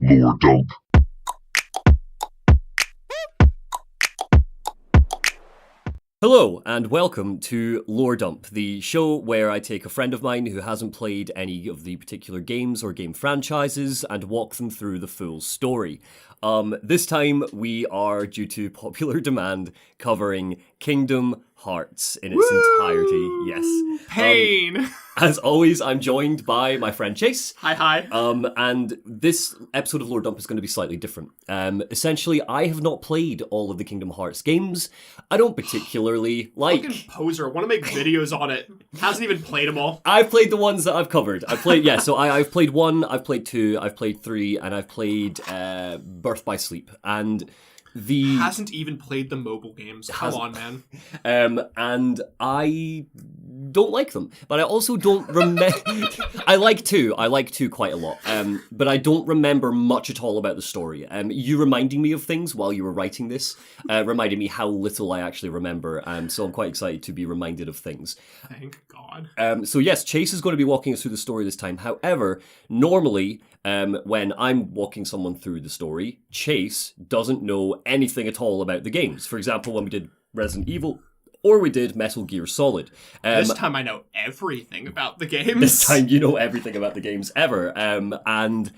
Lord Dump. Hello, and welcome to Lore Dump, the show where I take a friend of mine who hasn't played any of the particular games or game franchises and walk them through the full story. This time we are, due to popular demand, covering Kingdom Hearts in its entirety. Yes. Pain! As always, I'm joined by my friend Chase. Hi. And this episode of Lore Dump is going to be slightly different. Essentially, I have not played all of the Kingdom Hearts games. I don't particularly like... Fucking poser. Want to make videos on it. Hasn't even played them all. I've played the ones that I've covered. I've played, so I've played 1, I've played 2, I've played 3, and I've played Birth by Sleep. And the... Hasn't even played the mobile games. Come on, man. And I don't like them. But I also don't remember... I like 2 quite a lot. But I don't remember much at all about the story. You reminding me of things while you were writing this, reminded me how little I actually remember. So I'm quite excited to be reminded of things. Thank God. So yes, Chase is going to be walking us through the story this time. However, normally, when I'm walking someone through the story, Chase doesn't know anything at all about the games. For example, when we did Resident Evil, or we did Metal Gear Solid. This time I know everything about the games. This time you know everything about the games ever. And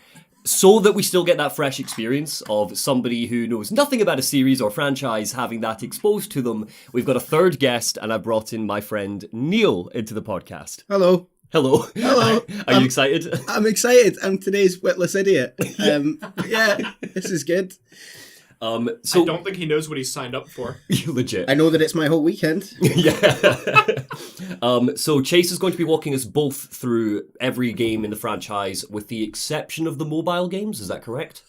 so that we still get that fresh experience of somebody who knows nothing about a series or franchise having that exposed to them, we've got a third guest, and I brought in my friend Neil into the podcast. Hello. Hello. Are you excited? I'm excited. I'm today's witless idiot. Yeah, this is good. So I don't think he knows what he's signed up for. Legit. I know that it's my whole weekend. Yeah. So Chase is going to be walking us both through every game in the franchise, with the exception of the mobile games. Is that correct?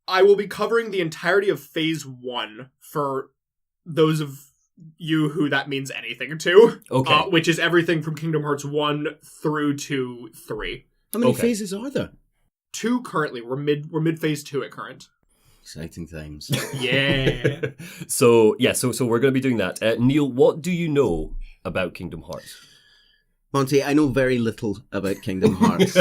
I will be covering the entirety of Phase 1 for those of you who that means anything to. Okay. Which is everything from Kingdom Hearts 1 through to 3. How many phases are there? 2 currently. We're mid Phase 2 at current. Exciting times. Yeah. So we're going to be doing that. Neil, what do you know about Kingdom Hearts? Monty, I know very little about Kingdom Hearts.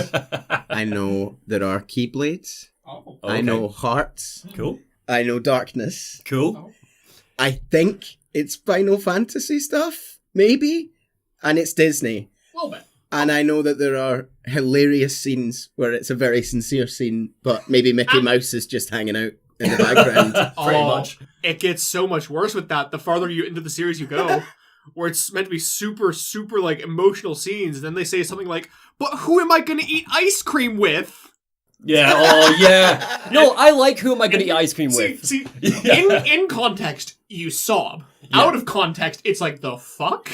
I know there are Keyblades. Oh. I know hearts. Cool. I know darkness. Cool. I think it's Final Fantasy stuff, maybe. And it's Disney. A little bit. And I know that there are hilarious scenes where it's a very sincere scene, but maybe Mickey Mouse is just hanging out in the background. Pretty much. It gets so much worse with that the farther you into the series you go, where it's meant to be super, super, like, emotional scenes, and then they say something like, but who am I going to eat ice cream with? Yeah, oh yeah. No, I like who am I going to eat ice cream with. See, in context, you sob. Yeah. Out of context, it's like, the fuck?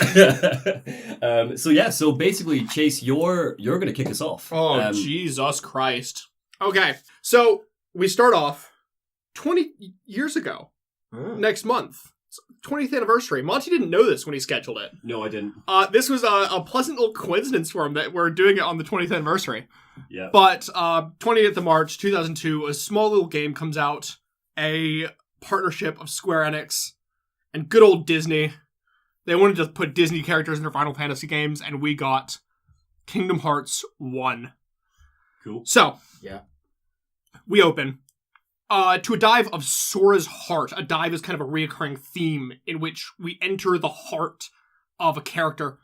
So basically, Chase, you're going to kick us off. Oh, Jesus Christ. Okay, so we start off 20 years ago, next month. 20th anniversary. Monty didn't know this when he scheduled it. No, I didn't. This was a pleasant little coincidence for him that we're doing it on the 20th anniversary. Yeah. But 20th of March, 2002, a small little game comes out, a partnership of Square Enix and good old Disney. They wanted to put Disney characters in their Final Fantasy games, and we got Kingdom Hearts 1. Cool. So, yeah, we open to a dive of Sora's heart. A dive is kind of a reoccurring theme in which we enter the heart of a character.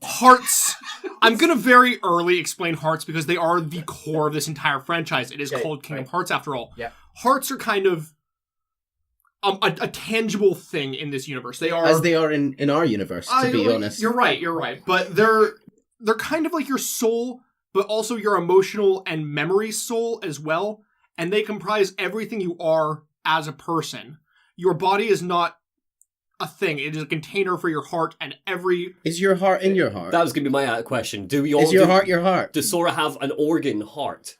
Hearts. I'm going to very early explain hearts because they are the core of this entire franchise. It is called Kingdom Hearts after all. Yeah. Hearts are kind of a tangible thing in this universe. They are as they are in our universe, to be honest. You're right. But they're kind of like your soul, but also your emotional and memory soul as well. And they comprise everything you are as a person. Your body is not a thing. It is a container for your heart, and every... Is your heart in your heart? That was going to be my question. Is your heart your heart? Does Sora have an organ heart?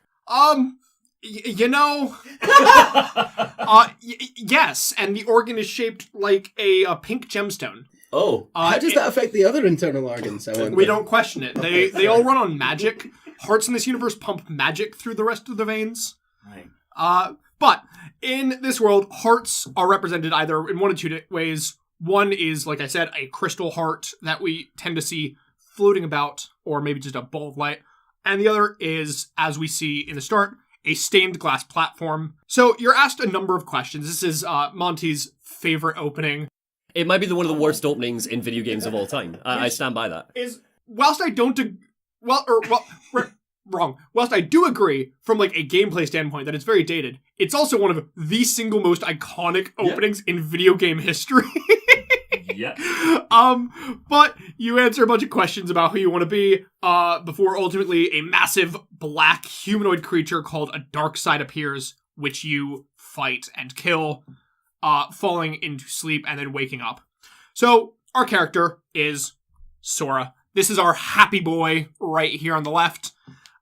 Yes, and the organ is shaped like a pink gemstone. Oh. How does that affect the other internal organs? We don't question it. They all run on magic. Hearts in this universe pump magic through the rest of the veins. Right. But in this world, hearts are represented either in one of two ways. One is, like I said, a crystal heart that we tend to see floating about, or maybe just a ball of light. And the other is, as we see in the start, a stained glass platform. So you're asked a number of questions. This is Monty's favorite opening. It might be one of the worst openings in video games of all time. I stand by that. Whilst I don't... wrong. Whilst I do agree from like a gameplay standpoint that it's very dated, it's also one of the single most iconic openings in video game history. Yeah. But you answer a bunch of questions about who you want to be, before ultimately a massive black humanoid creature called a dark side appears, which you fight and kill, falling into sleep and then waking up. So our character is Sora. This is our happy boy right here on the left.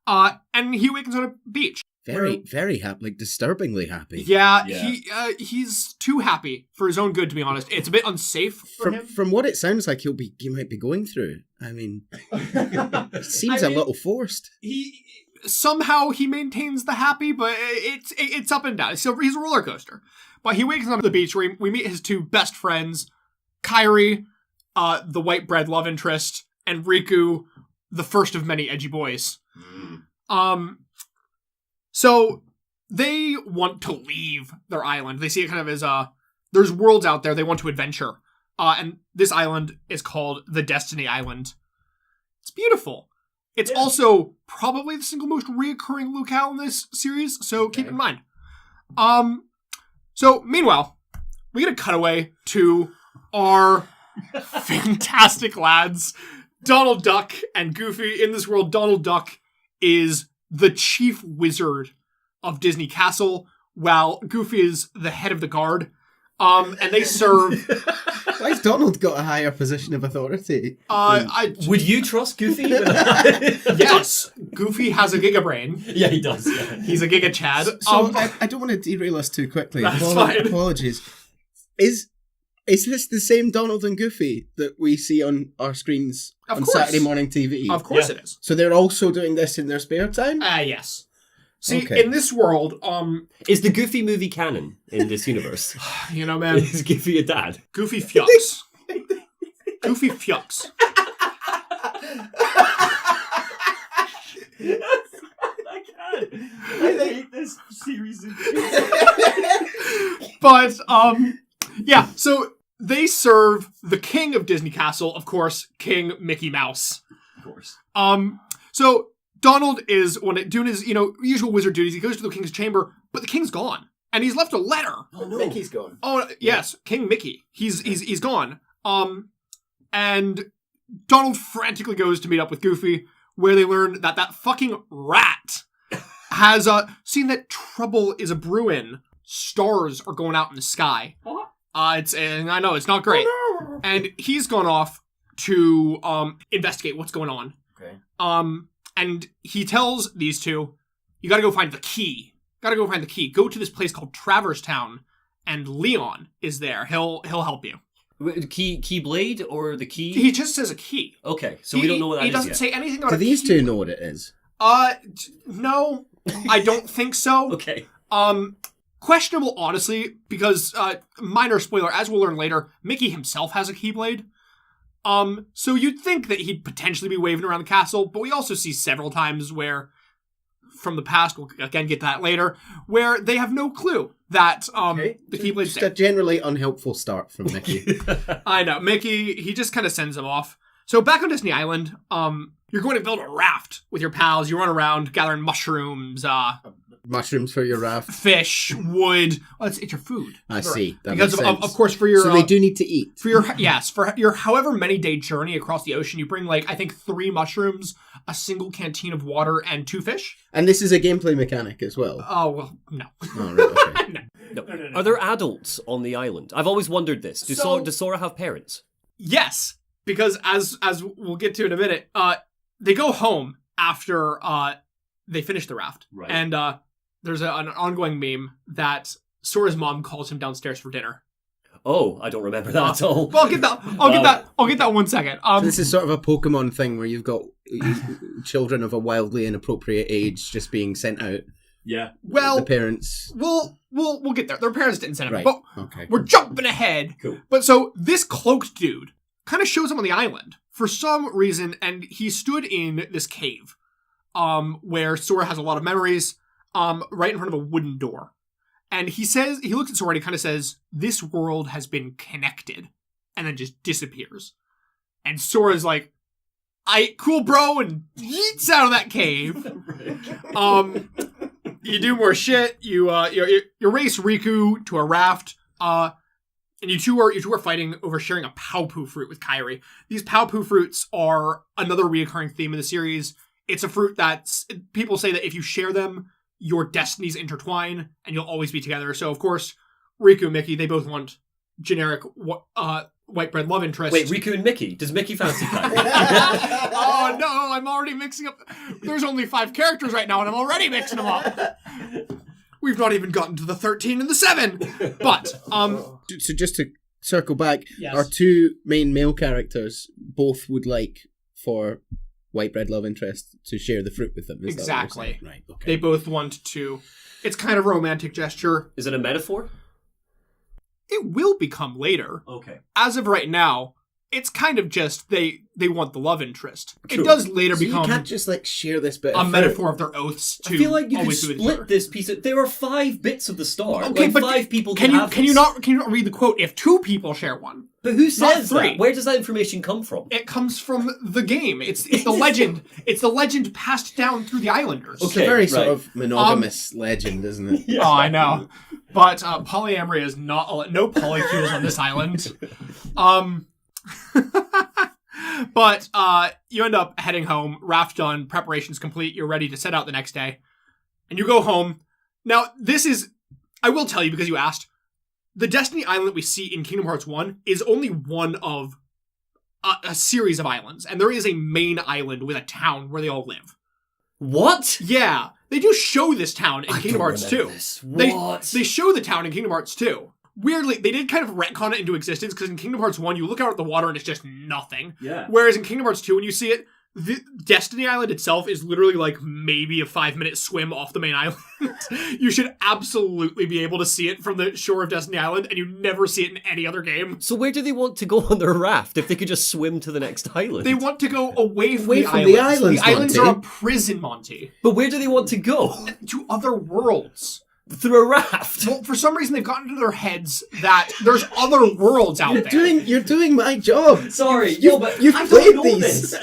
And he awakens on a beach. Very happy, like disturbingly happy. Yeah. He's too happy for his own good, to be honest. It's a bit unsafe for him. From what it sounds like he might be going through. I mean, it seems a little forced. Somehow he maintains the happy, but it's up and down. So he's a roller coaster. But he wakes up on the beach where we meet his two best friends, Kairi, the white bread love interest, and Riku, the first of many edgy boys. So they want to leave their island. They see it kind of as there's worlds out there they want to adventure. And this island is called the Destiny Island. It's beautiful. It's also probably the single most reoccurring locale in this series, so keep in mind. So meanwhile, we get a cutaway to our fantastic lads, Donald Duck and Goofy. In this world, Donald Duck is the chief wizard of Disney Castle, while Goofy is the head of the guard. And they serve... Why's Donald got a higher position of authority? Would you trust Goofy? Yes. Goofy has a gigabrain. Yeah, he does. Yeah. He's a giga Chad. So I don't want to derail us too quickly. That's fine. Apologies. Is this the same Donald and Goofy that we see on our screens on Saturday morning TV? Of course it is. So they're also doing this in their spare time? Yes. See, in this world, is the Goofy movie canon in this universe? You know, man. Is Goofy a dad? Goofy fucks. Goofy fucks. I can't. I hate this series. But, yeah, so they serve the king of Disney Castle, of course, King Mickey Mouse. Of course. So Donald is doing his, usual wizard duties. He goes to the king's chamber, but the king's gone. And he's left a letter. Oh, no. Mickey's gone. Oh, yes, King Mickey. He's gone. And Donald frantically goes to meet up with Goofy, where they learn that fucking rat has seen that trouble is a brewing. Stars are going out in the sky. And I know, it's not great. Oh, no. And he's gone off to investigate what's going on. Okay. And he tells these two, you gotta go find the key. Go to this place called Traverstown, and Leon is there. He'll help you. Keyblade or the key? He just says a key. Okay, so we don't know what that is He doesn't yet. say anything about Do a key. these two know what it is? No, I don't think so. Okay. Questionable, honestly, because, minor spoiler, as we'll learn later, Mickey himself has a Keyblade. So you'd think that he'd potentially be waving around the castle, but we also see several times where, from the past, we'll again get that later, where they have no clue that, the Keyblade's Just a generally unhelpful start from Mickey. I know, Mickey, he just kind of sends them off. So back on Disney Island, you're going to build a raft with your pals. You run around gathering mushrooms, Mushrooms for your raft. Fish, wood. Oh, it's your food. I see. That because makes sense. Of course, for your so they do need to eat. For your however many day journey across the ocean, you bring I think 3 mushrooms, a single canteen of water, and 2 fish. And this is a gameplay mechanic as well. Oh well, no. Oh, right, okay. No. Are there adults on the island? I've always wondered this. Does Sora have parents? Yes, because as we'll get to in a minute, they go home after they finish the raft, right? And there's an ongoing meme that Sora's mom calls him downstairs for dinner. Oh, I don't remember that at all. Well, I'll get that 1 second. So this is sort of a Pokemon thing where you've got children of a wildly inappropriate age just being sent out. Yeah. Well, the parents. We'll get there. Their parents didn't send them, right. but okay. We're jumping ahead. Cool. But so this cloaked dude kind of shows up on the island for some reason, and he stood in this cave. where Sora has a lot of memories, right in front of a wooden door. And he looks at Sora and he kind of says, "This world has been connected," and then just disappears. And Sora's like, cool, bro, and yeets out of that cave. You do more shit. You race Riku to a raft. And you two are fighting over sharing a Paopu fruit with Kairi. These Paopu fruits are another reoccurring theme in the series. It's a fruit people say that if you share them, your destinies intertwine and you'll always be together. So, of course, Riku and Mickey, they both want generic white bread love interest. Wait, Riku and Mickey? Does Mickey fancy Kairi? Oh, no, I'm already mixing up. There's only 5 characters right now, and I'm already mixing them up. We've not even gotten to the 13 and the 7. But, So just to circle back, yes. Our 2 main male characters both would like for white bread love interest to share the fruit with them. Is exactly. That what you're saying? Right, okay. They both want to. It's kind of a romantic gesture. Is it a metaphor? It will become later. Okay. As of right now, it's kind of just they want the love interest. Cool. It does later So become you can't just share this bit a of metaphor of their oaths to I feel like you could always be with each other. split this piece of... There are 5 bits of the star. Okay, like but 5 people can have you this. not read the quote? If 2 people share one, But who says Not 3. that? Where does that information come from? it comes from the game. It's the legend. It's the legend passed down through the Islanders. It's a very sort of monogamous legend, isn't it? Yeah. Oh, I know. But polyamory is not... No polycules on this island. But you end up heading home, raft done, preparations complete, you're ready to set out the next day. And you go home. Now, this is... I will tell you because you asked. The Destiny Island that we see in Kingdom Hearts 1 is only one of a series of islands. And there is a main island with a town where they all live. What? Yeah. They do show this town in Kingdom Hearts 2. What? They show the town in Kingdom Hearts 2. Weirdly, they did kind of retcon it into existence, because in Kingdom Hearts 1, you look out at the water and it's just nothing. Yeah. Whereas in Kingdom Hearts 2, when you see it, the Destiny Island itself is literally like maybe a 5-minute swim off the main island. You should absolutely be able to see it from the shore of Destiny Island, and you never see it in any other game. So where do they want to go on their raft if they could just swim to the next island? They want to go away from Away the from islands. the islands, The islands Monty. are a prison, Monty. But where do they want to go? To other worlds. Through a raft? Well, for some reason, they've gotten into their heads that there's other worlds out there. You're doing my job. Sorry, You've I played don't know these. this.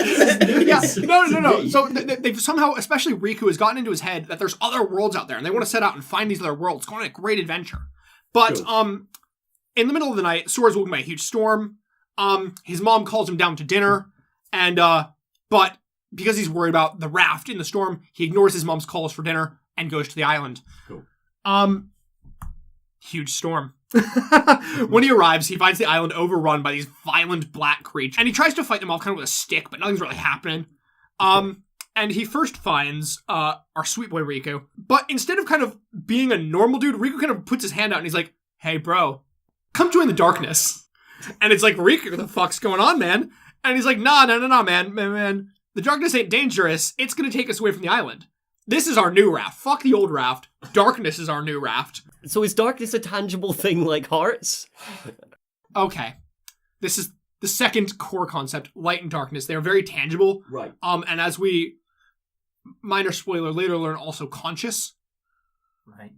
Yeah, no. So they've somehow, especially Riku, has gotten into his head that there's other worlds out there, and they want to set out and find these other worlds, go on a great adventure. But in the middle of the night, Sora's woken by a huge storm. His mom calls him down to dinner, and but because he's worried about the raft in the storm, he ignores his mom's calls for dinner and goes to the island. Cool. Huge storm. When he arrives, he finds the island overrun by these violent black creatures. And he tries to fight them off kind of with a stick, but nothing's really happening. And he first finds our sweet boy Riku. But instead of kind of being a normal dude, Riku kind of puts his hand out and he's like, "Hey, bro, come join the darkness." And it's like, "Riku, what the fuck's going on, man?" And he's like, nah, man. The darkness ain't dangerous. It's gonna take us away from the island. This is our new raft. Fuck the old raft. Darkness is our new raft. So is darkness a tangible thing like hearts? Okay. This is the second core concept, light and darkness. They are very tangible. Right. And as we, minor spoiler, later learn, also conscious. Right.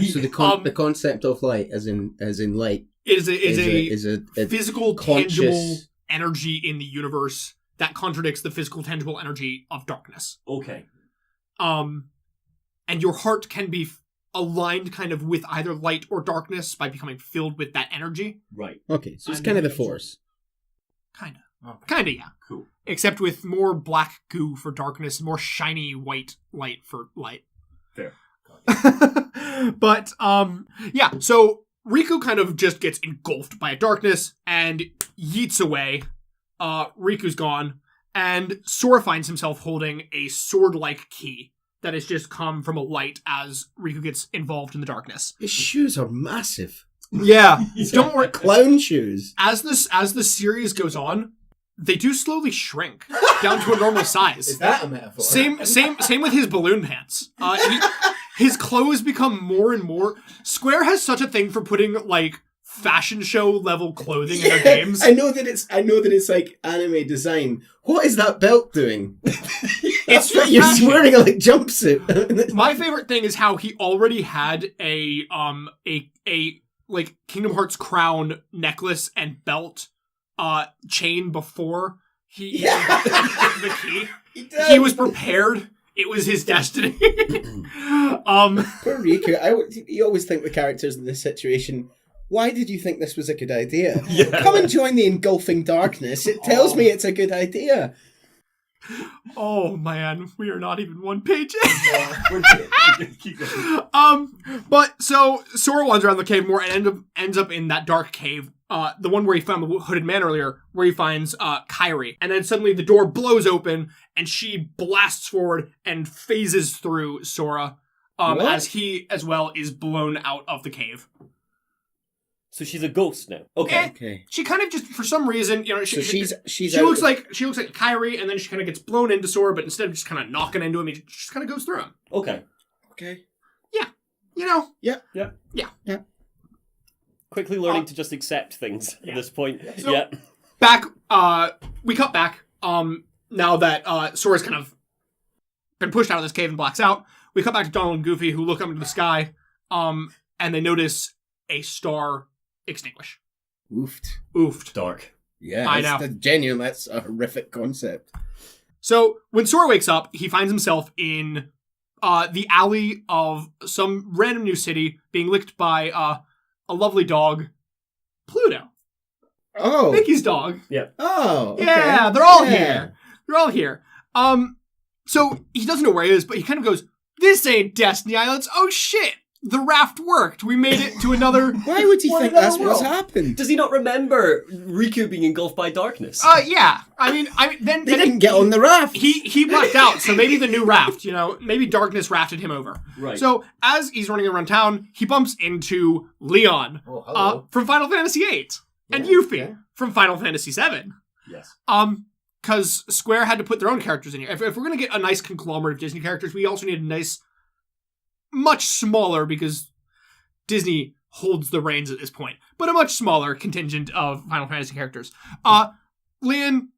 So the concept of light, as in light, is a physical, conscious... tangible energy in the universe that contradicts the physical, tangible energy of darkness. Okay. And your heart can be aligned kind of with either light or darkness by becoming filled with that energy. Right. Okay, so it's kind of the Force. Kinda, yeah. Cool. Except with more black goo for darkness and more shiny white light for light. Fair. But, yeah, so Riku kind of just gets engulfed by a darkness and yeets away. Riku's gone. And Sora finds himself holding a sword-like key that has just come from a light as Riku gets involved in the darkness. His shoes are massive. Yeah. Don't worry. Clown shoes. As the series goes on, they do slowly shrink down to a normal size. Is that a metaphor? Same with his balloon pants. His clothes become more and more... Square has such a thing for putting, like, fashion show level clothing in their games. I know that it's like anime design. What is that belt doing? It's just You're fashion. wearing a like jumpsuit. My favorite thing is how he already had a like Kingdom Hearts crown necklace and belt chain before he the key. He was prepared. It was his destiny. Poor Riku. You always think the characters in this situation, why did you think this was a good idea? Yeah. Come and join the engulfing darkness. It tells me it's a good idea. Oh man, we are not even one page in. Keep going. But so Sora wanders around the cave more and ends up in that dark cave. The one where he found the hooded man earlier, where he finds Kairi. And then suddenly the door blows open and she blasts forward and phases through Sora as he as well is blown out of the cave. So she's a ghost now. Okay. Okay. She kind of just, for some reason, you know, So she's she looks like Kairi, and then she kind of gets blown into Sora, but instead of just kind of knocking into him, she just kind of goes through him. Okay. Okay. Yeah. You know? Yeah. Quickly learning to just accept things at this point. So- yeah. Back, we cut back, now that Sora's kind of been pushed out of this cave and blacks out. We cut back to Donald and Goofy, who look up into the sky, and they notice a star extinguish. Oofed. Dark. Yeah, I know. That's a horrific concept. So, when Sora wakes up, he finds himself in the alley of some random new city being licked by a lovely dog, Pluto. Oh. Mickey's dog. Oh. Okay. Yeah, they're all Yeah. here. They're all here. So he doesn't know where he is, but he kind of goes, "This ain't Destiny Islands. Oh shit. The raft worked. We made it to another." Why would he think that's what's happened? Does he not remember Riku being engulfed by darkness? Yeah. I mean, then They didn't get on the raft. He blacked out, so maybe the new raft, you know, maybe darkness rafted him over. Right. So as he's running around town, he bumps into Leon from Final Fantasy VIII and Yuffie from Final Fantasy VII. Yes. Because Square had to put their own characters in here. If we're going to get a nice conglomerate of Disney characters, we also need a nice, much smaller, because Disney holds the reins at this point, but a much smaller contingent of Final Fantasy characters. Leon,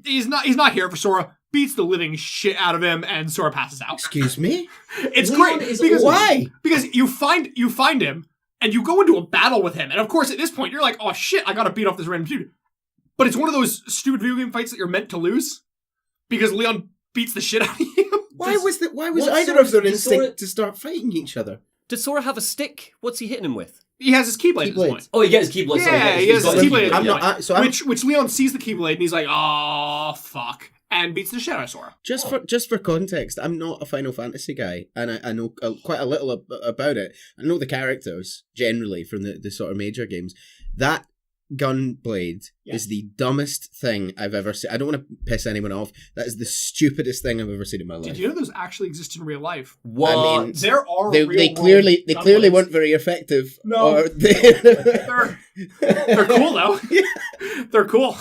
he's not here for Sora, beats the living shit out of him, and Sora passes out. Excuse me? It's Leon great is because Why? because you find him and you go into a battle with him, and of course at this point you're like, oh shit, I gotta beat off this random dude. But it's one of those stupid video game fights that you're meant to lose because Leon beats the shit out of you. Why was What either sort of their of- instinct to start fighting each other? Did Sora have a stick? What's he hitting him with? He has his Keyblade at this Keyblade. point. Oh, he gets his Keyblade. Yeah, he has got his his Keyblade. I'm Yeah. not. Which Leon sees the Keyblade and he's like, oh fuck, and beats the shit out of Sora. Just for context, I'm not a Final Fantasy guy, and I know quite a little about it. I know the characters generally from the sort of major games. That gunblade is the dumbest thing I've ever seen. I don't want to piss anyone off. That is the stupidest thing I've ever seen in my life. Did you know those actually exist in real life? What? I mean, There are they clearly weren't very effective. No. Or They're cool though. They're cool.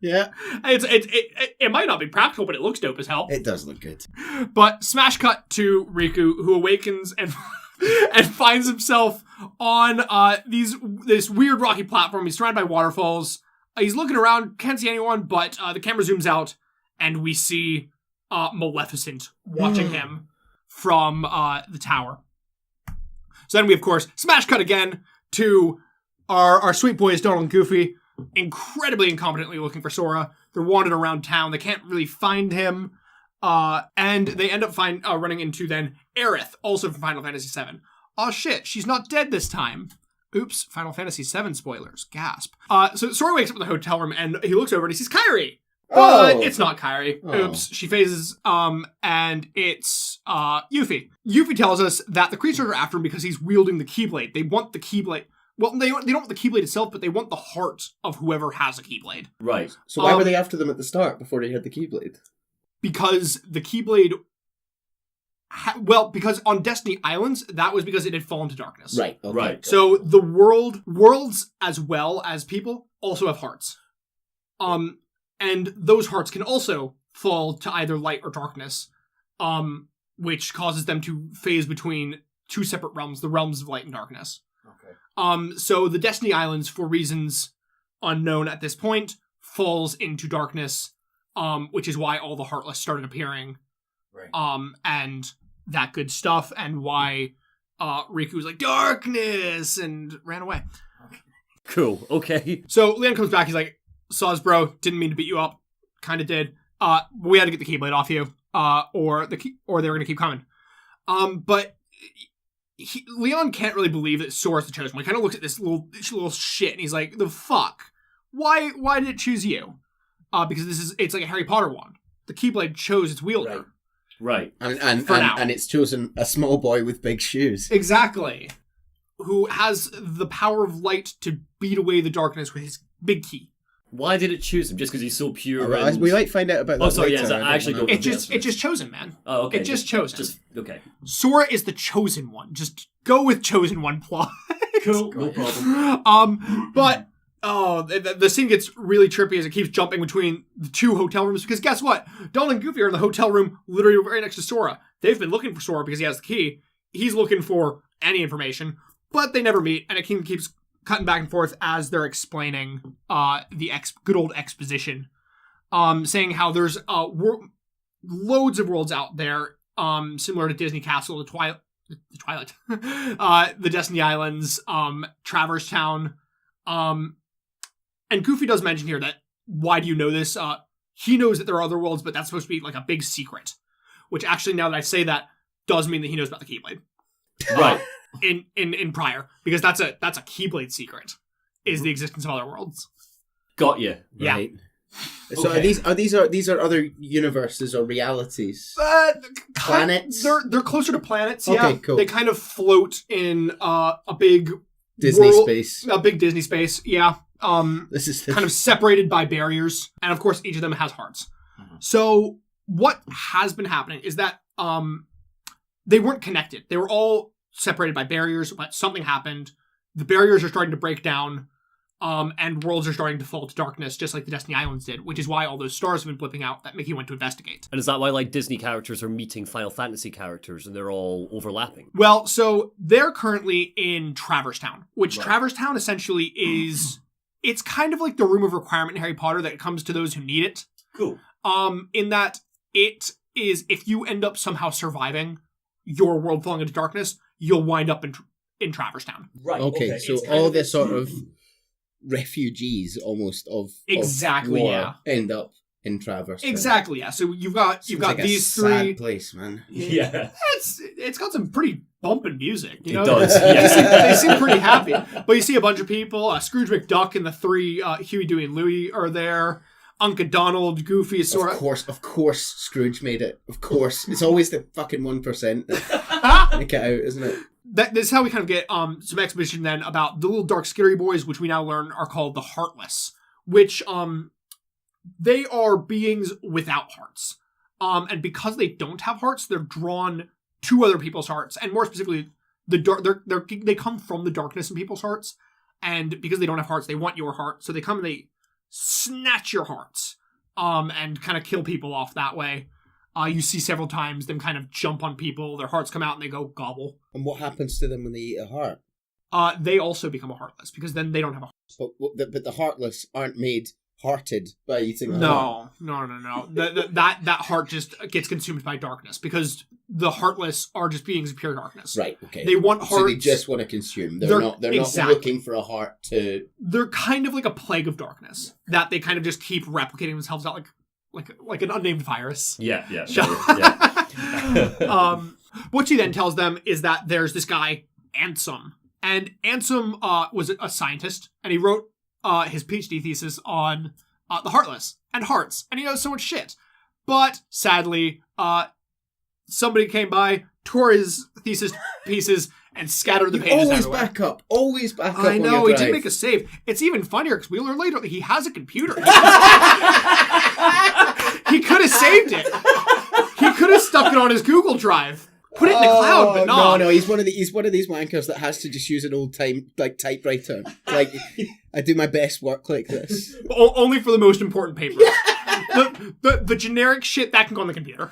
Yeah, It might not be practical, but it looks dope as hell. it does look good. But smash cut to Riku, who awakens and and finds himself on this weird rocky platform. He's surrounded by waterfalls. He's looking around, can't see anyone, but the camera zooms out, and we see Maleficent watching him from the tower. So then we, of course, smash cut again to our sweet boys, Donald and Goofy, incredibly incompetently looking for Sora. They're wandering around town. They can't really find him. And they end up running into then Aerith, also from Final Fantasy VII. Oh shit, she's not dead this time. Oops, Final Fantasy VII spoilers. Gasp. So Sora wakes up in the hotel room and he looks over and he sees Kairi. But it's not Kairi. Oops, she phases, and it's Yuffie. Yuffie tells us that the creatures are after him because he's wielding the Keyblade. They want the Keyblade. Well, they don't want the Keyblade itself, but they want the heart of whoever has a Keyblade. Right. So why were they after them at the start before they had the Keyblade? Because the Keyblade... because on Destiny Islands, that was because it had fallen to darkness. Right. Okay. Right. So the worlds as well as people also have hearts. And those hearts can also fall to either light or darkness, which causes them to phase between two separate realms, the realms of light and darkness. Okay. So the Destiny Islands, for reasons unknown at this point, falls into darkness, which is why all the Heartless started appearing Right. And that good stuff, and why Riku was like, darkness, and ran away. Cool, okay. So Leon comes back, he's like, Soz bro, didn't mean to beat you up. Kinda did. We had to get the Keyblade off you, or they were gonna keep coming. But Leon can't really believe that Sora's the chosen one. He kind of looks at this little shit, and he's like, the fuck? Why did it choose you? Because it's like a Harry Potter wand. The Keyblade chose its wielder. Right. And it's chosen a small boy with big shoes. Exactly. Who has the power of light to beat away the darkness with his big key. Why did it choose him? Just because he's so pure? And... We might find out about that. Oh, sorry, later. I actually don't. It just chosen, man. Oh, okay. It just chosen. Okay. Sora is the chosen one. Just go with chosen one plot. Cool. No problem. But the scene gets really trippy as it keeps jumping between the two hotel rooms, because guess what? Donald and Goofy are in the hotel room literally right next to Sora. They've been looking for Sora because he has the key. He's looking for any information, but they never meet, and it keeps cutting back and forth as they're explaining the good old exposition, saying how there's loads of worlds out there, similar to Disney Castle, the Twilight, the Destiny Islands, Traverse Town, and Goofy does mention here that, why do you know this? He knows that there are other worlds, but that's supposed to be like a big secret, which actually, now that I say that, does mean that he knows about the Keyblade. Right. In prior, because that's a Keyblade secret, is the existence of other worlds. Got you. Yeah. Right. So okay. these are other universes or realities? Planets? They're closer to planets. Yeah. Okay, cool. They kind of float in a big Disney space. A big Disney space. Yeah. This is kind of separated by barriers, and of course, each of them has hearts. Mm-hmm. So what has been happening is that they weren't connected. They were all separated by barriers, but something happened. The barriers are starting to break down, and worlds are starting to fall to darkness, just like the Destiny Islands did, which is why all those stars have been blipping out that Mickey went to investigate. And is that why, like, Disney characters are meeting Final Fantasy characters and they're all overlapping? Well, so they're currently in Traverse Town, which Traverse Town essentially is... It's kind of like the room of requirement in Harry Potter that comes to those who need it. Cool. In that it is, if you end up somehow surviving your world falling into darkness, you'll wind up in Traverse Town. Right. Okay, so all the sort of refugees almost of war end up in Traverse Town. Exactly, yeah. So you've got like these a three. Sad place, man. Yeah. It's got some pretty bumping music. You know? It does. They seem pretty happy. But you see a bunch of people. Scrooge McDuck and the three Huey, Dewey, and Louie are there. Uncle Donald, Goofy, Sora. Of course, Scrooge made it. Of course. It's always the fucking 1% that make it out, isn't it? This is how we kind of get some exposition then about the little dark scary boys, which we now learn are called the Heartless, which they are beings without hearts. And because they don't have hearts, they're drawn to other people's hearts, and more specifically, they come from the darkness in people's hearts, and because they don't have hearts, they want your heart, so they come and they snatch your hearts, and kind of kill people off that way. You see several times them kind of jump on people, their hearts come out and they go gobble. And what happens to them when they eat a heart? They also become a Heartless, because then they don't have a heart. But the Heartless aren't made hearted by eating a heart. No. That heart just gets consumed by darkness, because the Heartless are just beings of pure darkness. Right, okay. They want hearts. So they just want to consume. They're not looking for a heart to... They're kind of like a plague of darkness, that they kind of just keep replicating themselves out like an unnamed virus. Yeah. What she then tells them is that there's this guy, Ansem. And Ansem was a scientist, and he wrote his PhD thesis on the Heartless and hearts, and he knows so much shit. But sadly, somebody came by, tore his thesis pieces, and scattered the pages everywhere. Always back up. I know, he did make a save. It's even funnier because we learn later that he has a computer. He could have saved it. He could have stuck it on his Google Drive. Put it in the cloud, but not. No, he's one of these wankers that has to just use an old time typewriter. Like, I do my best work like this. Only for the most important papers. The generic shit that can go on the computer.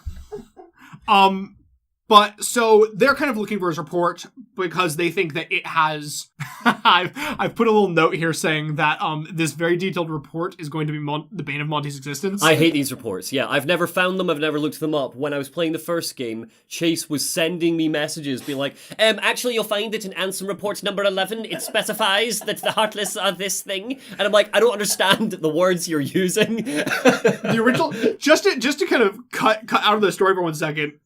But so they're kind of looking for his report because they think that it has. I've put a little note here saying that this very detailed report is going to be the bane of Monty's existence. I hate these reports. Yeah, I've never found them. I've never looked them up. When I was playing the first game, Chase was sending me messages being like, actually, you'll find it in Ansem Reports number 11. It specifies that the Heartless are this thing. And I'm like, I don't understand the words you're using. The original, just to kind of cut out of the story for 1 second.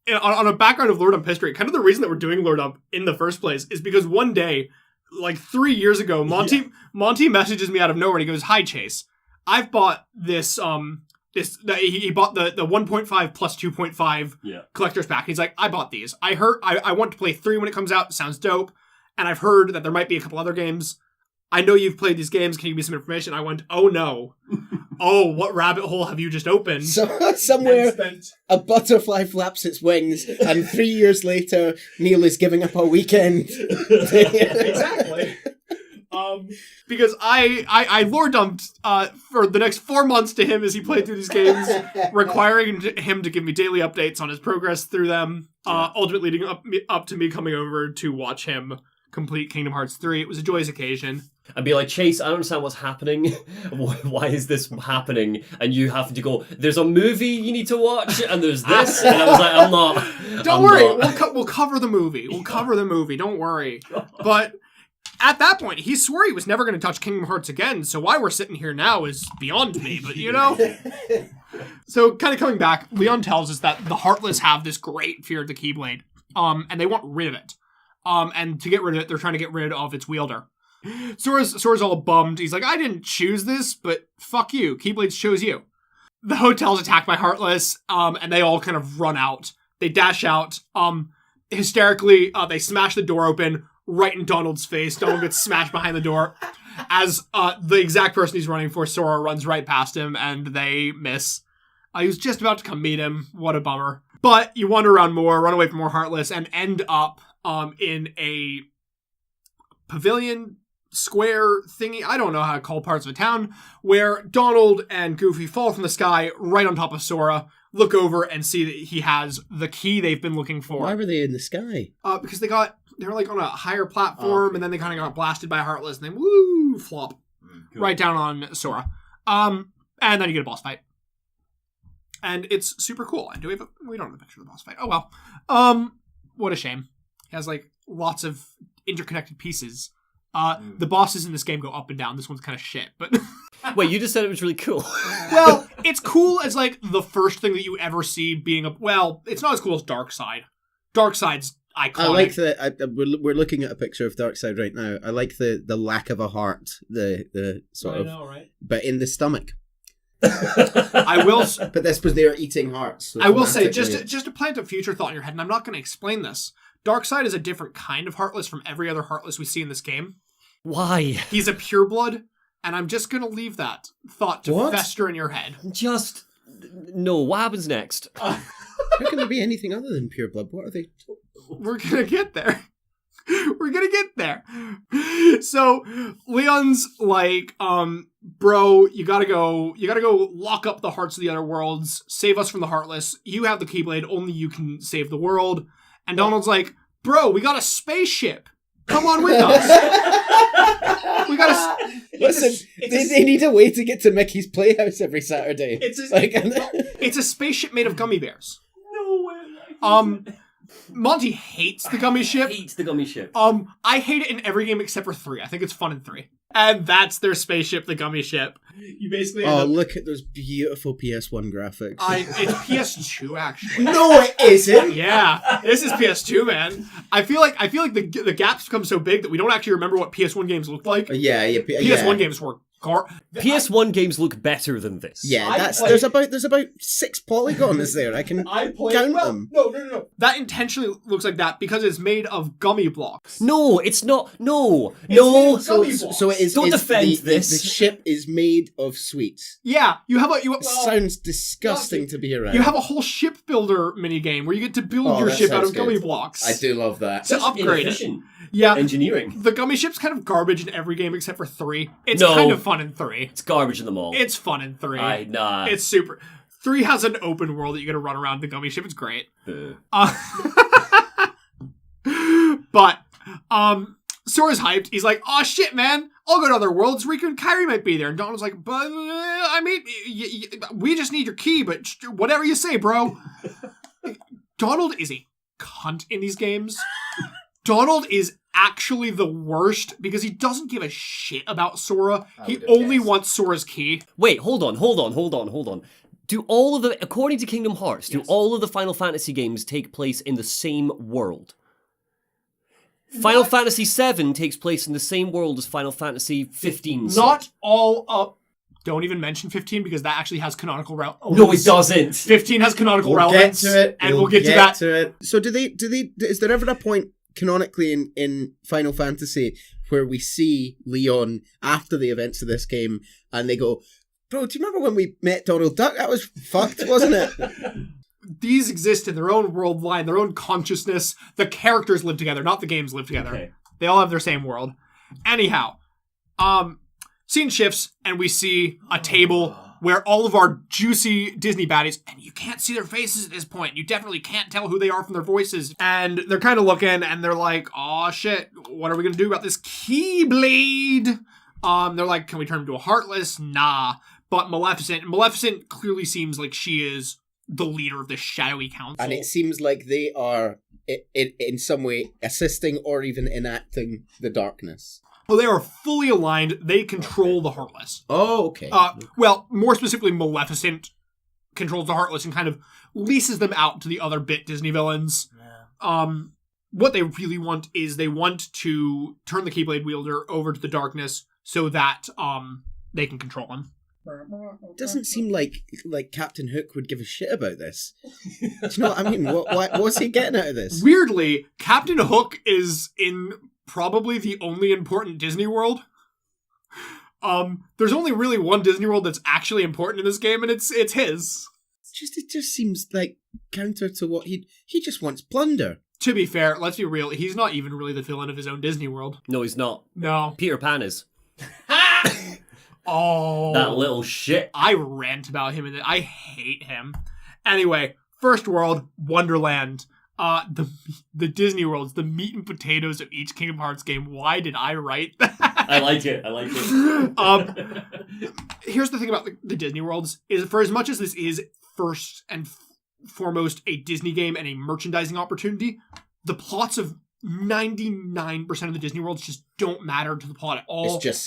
On a background of Lord Dump history, kind of the reason that we're doing Lord Dump in the first place is because one day, like 3 years ago, Monty messages me out of nowhere and he goes, "Hi Chase, I've bought this he bought the 1.5 plus 2.5 collector's pack." He's like, "I bought these. I want to play 3 when it comes out. Sounds dope. And I've heard that there might be a couple other games. I know you've played these games. Can you give me some information?" I went, "Oh no. Oh, what rabbit hole have you just opened?" So, somewhere a butterfly flaps its wings, and 3 years later, Neil is giving up a weekend. Exactly. Because I lore dumped for the next 4 months to him as he played through these games, requiring him to give me daily updates on his progress through them, ultimately leading up to me coming over to watch him complete Kingdom Hearts 3. It was a joyous occasion. And be like, "Chase, I don't understand what's happening. Why is this happening?" And you have to go, "There's a movie you need to watch, and there's this." And I was like, "I'm not." Don't worry, we'll cover the movie. We'll cover the movie. Don't worry. But at that point, he swore he was never going to touch Kingdom Hearts again. So why we're sitting here now is beyond me. But you know. So kind of coming back, Leon tells us that the Heartless have this great fear of the Keyblade, and they want rid of it. And to get rid of it, they're trying to get rid of its wielder. Sora's all bummed. He's like, "I didn't choose this, but fuck you. Keyblades chose you." The hotel's attacked by Heartless, and they all kind of run out. They dash out. Hysterically, they smash the door open right in Donald's face. Donald gets smashed behind the door. As the exact person he's running for, Sora, runs right past him, and they miss. He was just about to come meet him. What a bummer. But you wander around more, run away from more Heartless, and end up in a pavilion square thingy, I don't know how to call parts of a town, where Donald and Goofy fall from the sky right on top of Sora, look over and see that he has the key they've been looking for. Why were they in the sky? Because they were like on a higher platform, and then they kind of got blasted by Heartless, and then flop right down on Sora. And then you get a boss fight. And it's super cool. And we don't have a picture of the boss fight. Oh well. What a shame. It has like lots of interconnected pieces. The bosses in this game go up and down. This one's kind of shit, but... Wait, you just said it was really cool. Well, it's cool as, like, the first thing that you ever see being a... Well, it's not as cool as Darkseid. Darkseid's iconic. I like we're looking at a picture of Darkseid right now. I like the lack of a heart, the sort of... I know, right? But in the stomach. I will... But this was their eating hearts. So I will say, just to plant a future thought in your head, and I'm not going to explain this, Darkseid is a different kind of Heartless from every other Heartless we see in this game. Why? He's a pureblood, and I'm just going to leave that thought to fester in your head. No, what happens next? How can there be anything other than pureblood? What are they? We're going to get there. We're going to get there. So, Leon's like, bro, you gotta go lock up the hearts of the other worlds, save us from the Heartless. You have the Keyblade, only you can save the world. And Donald's like, bro, we got a spaceship. Come on with us. We gotta... Listen, they need a way to get to Mickey's Playhouse every Saturday. It's a spaceship made of gummy bears. No way. Monty hates the gummy ship. I hate it in every game except for 3. I think it's fun in 3. And that's their spaceship, the gummy ship. You basically look at those beautiful PS1 graphics. It's PS2 actually. No, it isn't. Yeah, this is PS2, man. I feel like the gaps become so big that we don't actually remember what PS1 games looked like. PS1 games were PS1 games look better than this. Yeah, there's about 6 polygons there. I can count them. No. That intentionally looks like that because it's made of gummy blocks. No, it's not. No. So it is. Don't defend this. The ship is made of sweets. Yeah, sounds disgusting to be around. You have a whole ship builder mini game where you get to build your ship out of gummy blocks. I do love that. To upgrade it. Yeah, engineering. The gummy ship's kind of garbage in every game except for 3. It's kind of fun in 3. It's garbage in them all. It's fun in 3. Nah. It's super. 3 has an open world that you get to run around the gummy ship. It's great. But Sora's hyped. He's like, "Oh shit, man! I'll go to other worlds. Riku and Kairi might be there." And Donald's like, "But I mean, we just need your key. But whatever you say, bro." Donald is a cunt in these games. Donald is actually the worst because he doesn't give a shit about Sora. He only wants Sora's key. Wait, hold on. Do all of the, according to Kingdom Hearts, do all of the Final Fantasy games take place in the same world? Final Fantasy VII takes place in the same world as Final Fantasy 15. Not all up. Don't even mention 15 because that actually has canonical relevance. No, it doesn't. 15 has canonical relevance. Get to it. And we'll get to that. So is there ever a point canonically in Final Fantasy where we see Leon after the events of this game and they go, "Bro, do you remember when we met Donald Duck? That was fucked, wasn't it?" These exist in their own world line, their own consciousness. The characters live together, not the games live together. Okay. They all have their same world. Anyhow, scene shifts and we see a table where all of our juicy Disney baddies, and you can't see their faces at this point. You definitely can't tell who they are from their voices. And they're kind of looking and they're like, "Oh shit, what are we going to do about this Keyblade?" They're like, "Can we turn him into a Heartless?" Nah. But Maleficent clearly seems like she is the leader of the shadowy council. And it seems like they are in some way assisting or even enacting the darkness. Well, they are fully aligned. They control the Heartless. Oh, okay. Well, more specifically, Maleficent controls the Heartless and kind of leases them out to the other bit Disney villains. Yeah. What they really want is they want to turn the Keyblade wielder over to the darkness so that they can control him. Doesn't seem like Captain Hook would give a shit about this. Do you know what I mean? What's he getting out of this? Weirdly, Captain Hook is in probably the only important Disney World. There's only really one Disney World that's actually important in this game, and it's his. It just seems like counter to what he just wants plunder. To be fair, let's be real, he's not even really the villain of his own Disney World. No, he's not. No. Peter Pan is. Oh. That little shit. I rant about him and I hate him. Anyway, first world, Wonderland. The Disney worlds, the meat and potatoes of each Kingdom Hearts game. Why did I write that? I like it. Here's the thing about the Disney worlds, is for as much as this is first and foremost a Disney game and a merchandising opportunity, the plots of 99% of the Disney worlds just don't matter to the plot at all. It's just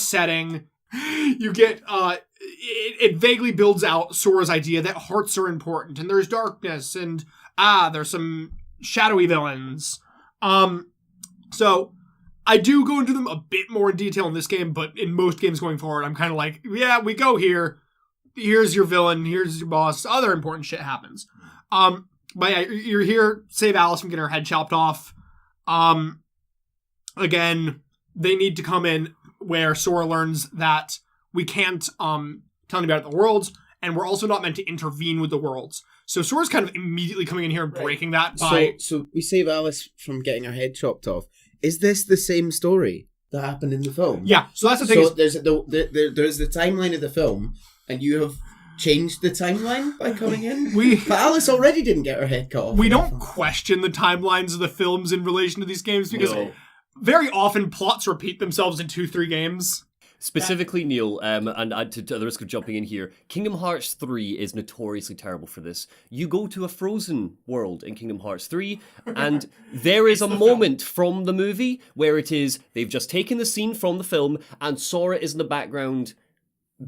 setting. You get, it vaguely builds out Sora's idea that hearts are important, and there's darkness, and there's some shadowy villains. So I do go into them a bit more in detail in this game, but in most games going forward, I'm kind of like, yeah, we go here. Here's your villain. Here's your boss. Other important shit happens. But yeah, you're here, save Alice from getting her head chopped off. Again, they need to come in where Sora learns that we can't tell anybody about the worlds, and we're also not meant to intervene with the worlds. So Sora's kind of immediately coming in here and breaking that by... So we save Alice from getting her head chopped off. Is this the same story that happened in the film? Yeah, so that's the thing. So there's the timeline of the film, and you have changed the timeline by coming in? But Alice already didn't get her head cut off. We don't question the timelines of the films in relation to these games, because very often plots repeat themselves in 2-3 games. Specifically, Neil, and to the risk of jumping in here, Kingdom Hearts 3 is notoriously terrible for this. You go to a frozen world in Kingdom Hearts 3, and there is a moment from the movie where it is, they've just taken the scene from the film, and Sora is in the background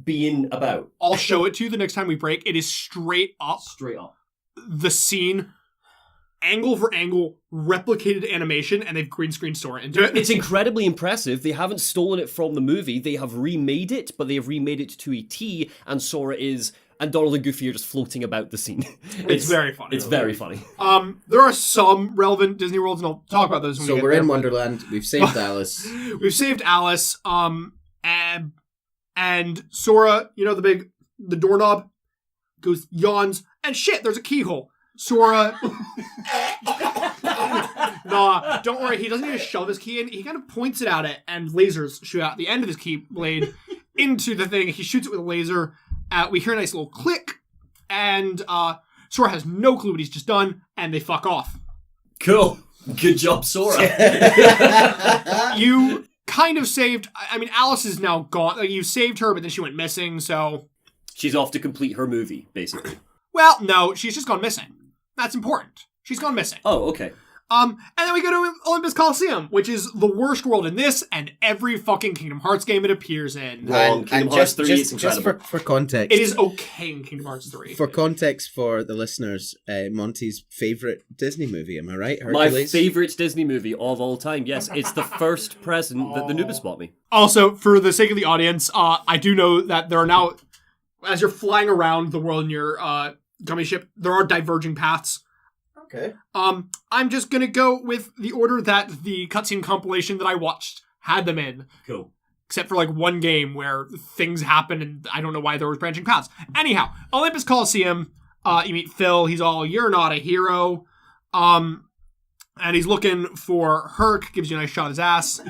being about. I'll show it to you the next time we break. It is straight up. The scene, angle for angle, replicated animation, and they've green screen Sora into it. It's incredibly impressive. They haven't stolen it from the movie. They have remade it, but they have remade it to a T, and Sora is, and Donald and Goofy are just floating about the scene. It's very funny. It's very funny. There are some relevant Disney worlds, and I'll talk about those when we get we're there, in Wonderland. We've saved Alice. We've saved Alice. And Sora, the doorknob, goes, yawns, and shit, there's a keyhole. Sora... Nah, don't worry, he doesn't need to shove his key in. He kind of points it at it, and lasers shoot out the end of his keyblade into the thing. He shoots it with a laser. We hear a nice little click, and Sora has no clue what he's just done, and they fuck off. Cool. Good job, Sora. You kind of saved... I mean, Alice is now gone. Like, you saved her, but then she went missing, so... She's off to complete her movie, basically. Well, no, she's just gone missing. That's important. She's gone missing. Oh, okay. And then we go to Olympus Coliseum, which is the worst world in this and every fucking Kingdom Hearts game it appears in. Wrong. Kingdom Hearts 3 is just incredible. for context. It is okay in Kingdom Hearts 3. For context for the listeners, Monty's favourite Disney movie, am I right? My Hercules? favourite Disney movie of all time. Yes, it's the first present that the Nubis bought me. Also, for the sake of the audience, I do know that there are now, as you're flying around the world in your gummy ship, there are diverging paths. Okay. I'm just gonna go with the order that the cutscene compilation that I watched had them in. Cool. Except for like one game where things happen and I don't know why there was branching paths. Anyhow, Olympus Coliseum, you meet Phil, he's all, "You're not a hero." And he's looking for Herc, gives you a nice shot at his ass.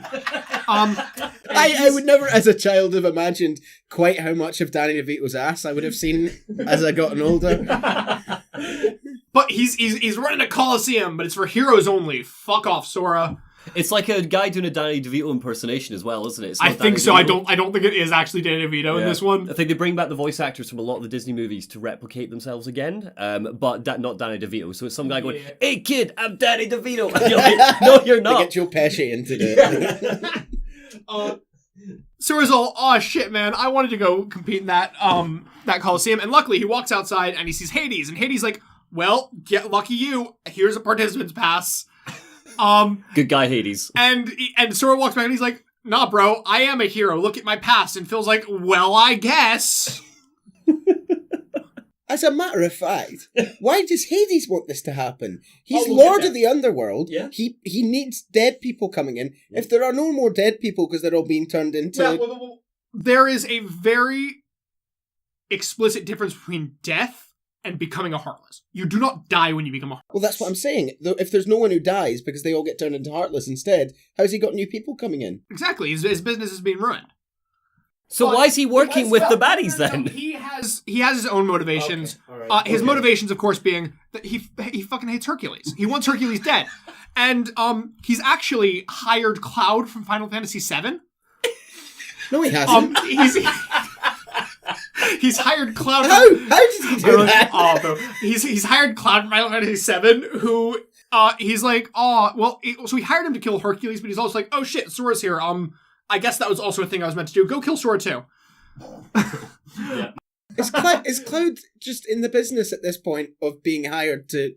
I would never, as a child, have imagined quite how much of Danny DeVito's ass I would have seen as I gotten older. But he's running a Coliseum, but it's for heroes only. Fuck off, Sora. It's like a guy doing a Danny DeVito impersonation as well, isn't it? It's I not think Danny so. DeVito. I don't think it is actually Danny DeVito in this one. I think they bring back the voice actors from a lot of the Disney movies to replicate themselves again, but not Danny DeVito. So it's some guy going, "Hey kid, I'm Danny DeVito." And you're like, "No, you're They not." get Joe Pesci into it. Sora's all, "Oh shit, man! I wanted to go compete in that Coliseum," and luckily he walks outside and he sees Hades, and Hades like, "Well, get lucky you. Here's a participant's pass." Good guy, Hades. And Sora walks back and he's like, "Nah, bro, I am a hero. Look at my past." And Phil's like, "Well, I guess." As a matter of fact, why does Hades want this to happen? He's Oh, we'll Lord get of the Underworld. Yeah. He needs dead people coming in. If there are no more dead people because they're all being turned into... Well, there is a very explicit difference between death and becoming a Heartless. You do not die when you become a Heartless. Well, that's what I'm saying. If there's no one who dies because they all get turned into Heartless instead, how's he got new people coming in? Exactly. His business is being ruined. So why is he working with the baddies then? He has his own motivations. Okay, all right. His motivations, of course, being that he fucking hates Hercules. He wants Hercules dead. And he's actually hired Cloud from Final Fantasy VII. No, he hasn't. He's hired Cloud. How did he do that? Oh, bro. He's hired Cloud from Final Fantasy VII, who he's like, so he hired him to kill Hercules, but he's also like, "Oh shit, Sora's here. I guess that was also a thing I was meant to do. Go kill Sora too." Yeah. Is Cloud just in the business at this point of being hired to...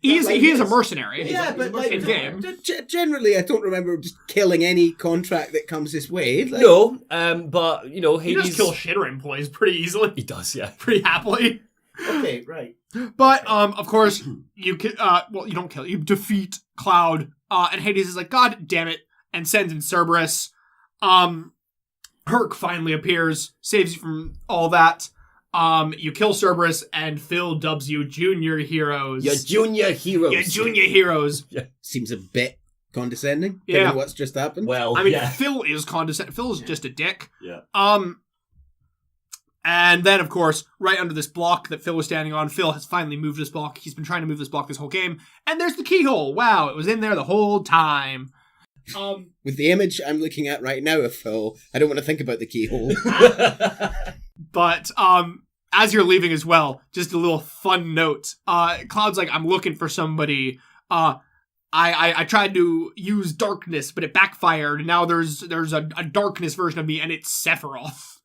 He is a mercenary. Yeah, but like, in game. Generally, I don't remember just killing any contract that comes his way. Like, No, but, He Hades... just kill shitter employees pretty easily. He does, yeah. Pretty happily. Okay, right. But, of course, you can, you don't kill, you defeat Cloud, and Hades is like, "God damn it," and sends in Cerberus. Herc finally appears, saves you from all that. You kill Cerberus, and Phil dubs you Junior Heroes. Your junior heroes. Your Junior Heroes. Seems a bit condescending, Yeah. given what's just happened. Well, I mean, yeah. Phil is condescending. Phil is just a dick. Yeah. And then, of course, right under this block that Phil was standing on, Phil has finally moved this block. He's been trying to move this block this whole game. And there's the keyhole. Wow, it was in there the whole time. With the image I'm looking at right now of Phil, I don't want to think about the keyhole. But, as you're leaving as well, just a little fun note. Cloud's like, "I'm looking for somebody. I tried to use darkness, but it backfired. And now there's a darkness version of me, and it's Sephiroth."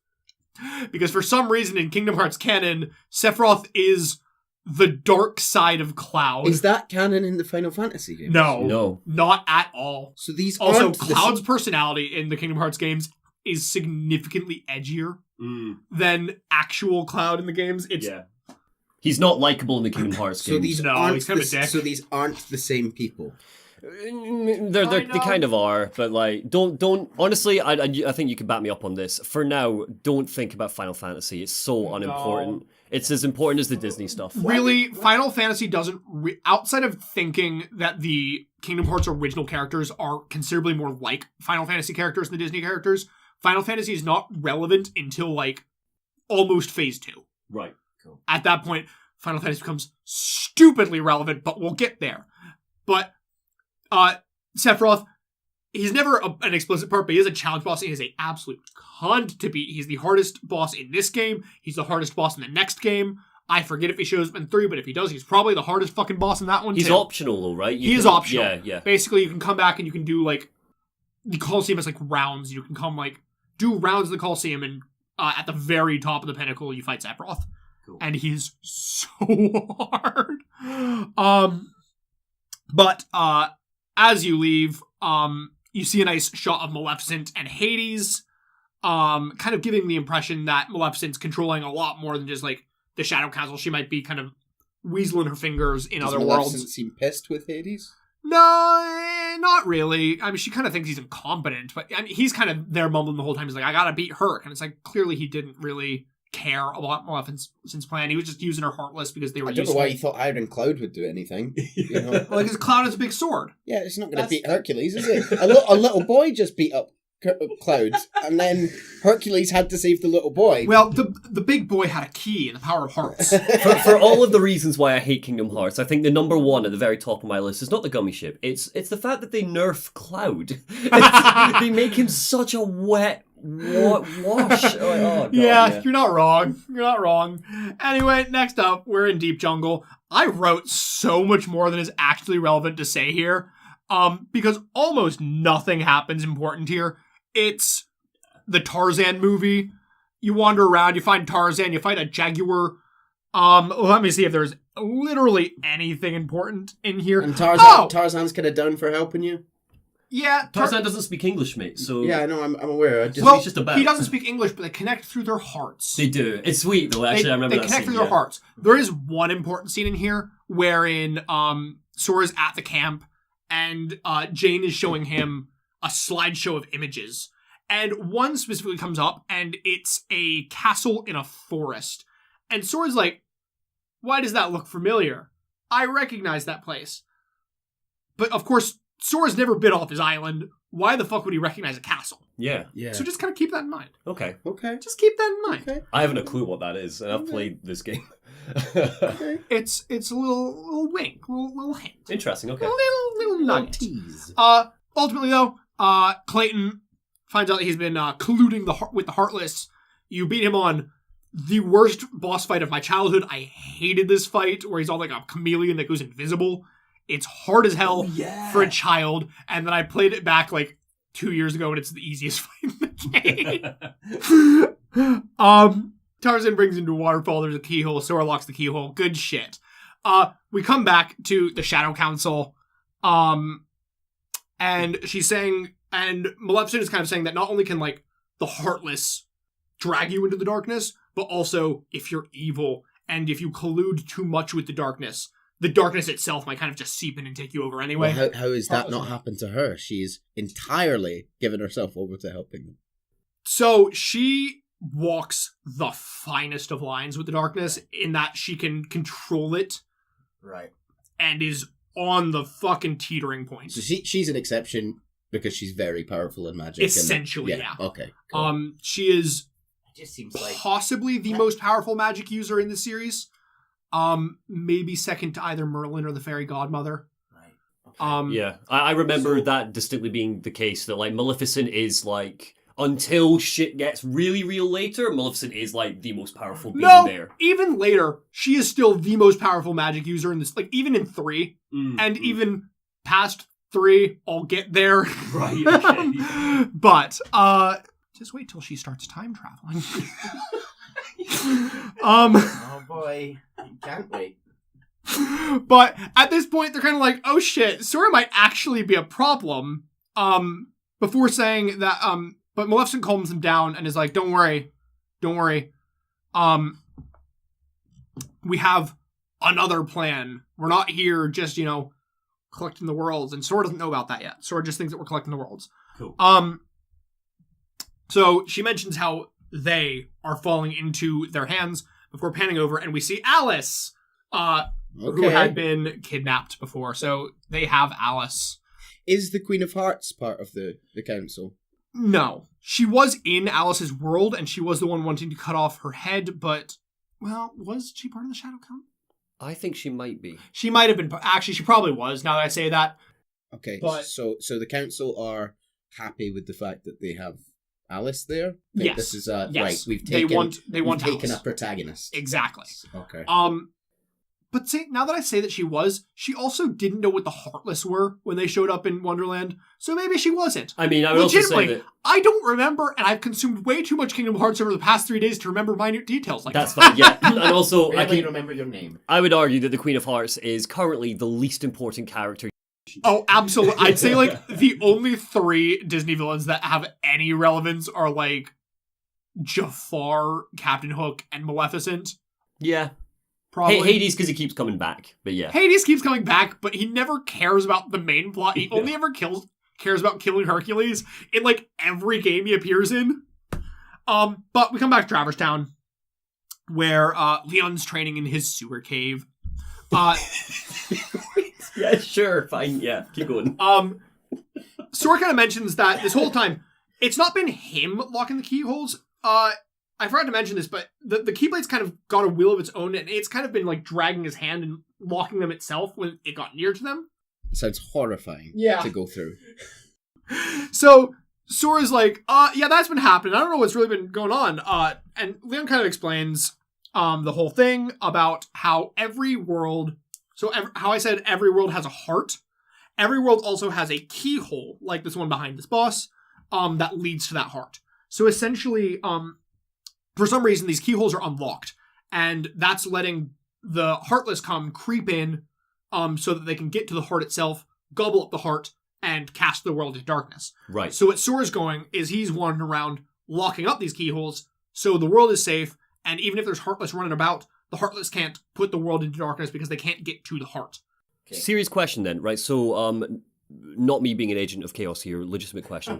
Because for some reason in Kingdom Hearts canon, Sephiroth is the dark side of Cloud. Is that canon in the Final Fantasy games? No, not at all. So these Also, aren't Cloud's personality in the Kingdom Hearts games is significantly edgier than actual Cloud in the games. He's not likable in the Kingdom Hearts So games. these No, aren't he's kind of a dick. So these aren't the same people. They kind of are, but like, don't honestly. I think you can back me up on this. For now, don't think about Final Fantasy. It's so unimportant. It's as important as the Disney stuff. Really, Final Fantasy doesn't, outside of thinking that the Kingdom Hearts original characters are considerably more like Final Fantasy characters than Disney characters, Final Fantasy is not relevant until, like, almost Phase 2. Right. Cool. At that point, Final Fantasy becomes stupidly relevant, but we'll get there. But Sephiroth, he's never an explicit part, but he is a challenge boss. He is an absolute cunt to beat. He's the hardest boss in this game. He's the hardest boss in the next game. I forget if he shows up in 3, but if he does, he's probably the hardest fucking boss in that one, He's too. optional, though, right? He is optional. Yeah. Basically, you can come back and you can do, like, the Coliseum has, like, rounds. You can come, like, do rounds of the Coliseum, and at the very top of the pinnacle, you fight Sephiroth. Cool. And he's so hard. But as you leave, you see a nice shot of Maleficent and Hades, kind of giving the impression that Maleficent's controlling a lot more than just, like, the Shadow Castle. She might be kind of weaseling her fingers in other worlds. Does Maleficent seem pissed with Hades? No, not really. I mean, she kind of thinks he's incompetent, but I mean, he's kind of there mumbling the whole time. He's like, I gotta beat her. And it's like, clearly he didn't really care about Maleficent's plan. He was just using her Heartless because they were I don't know why you thought Iron Cloud would do anything. You know? Well, because Cloud has a big sword. Yeah, it's not going to beat Hercules, is it? A little boy just beat up Cloud, and then Hercules had to save the little boy. Well, the big boy had a key and the power of hearts. For all of the reasons why I hate Kingdom Hearts, I think the number one at the very top of my list is not the gummy ship. It's the fact that they nerf Cloud. They make him such a wet wash. Oh, God, yeah, you're not wrong. You're not wrong. Anyway, next up, we're in Deep Jungle. I wrote so much more than is actually relevant to say here, because almost nothing happens important here. It's the Tarzan movie. You wander around, you find Tarzan, you fight a jaguar. Let me see if there's literally anything important in here. And Tarzan's kind of done for helping you. Yeah, Tarzan doesn't speak English, mate. So yeah, I know. I'm aware. He's just a bat. He doesn't speak English, but they connect through their hearts. They do. It's sweet though. Actually, I remember that They connect scene, through their hearts. There is one important scene in here wherein Sora's at the camp and Jane is showing him a slideshow of images. And one specifically comes up, and it's a castle in a forest. And Sora's like, why does that look familiar? I recognize that place. But of course, Sora's never been off his island. Why the fuck would he recognize a castle? Yeah. So just kind of keep that in mind. Okay. Just keep that in mind. Okay. I haven't a clue what that is, and I've played this game. Okay. It's a little wink, little hint. Interesting. Okay. Little nugget. Tease. Ultimately though, Clayton finds out that he's been colluding with the Heartless. You beat him on the worst boss fight of my childhood. I hated this fight where he's all like a chameleon that goes invisible. It's hard as hell for a child. And then I played it back like 2 years ago, and it's the easiest fight in the game. Tarzan brings him to a waterfall. There's a keyhole. Sora locks the keyhole. Good shit. We come back to the Shadow Council. And she's saying, and Maleficent is kind of saying that not only can, like, the Heartless drag you into the darkness, but also if you're evil and if you collude too much with the darkness itself might kind of just seep in and take you over anyway. Well, how has that not happened to her? She's entirely given herself over to helping them. So she walks the finest of lines with the darkness in that she can control it. Right. And is on the fucking teetering point. So she's an exception because she's very powerful in magic. Essentially, yeah. Okay. Cool. She is it just seems like possibly the most powerful magic user in the series. Maybe second to either Merlin or the Fairy Godmother. Right. Okay. Yeah, I remember that distinctly being the case, that like Maleficent is like, until shit gets really real later, Maleficent is like the most powerful being there. Even later, she is still the most powerful magic user in this, like even in 3, and even past 3, I'll get there. Right, okay. But, just wait till she starts time traveling. Oh boy, can't wait. But at this point, they're kind of like, oh shit, Sora might actually be a problem. Before saying that, but Maleficent calms them down and is like, don't worry. We have another plan. We're not here just, collecting the worlds. And Sora doesn't know about that yet. Sora just thinks that we're collecting the worlds. Cool. So she mentions how they are falling into their hands before panning over, and we see Alice, who had been kidnapped before. So they have Alice. Is the Queen of Hearts part of the council? No. She was in Alice's world, and she was the one wanting to cut off her head, but, well, was she part of the Shadow Council? I think she might be. She might have been. Actually, she probably was, now that I say that. Okay, But- so the council are happy with the fact that they have Alice there? Yes. This is Yes. right, we've They taken, want we've taken Alice. a protagonist. Exactly. Okay. But see, now that I say that she also didn't know what the Heartless were when they showed up in Wonderland, so maybe she wasn't. I mean, I would also say that... I don't remember, and I've consumed way too much Kingdom Hearts over the past 3 days to remember minute details like That's that. fine, yeah. And also, remember your name. I would argue that the Queen of Hearts is currently the least important character. Oh, absolutely. I'd say, like, the only 3 Disney villains that have any relevance are, like, Jafar, Captain Hook, and Maleficent. Yeah. Probably. Hades, because he keeps coming back, but yeah. Hades keeps coming back, but he never cares about the main plot. He only ever cares about killing Hercules in, like, every game he appears in. But we come back to Traverse Town, where Leon's training in his sewer cave. Yeah, sure, fine, yeah, keep going. Sora kind of mentions that this whole time, it's not been him locking the keyholes. I forgot to mention this, but the Keyblade's kind of got a will of its own, and it's kind of been, like, dragging his hand and locking them itself when it got near to them. It sounds horrifying to go through. So Sora's like, yeah, that's been happening. I don't know what's really been going on. And Leon kind of explains the whole thing about how every world... how I said every world has a heart. Every world also has a keyhole, like this one behind this boss, that leads to that heart. So essentially, for some reason, these keyholes are unlocked, and that's letting the Heartless creep in, so that they can get to the heart itself, gobble up the heart, and cast the world into darkness. Right. So what Sora's going is he's wandering around locking up these keyholes, so the world is safe, and even if there's Heartless running about, the Heartless can't put the world into darkness because they can't get to the heart. Okay. Serious question then, right? So, not me being an agent of chaos here, legitimate question.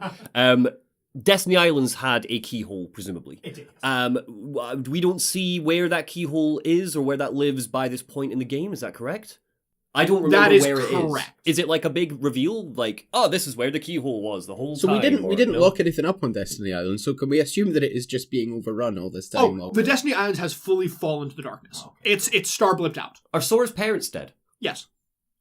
Destiny Islands had a keyhole, presumably. It did. We don't see where that keyhole is or where that lives by this point in the game, is that correct? I don't remember where it is. Correct. Is it like a big reveal? Like, oh, this is where the keyhole was the whole So time? we didn't lock anything up on Destiny Island, so can we assume that it is just being overrun all this time? Oh, the Destiny Islands has fully fallen to the darkness. Okay. It's star-blipped out. Are Sora's parents dead? Yes.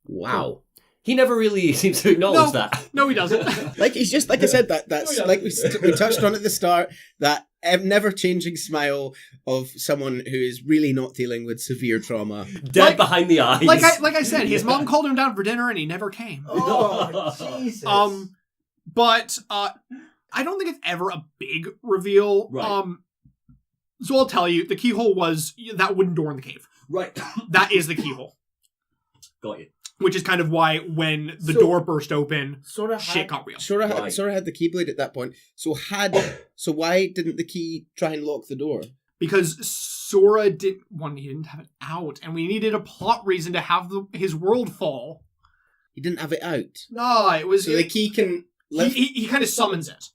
Wow. He never really seems to acknowledge that. No, he doesn't. Like, he's just, like I said, that's like we touched on at the start, that never-changing smile of someone who is really not dealing with severe trauma. Dead behind the eyes. Like I said, his mom called him down for dinner and he never came. Oh, Jesus. But I don't think it's ever a big reveal. Right. So I'll tell you, the keyhole was that wooden door in the cave. Right. That is the keyhole. Got you. Which is kind of why when the door burst open, shit got real. Sora had the Keyblade at that point. So why didn't the key try and lock the door? Because Sora didn't have it out, and we needed a plot reason to have his world fall. He didn't have it out. No, it was... So the key can... He kind of summons it.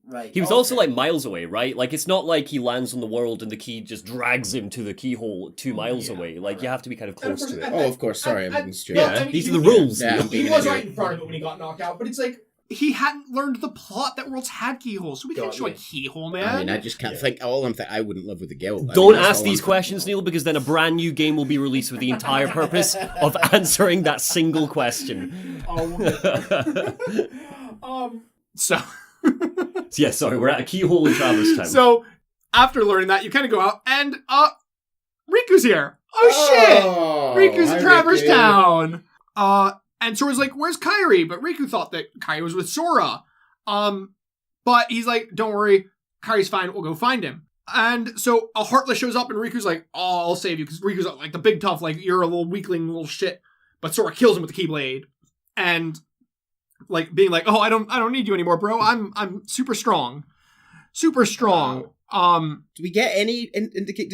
Right. He was also like miles away, right? Like it's not like he lands on the world and the key just drags him to the keyhole 2 miles away. Like you have to be kind of close to it. Oh, of course. Sorry, I'm being stupid. Yeah, these are the rules. Yeah, he was right in front of it when he got knocked out, but it's like he hadn't learned the plot that worlds had keyholes, so we can't show a keyhole, man. I mean, I just can't think. I wouldn't live with the guilt. Don't ask these questions, Neil, because then a brand new game will be released with the entire purpose of answering that single question. So. Yeah, sorry, we're at a keyhole in Traverse Town. So, after learning that, you kind of go out, and, Riku's here! Oh, shit! Riku's in Traverse Town! And Sora's like, where's Kairi? But Riku thought that Kairi was with Sora. But he's like, don't worry, Kairi's fine, we'll go find him. And so, a Heartless shows up, and Riku's like, oh, I'll save you, because Riku's like the big tough, like, you're a little weakling, little shit. But Sora kills him with the Keyblade. And... like being like, oh, I don't need you anymore, bro. I'm super strong. Super strong. Do we get any indicate?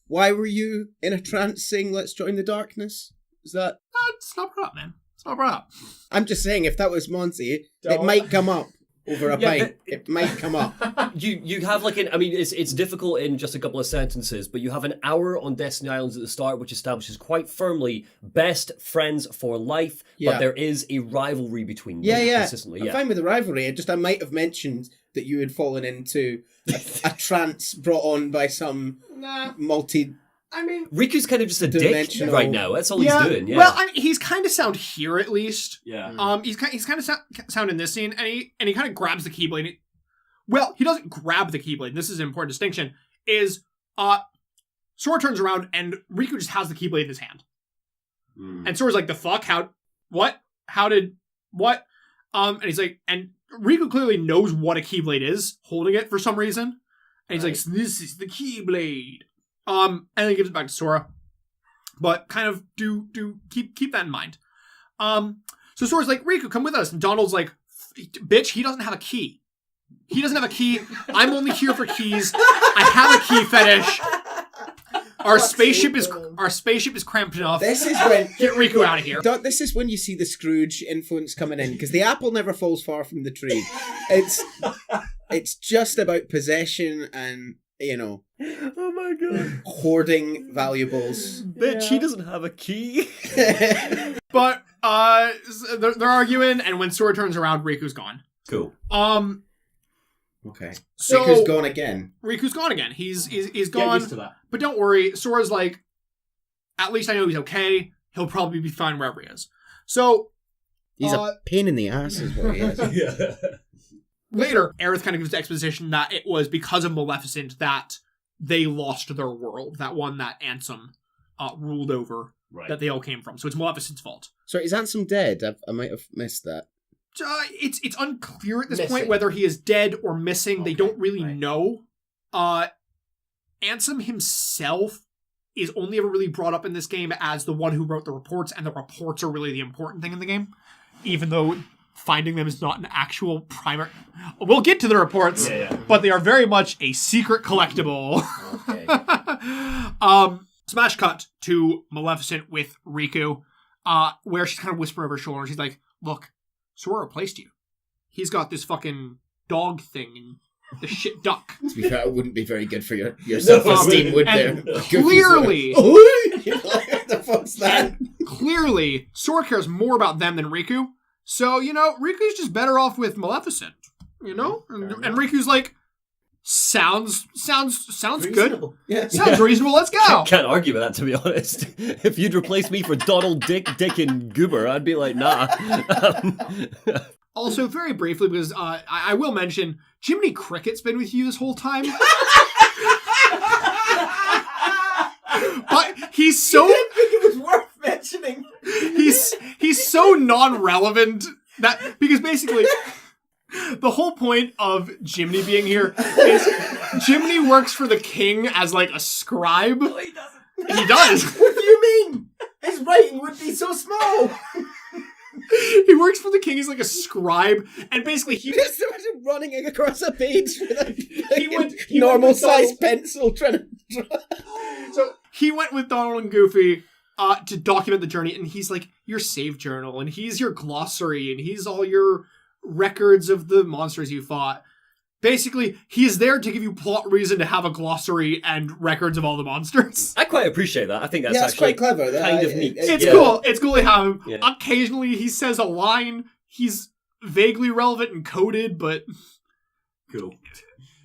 Why were you in a trance saying "Let's join the darkness"? Is that? It's not brought up, man. It's not brought up. I'm just saying, if that was Monty, it might come up over a pint. It might come up. You have like it's difficult in just a couple of sentences, but you have an hour on Destiny Islands at the start, which establishes quite firmly best friends for life. Yeah. But there is a rivalry between them consistently. I'm fine with the rivalry. I might have mentioned that you had fallen into a trance brought on by some I mean, Riku's kind of just a dick Dimensional. right now. That's all he's doing. Yeah. Well, I mean, he's kind of sound here at least. Yeah. He's kind of sound in this scene, and he kind of grabs the Keyblade. Well, he doesn't grab the Keyblade. This is an important distinction. Sora turns around and Riku just has the Keyblade in his hand, and Sora's like, "The fuck? What? How did what?" And he's like, and Riku clearly knows what a Keyblade is, holding it for some reason, and he's like, "This is the Keyblade." And then he gives it back to Sora. But kind of keep that in mind. So Sora's like, Riku, come with us. And Donald's like, bitch, he doesn't have a key. He doesn't have a key. I'm only here for keys. I have a key fetish. Our spaceship is cramped enough. This is when get Riku out of here. This is when you see the Scrooge influence coming in, because the apple never falls far from the tree. It's just about possession and, you know, Oh my god. hoarding valuables. Bitch, he doesn't have a key. But they're arguing, and when Sora turns around, Riku's gone. Cool. Okay. So Riku's gone again. Riku's gone again. He's Get gone. used to that. But don't worry, Sora's like, at least I know he's okay. He'll probably be fine wherever he is. So He's a pain in the ass is what he is. Yeah. later, Aerith kind of gives the exposition that it was because of Maleficent that they lost their world, that one that Ansem ruled over, Right. that they all came from. So it's Maleficent's fault. So is Ansem dead? I might have missed that. It's unclear at this Missing. point whether he is dead or missing. They don't really right. know. Ansem himself is only ever really brought up in this game as the one who wrote the reports, and the reports are really the important thing in the game, even though finding them is not an actual primary. We'll get to the reports, but they are very much a secret collectible. Okay. Smash cut to Maleficent with Riku, where she's kind of whispering over her shoulder. She's like, "Look, Sora replaced you. He's got this fucking dog thing and the shit duck." To be fair, it wouldn't be very good for your self-esteem, would there? And clearly, What the fuck's that? clearly, Sora cares more about them than Riku. So, you know, Riku's just better off with Maleficent. You know? And Riku's like, sounds good. Yeah. Sounds reasonable, let's go. Can't argue with that, to be honest. If you'd replace me for Donald, Dick, and Goober, I'd be like, nah. Also, very briefly, because I will mention, Jiminy Cricket's been with you this whole time. But he's so... I think it was worth mentioning. He's so non-relevant that... Because basically... The whole point of Jiminy being here is Jiminy works for the king as, like, a scribe. No, he doesn't. He does. What do you mean? His writing would be so small. He works for the king as, like, a scribe, and basically he... Just imagine running across a page with a went normal-sized pencil trying to draw. So he went with Donald and Goofy to document the journey, and he's, like, your save journal, and he's your glossary, and he's all your records of the monsters you fought. Basically, he's there to give you plot reason to have a glossary and records of all the monsters. I quite appreciate that. I think that's That's actually quite clever. kind of neat. It's cool. It's cool to have him. Yeah. Occasionally, he says a line. He's vaguely relevant and coded, but Cool.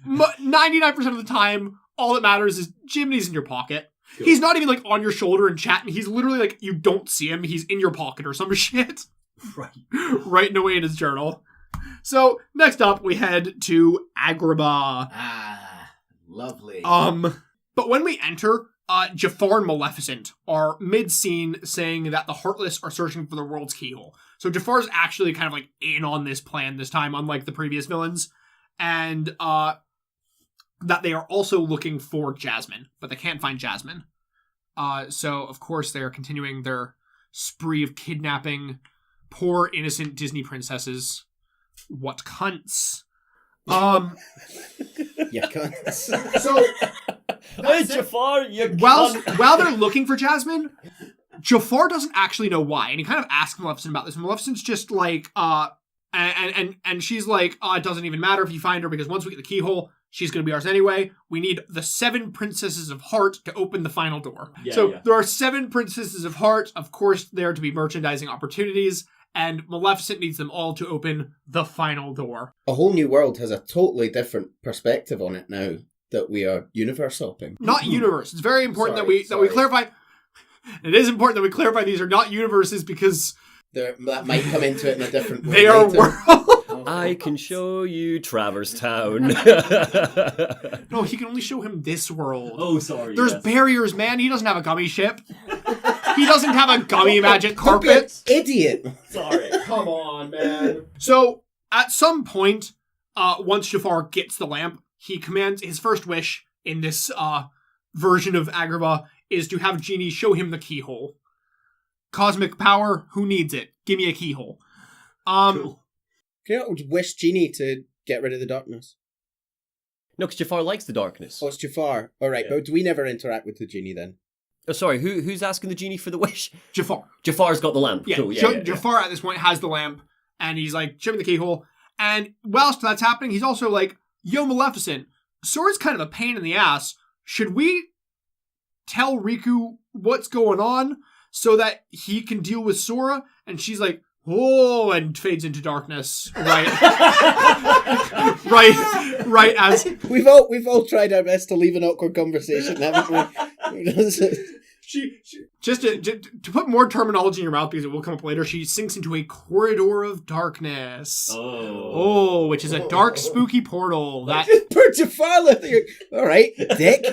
99% of the time, all that matters is Jiminy's in your pocket. Cool. He's not even, like, on your shoulder and chatting. He's literally, like, you don't see him. He's in your pocket or some shit. Right. Writing away in his journal. So, next up, we head to Agrabah. Ah, lovely. But when we enter, Jafar and Maleficent are mid-scene saying that the Heartless are searching for the world's keyhole. So Jafar's actually kind of, like, in on this plan this time, unlike the previous villains. And, that they are also looking for Jasmine, but they can't find Jasmine. So, of course, they're continuing their spree of kidnapping poor, innocent Disney princesses. What cunts. Yeah, cunts. So, Hey, Jafar, you while they're looking for Jasmine, Jafar doesn't actually know why, and he kind of asks Maleficent about this. Maleficent's just like, and she's like, it doesn't even matter if you find her, because once we get the keyhole, she's going to be ours anyway. We need the 7 Princesses of Heart to open the final door. There are 7 Princesses of Heart, of course, there to be merchandising opportunities, and Maleficent needs them all to open the final door. A Whole New World has a totally different perspective on it now. that we are universe hopping? Not universe. It's very important that we Sorry. clarify. It is important that we clarify these are not universes because That might come into it in a different way. they are later. worlds. I can show you Traverse Town. No, he can only show him this world. Oh, sorry. There's yes. barriers, man. He doesn't have a gummy ship. He doesn't have a gummy magic carpet. Idiot. Sorry. Come on, man. So, at some point, once Jafar gets the lamp, he commands his first wish in this version of Agrabah is to have Genie show him the keyhole. Cosmic power, who needs it? Give me a keyhole. Cool. Can you wish Genie to get rid of the darkness? No, because Jafar likes the darkness. Oh, it's Jafar. All right, Yeah. but do we never interact with the Genie then? Oh, sorry, who's asking the Genie for the wish? Jafar. Jafar's got the lamp. Yeah, Cool, Jafar at this point has the lamp, and he's like, show me the keyhole. And whilst that's happening, he's also like, yo, Maleficent, Sora's kind of a pain in the ass. Should we tell Riku what's going on so that he can deal with Sora? And she's like, oh, and fades into darkness. Right. right as We've all tried our best to leave an awkward conversation, haven't we? she just to put more terminology in your mouth because it will come up later, she sinks into a corridor of darkness. Oh, which is a dark, spooky portal that Poor Jafar left there. All right, dick.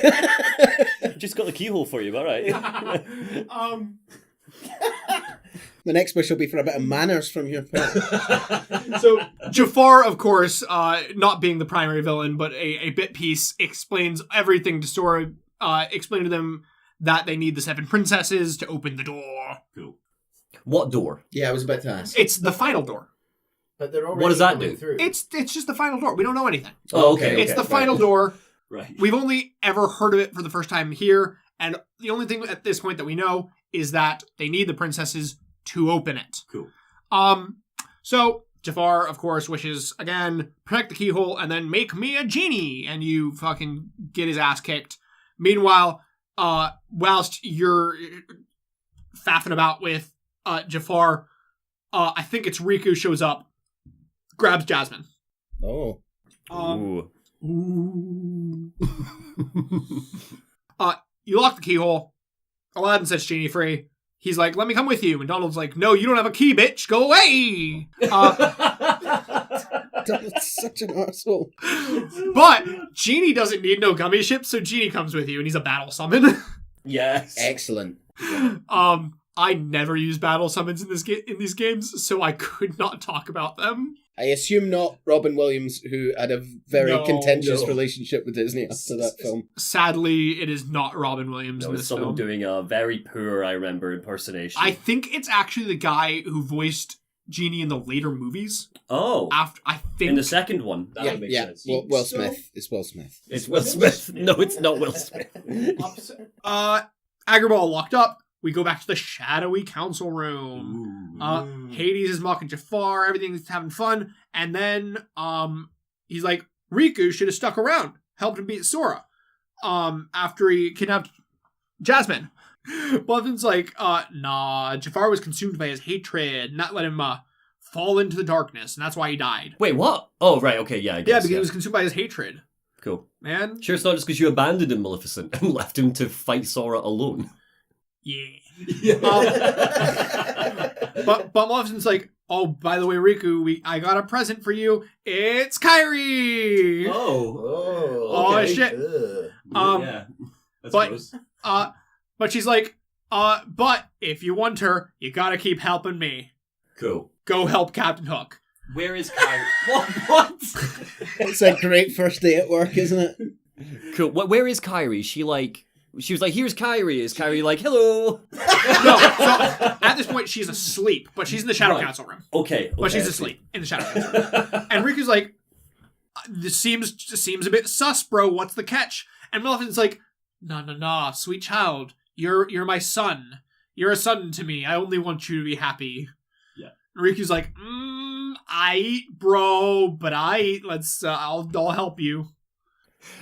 Just got the keyhole for you, all right. The next wish will be for a bit of manners from your part. So Jafar, of course, not being the primary villain, but a bit piece, explains everything to Sora, explain to them that they need the 7 princesses to open the door. Cool. What door? Yeah, I was about to ask. It's the final door. But they're already What does that coming do? Through. It's just the final door. We don't know anything. Oh, okay. It's the final door. Right. We've only ever heard of it for the first time here, and the only thing at this point that we know is that they need the princesses to open it. Cool. So Jafar, of course, wishes again, protect the keyhole, and then make me a genie, and you fucking get his ass kicked. Meanwhile, whilst you're faffing about with Jafar, I think it's Riku shows up, grabs Jasmine. Oh. Ooh. Ooh. You lock the keyhole. Aladdin sets Genie free. He's like, let me come with you. And Donald's like, no, you don't have a key, bitch. Go away. That's such an arsehole. But Genie doesn't need no gummy ship, so Genie comes with you, and he's a battle summon. Yes. Excellent. I never use battle summons in these games, so I could not talk about them. I assume not Robin Williams, who had a very No, contentious no. relationship with Disney after that film. Sadly, it is not Robin Williams No, in it's this someone film. doing a very poor, I remember, impersonation. I think it's actually the guy who voiced Genie in the later movies. Oh. After I think In the second one. That would make sense. Will Smith. It's Will Smith. It's Will Smith. No, it's not Will Smith. Agrabah locked up. We go back to the shadowy council room. Hades is mocking Jafar. Everything's having fun. And then he's like, Riku should have stuck around, helped him beat Sora after he kidnapped Jasmine. Bluffton's like, nah, Jafar was consumed by his hatred, not let him fall into the darkness, and that's why he died. Wait, what? Oh, right, okay, yeah, I guess. Yeah, because he was consumed by his hatred. Cool. Man. Sure, it's not just because you abandoned him, Maleficent, and left him to fight Sora alone. Yeah. But Maleficent's like, oh, by the way, Riku, I got a present for you. It's Kairi. Oh. Okay. Shit. Yeah. That's but- gross. But she's like, but if you want her, you gotta keep helping me. Cool. Go help Captain Hook. Where is Kairi? What? It's a great first day at work, isn't it? Cool. Where is Kairi? She was like, here's Kairi. Is Kairi like, hello? No, so at this point she's asleep, but she's in the Shadow Right. Council room. Okay. But she's asleep in the Shadow Council room. And Riku's like, this seems a bit sus, bro. What's the catch? And Maleficent's like, nah, sweet child. You're my son. You're a son to me. I only want you to be happy. Yeah. And Riku's like, I eat, bro, but I eat. I'll help you.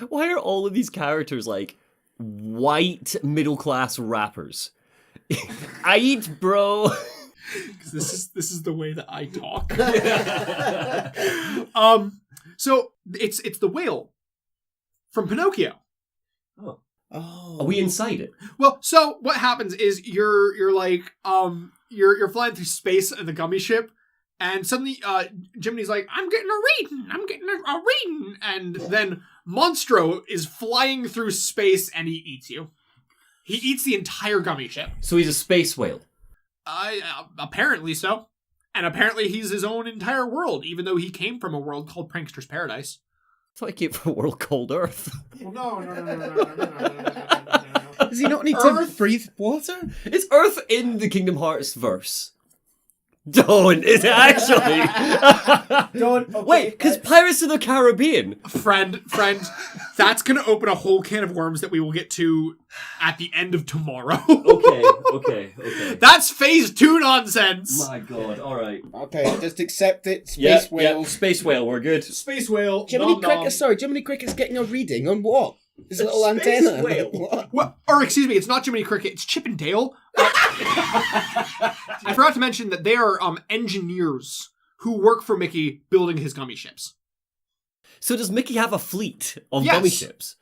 Why are all of these characters like white middle class rappers? I eat, bro. Because this is the way that I talk. So it's the whale from Pinocchio. Oh. Oh. Are we inside it? Well, so what happens is you're like you're flying through space in the gummy ship, and suddenly Jiminy's like, I'm getting a reading, and then Monstro is flying through space and he eats you. He eats the entire gummy ship. So he's a space whale. Apparently so. And apparently he's his own entire world, even though he came from a world called Prankster's Paradise. I thought he came from a world called Earth. Well, no. Does he not need to breathe water? Is Earth in the Kingdom Hearts verse? Don't, is it actually? Don't. Okay, Wait, because Pirates of the Caribbean. Friend, that's going to open a whole can of worms that we will get to at the end of tomorrow. Okay. That's phase 2 nonsense. My god, alright. Okay, just accept it. Space whale. Yeah, space whale, we're good. Space whale. Jiminy Cricket's getting a reading on what? His little space antenna. whale. What? Well, or excuse me, it's not Jiminy Cricket, it's Chip and Dale. I forgot to mention that they are engineers who work for Mickey building his gummy ships. So does Mickey have a fleet of Yes. gummy ships?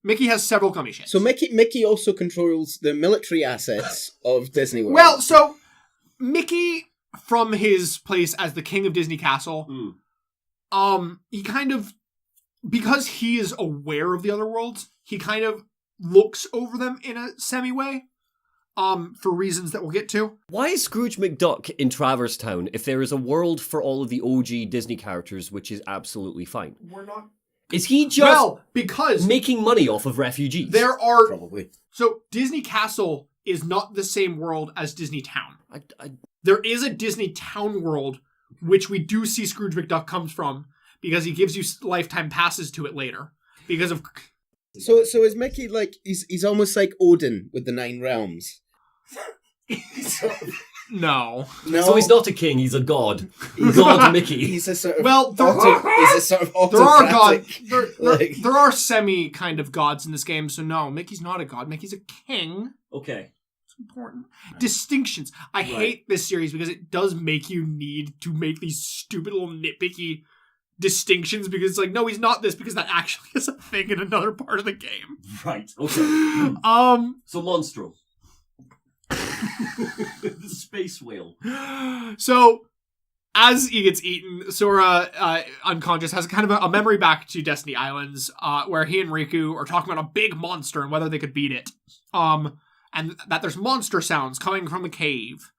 Mickey has several gummy ships. So Mickey also controls the military assets of Disney World. Well, so Mickey, from his place as the king of Disney Castle, he kind of, because he is aware of the other worlds, he kind of looks over them in a semi-way, for reasons that we'll get to. Why is Scrooge McDuck in Traverse Town if there is a world for all of the OG Disney characters which is absolutely fine? We're not... Is he just because making money off of refugees? there are... Probably. So, Disney Castle is not the same world as Disney Town. I There is a Disney Town world, which we do see Scrooge McDuck comes from, because he gives you lifetime passes to it later. Because of... So is Mickey like, he's almost like Odin with the 9 realms? No. So he's not a king, he's a god. God Mickey. He's a sort of Well, there he's a sort of there are autocratic. gods. There are semi kind of gods in this game, so no, Mickey's not a god. Mickey's a king. Okay. It's important. Distinctions. I hate this series because it does make you need to make these stupid little nitpicky distinctions, because it's like, no, he's not this, because that actually is a thing in another part of the game. Right, okay. So Monstro. The space whale. So, as he gets eaten, Sora, unconscious, has kind of a memory back to Destiny Islands, where he and Riku are talking about a big monster and whether they could beat it. And that there's monster sounds coming from the cave.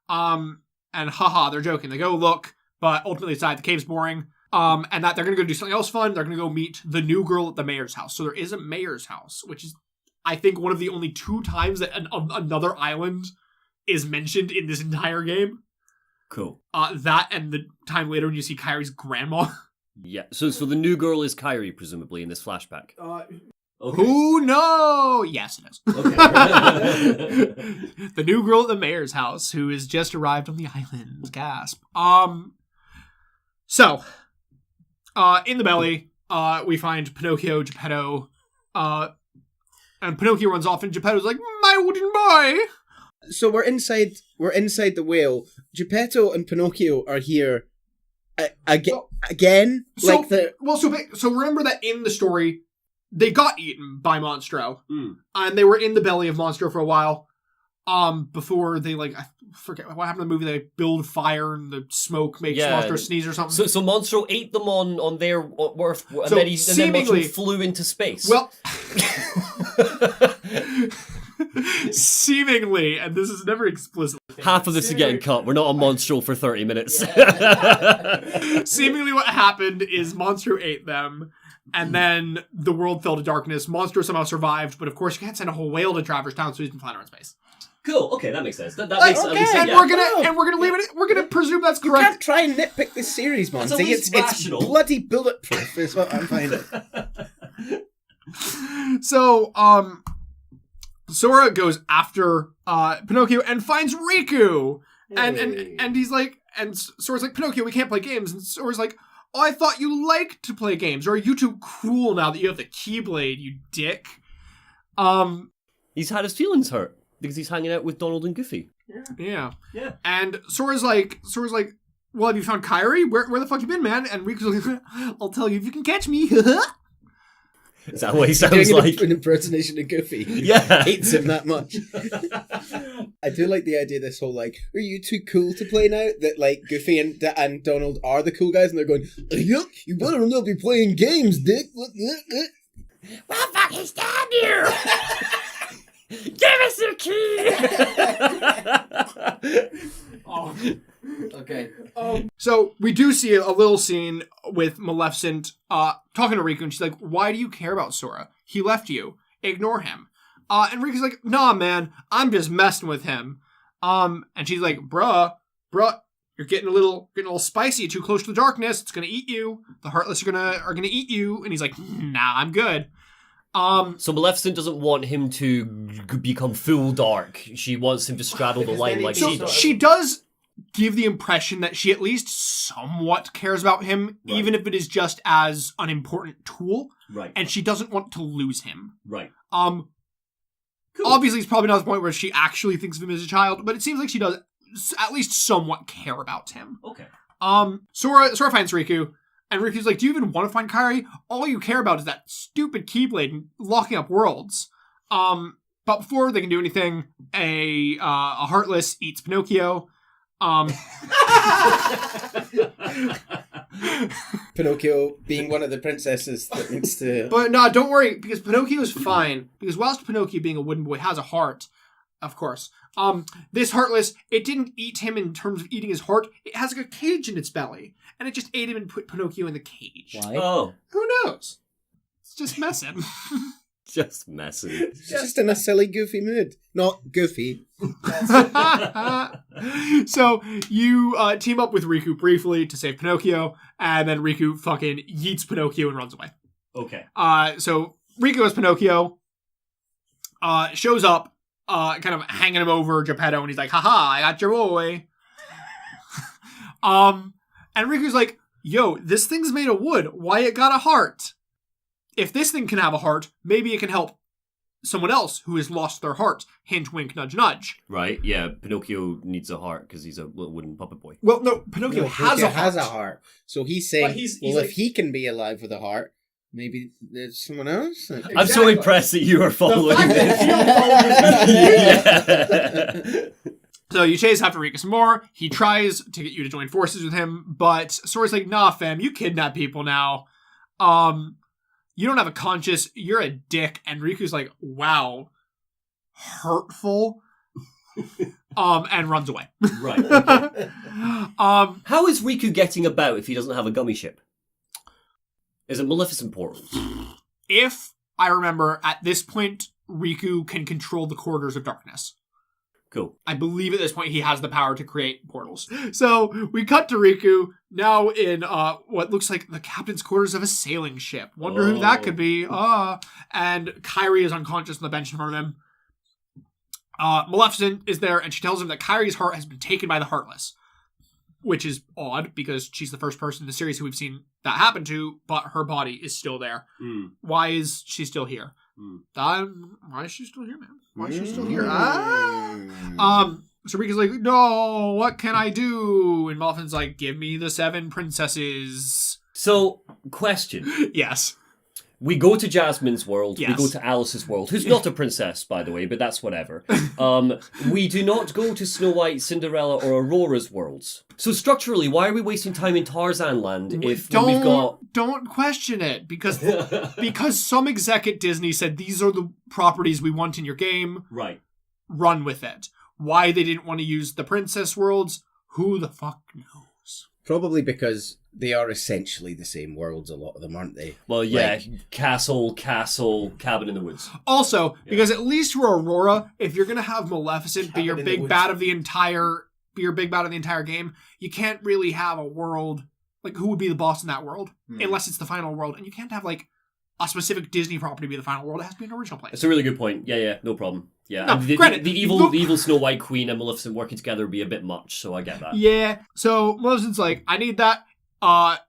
And haha, they're joking. They go look, but ultimately decide the cave's boring. And that they're gonna go do something else fun. They're gonna go meet the new girl at the mayor's house. So there is a mayor's house, which is, I think, one of the only 2 times that another island is mentioned in this entire game. Cool. That and the time later when you see Kyrie's grandma. Yeah, so the new girl is Kyrie, presumably, in this flashback. Okay. Who knows? Yes, it is. Okay. The new girl at the mayor's house, who has just arrived on the island. Gasp. So, in the belly, we find Pinocchio, Geppetto, and Pinocchio runs off, and Geppetto's like, my wooden boy! So we're inside the whale. Geppetto and Pinocchio are here again. So remember that in the story, they got eaten by Monstro, and they were in the belly of Monstro for a while. Before they, I forget what happened in the movie. They build fire and the smoke makes Monstro sneeze or something. So Monstro ate them on their Earth, and So then Monstro flew into space. Well, seemingly, and this is never explicit. Half of this is getting cut. We're not on Monstro for 30 minutes. Seemingly what happened is Monstro ate them, and then the world fell to darkness. Monstro somehow survived, but of course you can't send a whole whale to Traverse Town, so he's been flying around space. Cool. Okay, that makes sense. That makes at least, and we're gonna leave it. We're gonna presume that's You correct. can't try and nitpick this series, man. That's at See, least it's rational. bloody bulletproof is what I'm finding. So, Sora goes after Pinocchio and finds Riku, and he's like, and Sora's like, Pinocchio, we can't play games, and Sora's like, oh, I thought you liked to play games, or are you too cruel now that you have the Keyblade, you dick? He's had his feelings hurt because he's hanging out with Donald and Goofy. Yeah. And Sora's like, well, have you found Kyrie? Where the fuck you been, man? And Riku's like, I'll tell you if you can catch me. Is that what he sounds Doing like? an impersonation of Goofy. Yeah. Hates him that much. I do like the idea of this whole, like, are you too cool to play now? That, like, Goofy and Donald are the cool guys, and they're going, yuck, you better not be playing games, Dick. Well, fucking stand here! Give us your key! Okay. So we do see a little scene with Maleficent talking to Riku, and she's like, why do you care about Sora? He left you. Ignore him. And Riku's like, nah, man, I'm just messing with him. And she's like, bruh, you're getting a little spicy, too close to the darkness. It's gonna eat you. The Heartless are gonna eat you. And he's like, nah, I'm good. So Maleficent doesn't want him to become full dark. She wants him to straddle the line like she does. She does give the impression that she at least somewhat cares about him, right, even if it is just as an important tool. Right. And she doesn't want to lose him. Right. Cool. Obviously, it's probably not the point where she actually thinks of him as a child, but it seems like she does at least somewhat care about him. Okay. Sora finds Riku, and Riku's like, do you even want to find Kairi? All you care about is that stupid Keyblade and locking up worlds. But before they can do anything, a Heartless eats Pinocchio. Pinocchio being one of the princesses that needs to... But no, don't worry, because Pinocchio's fine. Because whilst Pinocchio, being a wooden boy, has a heart, of course, this Heartless, it didn't eat him in terms of eating his heart. It has like a cage in its belly. And it just ate him and put Pinocchio in the cage. Why? Oh. Who knows? It's just messing. Just messing. Just in a silly, goofy mood. Not goofy. So you team up with Riku briefly to save Pinocchio, and then Riku fucking yeets Pinocchio and runs away. Okay. So Riku as Pinocchio shows up, kind of hanging him over Geppetto, and he's like, haha, I got your boy. And Riku's like, yo, this thing's made of wood. Why it got a heart? If this thing can have a heart, maybe it can help someone else who has lost their heart. Hint, wink, nudge, nudge. Right, yeah, Pinocchio needs a heart because he's a little wooden puppet boy. Well, no, Pinocchio has a heart. So he's saying, he's well, like, if he can be alive with a heart, maybe there's someone else? Exactly. I'm so impressed that you are following this. Yeah. So you chase after Riku some more. He tries to get you to join forces with him, but Sora's like, nah, fam, you kidnap people now. You don't have a conscience. You're a dick. And Riku's like, wow, hurtful. And runs away. Right. Okay. How is Riku getting about if he doesn't have a gummy ship? Is it Maleficent portals? If I remember, at this point, Riku can control the corridors of darkness. Cool. I believe at this point he has the power to create portals. So we cut to Riku now in what looks like the captain's quarters of a sailing ship. Wonder who that could be. And Kairi is unconscious on the bench in front of him. Maleficent is there, and she tells him that Kairi's heart has been taken by the Heartless. Which is odd, because she's the first person in the series who we've seen that happen to, but her body is still there. Mm. Why is she still here? Why is she still here, man? Why is she still here? So Riku's like, no, what can I do? And Maleficent's like, give me the 7 princesses. So, question. Yes. We go to Jasmine's world, yes. We go to Alice's world, who's not a princess, by the way, but that's whatever. We do not go to Snow White, Cinderella, or Aurora's worlds. So structurally, why are we wasting time in Tarzan land if we've got... Don't question it, because some exec at Disney said, these are the properties we want in your game. Right. Run with it. Why they didn't want to use the princess worlds, who the fuck knows? Probably because they are essentially the same worlds, a lot of them, aren't they? Well, yeah, like, castle, cabin in the woods. Also, because at least for Aurora, if you're going to have Maleficent be your big bad of the entire game, you can't really have a world, like, who would be the boss in that world? Unless it's the final world. And you can't have, like, a specific Disney property be the final world. It has to be an original place. It's a really good point. Yeah, no problem. Yeah, no, granted, the evil Snow White Queen and Maleficent working together would be a bit much, so I get that. Yeah, so Maleficent's like, I need that. I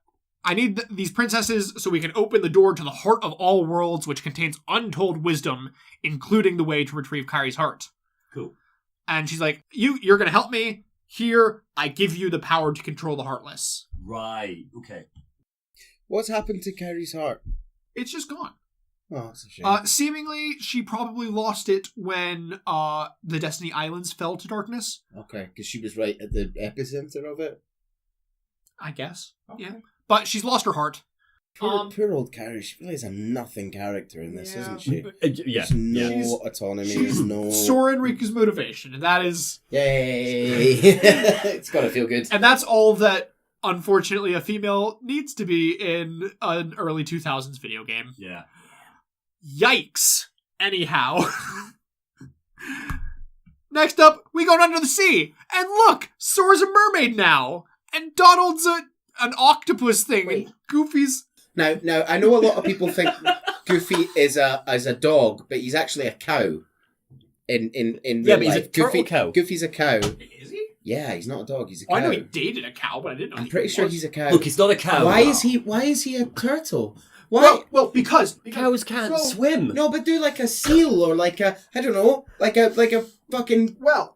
need these princesses so we can open the door to the heart of all worlds, which contains untold wisdom, including the way to retrieve Kairi's heart. Cool. And she's like, you're going to help me. Here, I give you the power to control the Heartless. Right, okay. What's happened to Kairi's heart? It's just gone. Oh, that's a shame. Seemingly, she probably lost it when the Destiny Islands fell to darkness. Okay, because she was right at the epicenter of it. I guess. Okay. Yeah. But she's lost her heart. Poor old Carrie. She really is a nothing character in this, isn't she? Yeah. There's no autonomy. She's no Sora Enrique's motivation, and that is... Yay! It's got to feel good. And that's all that, unfortunately, a female needs to be in an early 2000s video game. Yeah. Yikes. Anyhow. Next up, we go under the sea. And look, Sora's a mermaid now. And Donald's an octopus thing. Wait. And Goofy's... Now, I know a lot of people think Goofy is a dog, but he's actually a cow. In Yeah, real but he's a life. turtle cow. Goofy's a cow. Is he? Yeah, he's not a dog. He's a cow. Oh, I know he dated a cow, but I didn't know I'm he pretty sure was. he's a cow. Look, he's not a cow. Why is he a turtle? Why? Well, because Cows can't So- swim. No, but do like a seal or like a I don't know, like a fucking well,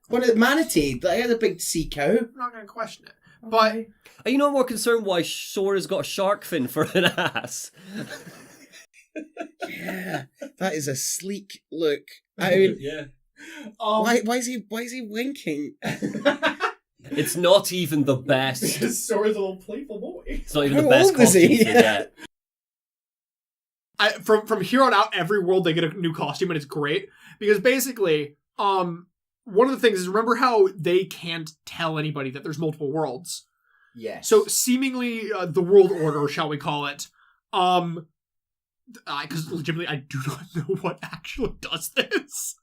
what a manatee. Like a big sea cow. I'm not going to question it. But Are you not more concerned why Sora's got a shark fin for an ass? Yeah, that is a sleek look. I mean, Yeah. why is he winking? It's not even the best. because Sora's a little playful boy. It's not even How the best old is he? costume to get. From here on out, every world they get a new costume, and it's great because basically, one of the things is remember how they can't tell anybody that there's multiple worlds. Yes. So seemingly, the world order, shall we call it, because legitimately I do not know what actually does this.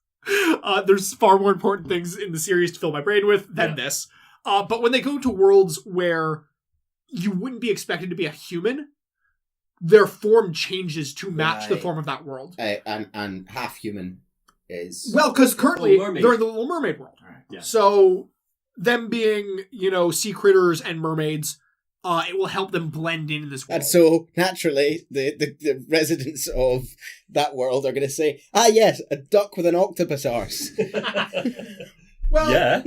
There's far more important things in the series to fill my brain with than this. But when they go to worlds where you wouldn't be expected to be a human, their form changes to match the Right. form of that world. and half human is Well, because currently Little Mermaid. they're in the Little Mermaid world. Yeah. So them being, sea critters and mermaids, it will help them blend in this world. and so naturally the residents of that world are going to say, ah yes, a duck with an octopus arse. well, Yeah.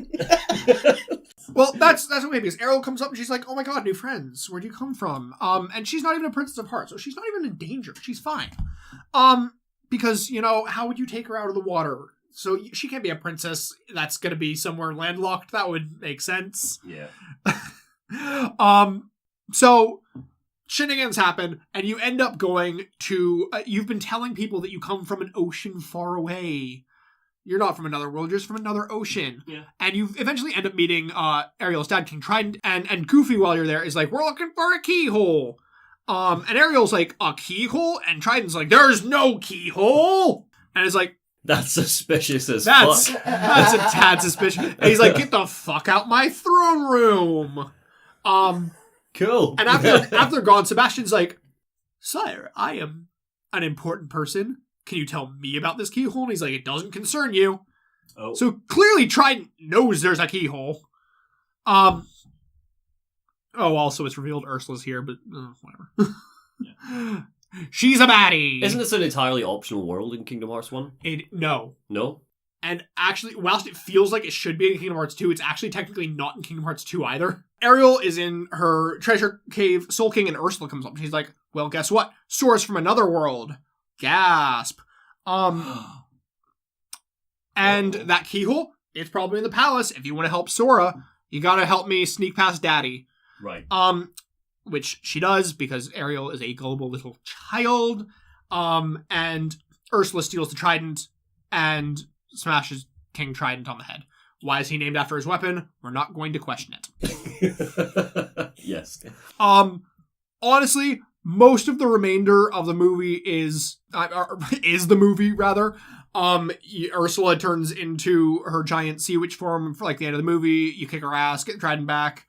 Well, that's what maybe is. Ariel comes up and she's like, "Oh my god, new friends. Where do you come from?" And she's not even a princess of heart, so she's not even in danger. She's fine. Because how would you take her out of the water? So she can't be a princess. That's gonna be somewhere landlocked. That would make sense. Yeah. So shenanigans happen, and you end up going to. You've been telling people that you come from an ocean far away. You're not from another world, you're just from another ocean. Yeah. And you eventually end up meeting Ariel's dad, King Trident, and Goofy, while you're there, is like, "We're looking for a keyhole." And Ariel's like, "A keyhole?" And Trident's like, "There's no keyhole!" And it's like, That's suspicious as that's fuck. a tad suspicious. And he's like, "Get the fuck out my throne room!" Cool. And after they're gone, Sebastian's like, "Sire, I am an important person. Can you tell me about this keyhole?" And he's like, "It doesn't concern you." Oh. So clearly Trident knows there's a keyhole. Also it's revealed Ursula's here, but whatever. She's a baddie. Isn't this an entirely optional world in Kingdom Hearts 1? No. No? And actually, whilst it feels like it should be in Kingdom Hearts 2, it's actually technically not in Kingdom Hearts 2 either. Ariel is in her treasure cave, sulking, and Ursula comes up and she's like, "Well, guess what? Sora's from another world." Gasp. And that keyhole, it's probably in the palace. If you want to help Sora, you gotta help me sneak past Daddy. Right. Which she does because Ariel is a gullible little child. And Ursula steals the trident and smashes King Trident on the head. Why is he named after his weapon? We're not going to question it. Yes. Honestly, most of the remainder of the movie is the movie rather. Ursula turns into her giant sea witch form for like the end of the movie. You kick her ass, get the trident back.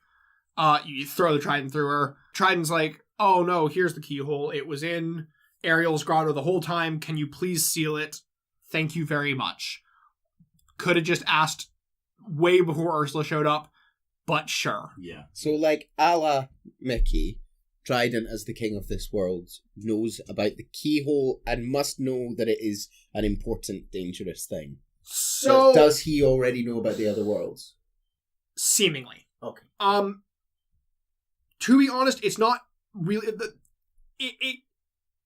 You throw the trident through her. Trident's like, "Oh no, here's the keyhole. It was in Ariel's grotto the whole time. Can you please seal it? Thank you very much." Could have just asked way before Ursula showed up, but sure. Yeah. So, like, a la Mickey, Trident, as the king of this world, knows about the keyhole and must know that it is an important, dangerous thing. So Does he already know about the other worlds? seemingly. Okay. To be honest, it's not really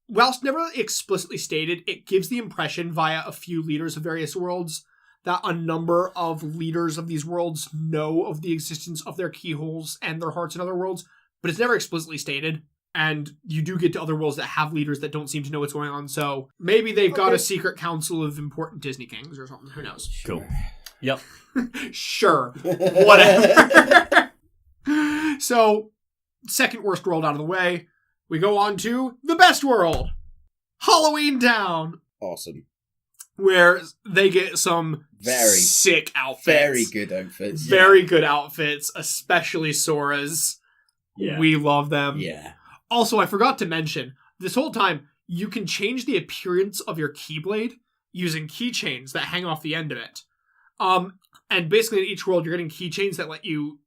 whilst never explicitly stated, it gives the impression via a few leaders of various worlds that a number of leaders of these worlds know of the existence of their keyholes and their hearts in other worlds, but it's never explicitly stated. And you do get to other worlds that have leaders that don't seem to know what's going on. So maybe they've got a secret council of important Disney kings or something. Who knows? Cool. Yep. Sure. Whatever. So, second worst world out of the way. We go on to the best world. Halloweentown. Awesome. Where they get some Very sick outfits. Very good outfits. Very good outfits, especially Sora's. Yeah. We love them. Yeah. Also, I forgot to mention, this whole time, you can change the appearance of your Keyblade using keychains that hang off the end of it. And basically in each world, you're getting keychains that let you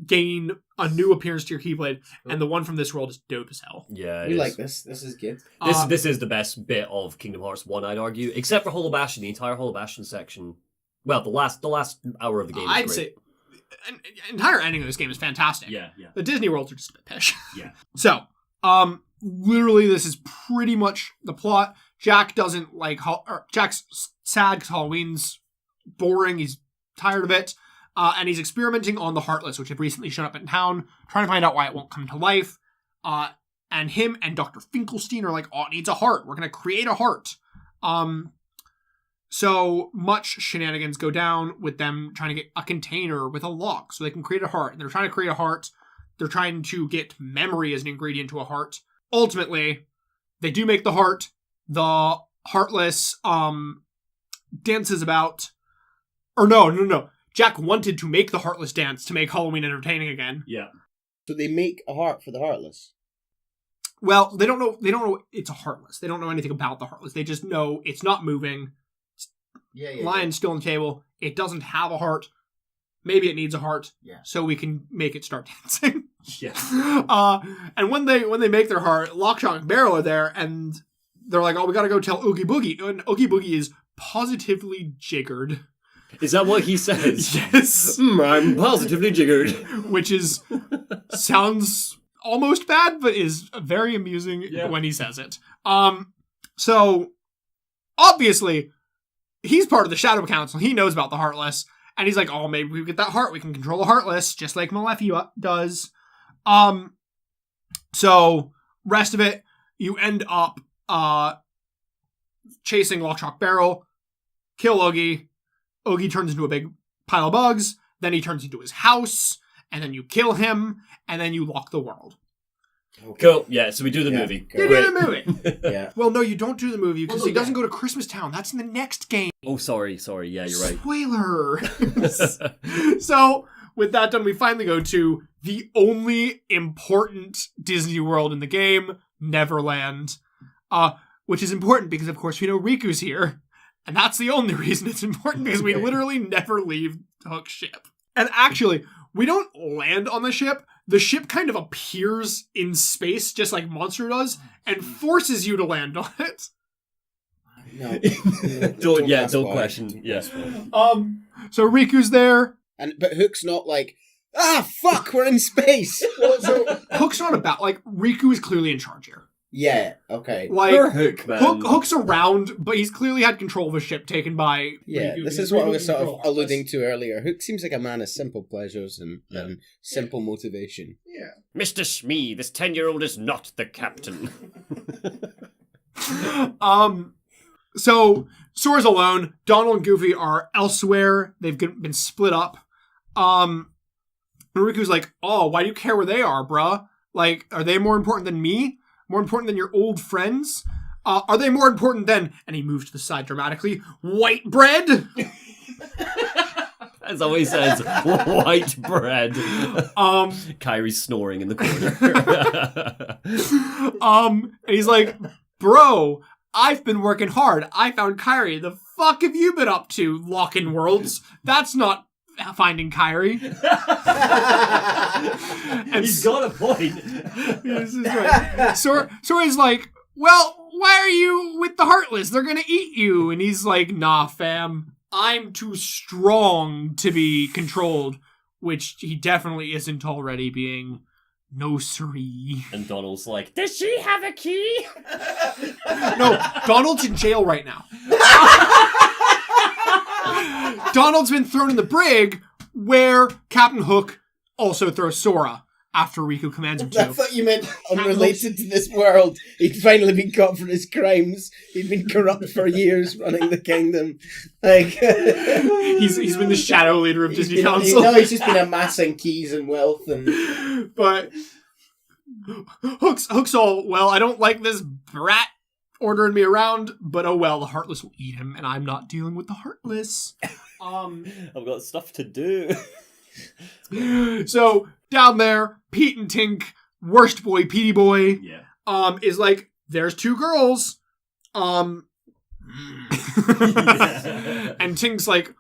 gain a new appearance to your Keyblade, and the one from this world is dope as hell. Yeah, We like this. This is good. This is the best bit of Kingdom Hearts 1, I'd argue. Except for Hollow Bastion, the entire Hollow Bastion section. Well, the last hour of the game is I'd great. say an entire ending of this game is fantastic. Yeah. The Disney worlds are just a bit pish. Yeah. So, literally this is pretty much the plot. Jack doesn't like, Jack's sad because Halloween's boring. He's tired of it. And he's experimenting on the Heartless, which had recently shown up in town, trying to find out why it won't come to life. And him and Dr. Finkelstein are like, oh, it needs a heart. We're going to create a heart. So much shenanigans go down with them trying to get a container with a lock so they can create a heart. And they're trying to create a heart. They're trying to get memory as an ingredient to a heart. Ultimately, they do make the heart. The Heartless dances about... Or no. Jack wanted to make the Heartless dance to make Halloween entertaining again. Yeah. So they make a heart for the Heartless. Well, they don't know it's a Heartless. They don't know anything about the Heartless. They just know it's not moving. Lion's still on the table. It doesn't have a heart. Maybe it needs a heart. Yeah. So we can make it start dancing. Yeah. And when they make their heart, Lockshot and Barrel are there, and they're like, oh, we gotta go tell Oogie Boogie. And Oogie Boogie is positively jiggered. Is that what he says? Yes. I'm positively jiggered. Which sounds almost bad, but is very amusing when he says it. So, obviously, he's part of the Shadow Council. He knows about the Heartless. And he's like, oh, maybe we get that heart. We can control the Heartless, just like Malefica does. So, rest of it, you end up chasing Lockshot Barrel, kill Oogie. Oogie turns into a big pile of bugs, then he turns into his house, and then you kill him, and then you lock the world. Okay. Cool. Yeah, so we do the movie. You do the movie. Yeah. Well, no, you don't do the movie, because he doesn't go to Christmas Town. That's in the next game. Oh, sorry. Yeah, you're right. Spoiler! So, with that done, we finally go to the only important Disney world in the game, Neverland. Which is important because, of course, we know Riku's here. And that's the only reason it's important, because we literally never leave Hook's ship. And actually, we don't land on the ship. The ship kind of appears in space, just like Monstro does, and forces you to land on it. No. Don't question. Yeah. So Riku's there. But Hook's not like, fuck, we're in space. So Hook's not about, Riku is clearly in charge here. Yeah, okay. Poor Hook, man. Hook's around, but he's clearly had control of a ship taken by Riku. This is what I was sort of alluding to earlier. Hook seems like a man of simple pleasures and simple motivation. Yeah. Mr. Smee, this 10-year-old is not the captain. So Sora's alone. Donald and Goofy are elsewhere. They've been split up. And Riku's like, oh, why do you care where they are, bruh? Are they more important than me? More important than your old friends? Are they more important than, and he moves to the side dramatically, white bread? As always says, white bread. Kyrie's snoring in the corner. And he's like, bro, I've been working hard. I found Kyrie. The fuck have you been up to, Lockin' Worlds? That's not finding Kyrie. And he's got a point. This is right. Sora's like, well, why are you with the Heartless? They're gonna eat you. And he's like, nah, fam. I'm too strong to be controlled. Which he definitely isn't already, being No, siree. And Donald's like, does she have a key? No, Donald's in jail right now. Donald's been thrown in the brig where Captain Hook also throws Sora after Riku commands him I to. thought you meant unrelated to this world. He'd finally been caught for his crimes. He'd been corrupt for years running the kingdom. Like he's been the shadow leader of Disney Council. No, he's just been amassing keys and wealth and... But Hook's all, well, I don't like this brat ordering me around, but oh well, the Heartless will eat him, and I'm not dealing with the Heartless. I've got stuff to do. So down there, Pete and Tink, worst boy, Petey boy, is like, there's two girls. And Tink's like,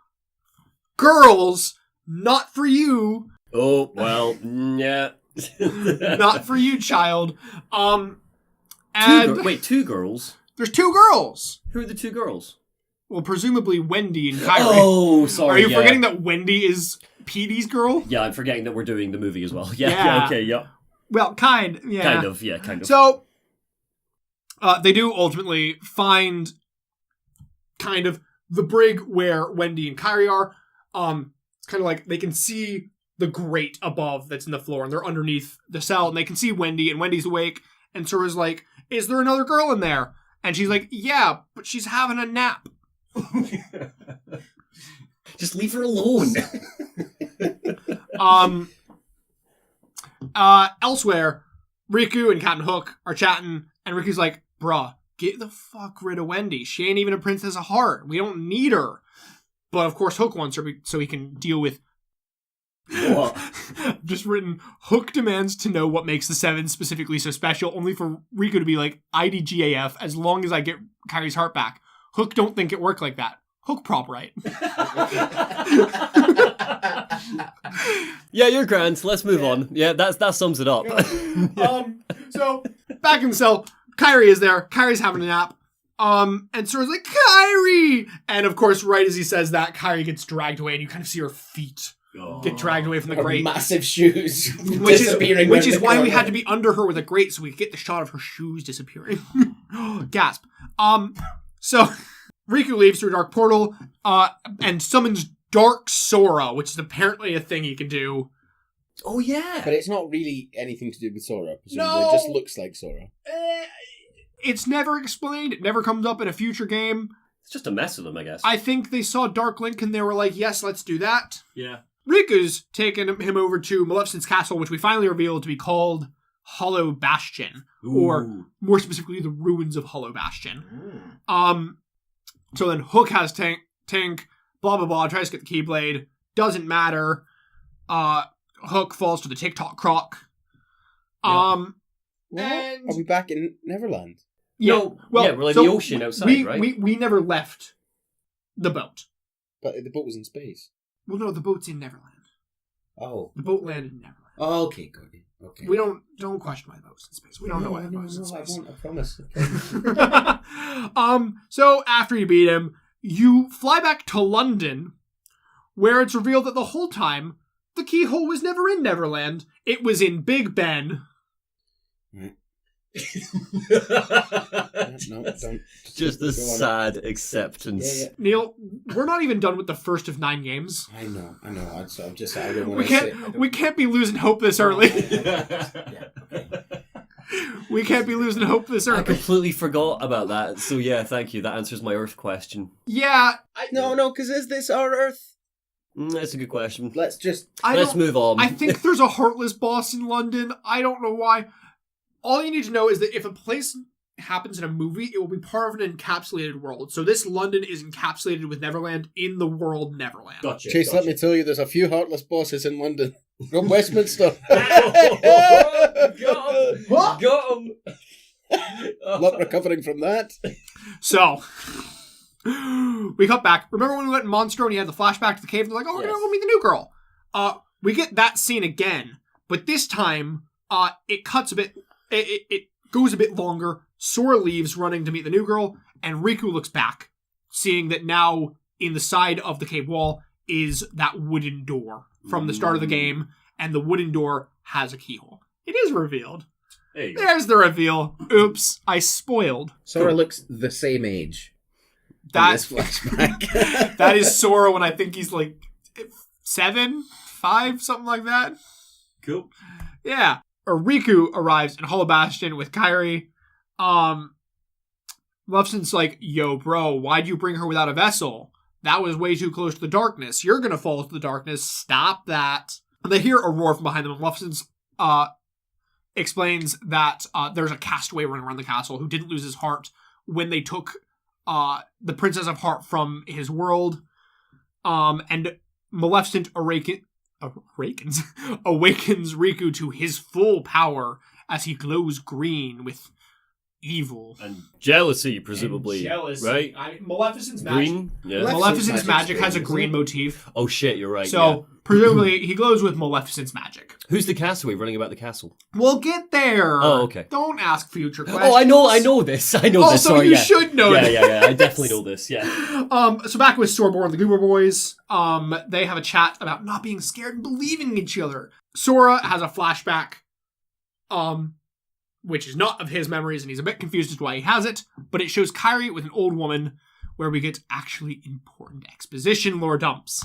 girls, not for you. Oh, well, yeah. Not for you, child. And two girls? There's two girls. Who are the two girls? Well, presumably Wendy and Kyrie. Oh, sorry. Are you forgetting that Wendy is Petey's girl? Yeah, I'm forgetting that we're doing the movie as well. Yeah. Okay, yeah. Well, kind of. Kind of. So, they do ultimately find kind of the brig where Wendy and Kyrie are. It's kind of like they can see the grate above that's in the floor, and they're underneath the cell, and they can see Wendy, and Wendy's awake, and Sora's like, is there another girl in there? And she's like, yeah, but she's having a nap. Just leave her alone. Elsewhere, Riku and Captain Hook are chatting, and Riku's like, bruh, get the fuck rid of Wendy. She ain't even a princess of heart. We don't need her. But of course, Hook wants her so he can deal with... What? Just written, Hook demands to know what makes the Seven specifically so special, only for Riku to be like, IDGAF, as long as I get Kyrie's heart back. Hook don't think it worked like that. Hook prop right. Yeah, you're grand. Let's move on. Yeah, that sums it up. So, back in the cell, Kyrie is there. Kyrie's having a nap. And Sora's like, Kyrie! And of course, right as he says that, Kyrie gets dragged away, and you kind of see her feet get dragged away from the grate. Massive shoes which is why we had to be under her with a grate, so we could get the shot of her shoes disappearing. Gasp. So, Riku leaves through a dark portal, and summons Dark Sora, which is apparently a thing he can do. Oh, yeah. But it's not really anything to do with Sora. No. It just looks like Sora. It's never explained. It never comes up in a future game. It's just a mess of them, I guess. I think they saw Dark Link and they were like, yes, let's do that. Yeah. Riku's taken him over to Maleficent's castle, which we finally revealed to be called Hollow Bastion. Ooh. Or, more specifically, the ruins of Hollow Bastion. So then Hook has Tink, blah, blah, blah, tries to get the Keyblade. Doesn't matter. Hook falls to the TikTok croc. What? And... Are we back in Neverland? Yeah, No, we're in the ocean outside, right? We never left the boat. But the boat was in space. Well, no, the boat's in Neverland. Oh. The boat landed in Neverland. Oh, okay, good. Okay. We don't question why the boat's in space. We don't know why the boat's in space. I won't, I promise. So after you beat him, you fly back to London, where it's revealed that the whole time, the keyhole was never in Neverland. It was in Big Ben. Right. No, don't. Just a sad acceptance. Yeah. Neil, we're not even done with the first of 9 games. I know. I don't want to We can't be losing hope this early. We can't be losing hope this early. I completely forgot about that. So yeah, thank you. That answers my Earth question. Yeah. No, because is this our Earth? That's a good question. Let's move on. I think there's a Heartless boss in London. I don't know why. All you need to know is that if a place happens in a movie, it will be part of an encapsulated world. So this London is encapsulated with Neverland in the world Neverland. Gotcha. Chase, let me tell you, there's a few heartless bosses in London. From Westminster. Got him. Not recovering from that. So, we cut back. Remember when we went in Monstro and you had the flashback to the cave? And they're like, oh, we're going to go meet the new girl. We get that scene again. But this time, it cuts a bit... It goes a bit longer. Sora leaves running to meet the new girl, and Riku looks back, seeing that now in the side of the cave wall is that wooden door from the start of the game, and the wooden door has a keyhole. It is revealed. There you go. There's the reveal. Oops, I spoiled. Sora looks the same age. That, This flashback. that is Sora when I think he's like 7, 5, something like that. Cool. Yeah. Riku arrives in Hollow Bastion with Kairi. Maleficent's like, yo, bro, why'd you bring her without a vessel? That was way too close to the darkness. You're gonna fall to the darkness. Stop that. And they hear a roar from behind them. Maleficent explains that there's a castaway running around the castle who didn't lose his heart when they took the Princess of Heart from his world. And Maleficent awakens Riku to his full power as he glows green with evil. And jealousy, presumably. Right? Maleficent's Green? Yeah. Maleficent's magic has a green motif. Oh shit, you're right. So, presumably, he glows with Maleficent's magic. Who's the castaway running about the castle? We'll get there. Oh, okay. Don't ask future questions. Oh, I know this. I know this. Also, Sorry, you should know this. Yeah. I definitely know this, yeah. So back with Sora and the Goober Boys, they have a chat about not being scared and believing in each other. Sora has a flashback, which is not of his memories, and he's a bit confused as to why he has it, but it shows Kairi with an old woman, where we get actually important exposition lore dumps.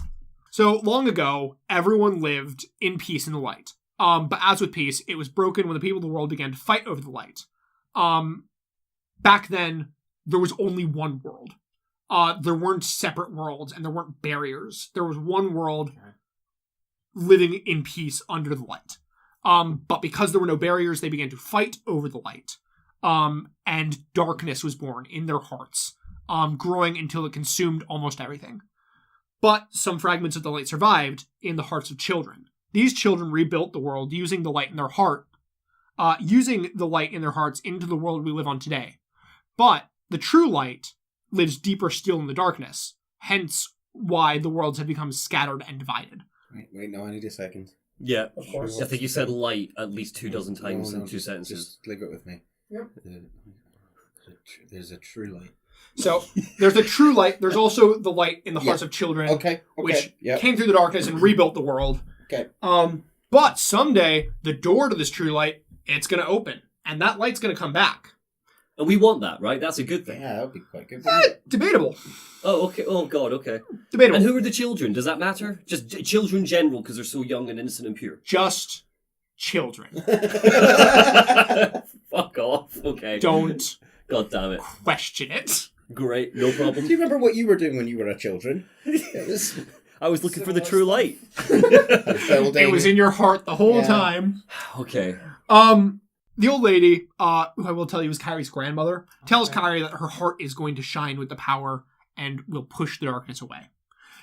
So, long ago, everyone lived in peace in the light. But as with peace, it was broken when the people of the world began to fight over the light. Back then, there was only one world. There weren't separate worlds, and there weren't barriers. There was one world living in peace under the light. But because there were no barriers, they began to fight over the light. And darkness was born in their hearts, growing until it consumed almost everything. But some fragments of the light survived in the hearts of children. These children rebuilt the world using the light in their heart, using the light in their hearts into the world we live on today. But the true light lives deeper still in the darkness, hence why the worlds have become scattered and divided. Wait, no, I need a second. Yeah, Of course. I think you said light at least 2 dozen times in 2 sentences. Just leave it with me. Yep. There's a true light. So, there's the true light. There's also the light in the hearts of children, which came through the darkness and rebuilt the world. Okay. But someday, the door to this true light, it's going to open. And that light's going to come back. And we want that, right? That's a good thing. Yeah, that would be quite good. Debatable. Oh, okay. Oh, God, okay. Debatable. And who are the children? Does that matter? Just children general, because they're so young and innocent and pure. Just children. Fuck off. Okay. Don't God damn it. question it. Great, no problem. Do you remember what you were doing when you were a children? I was looking for the true light. It was in your heart the whole time. Okay. The old lady, who I will tell you is Kairi's grandmother, tells Kairi that her heart is going to shine with the power and will push the darkness away.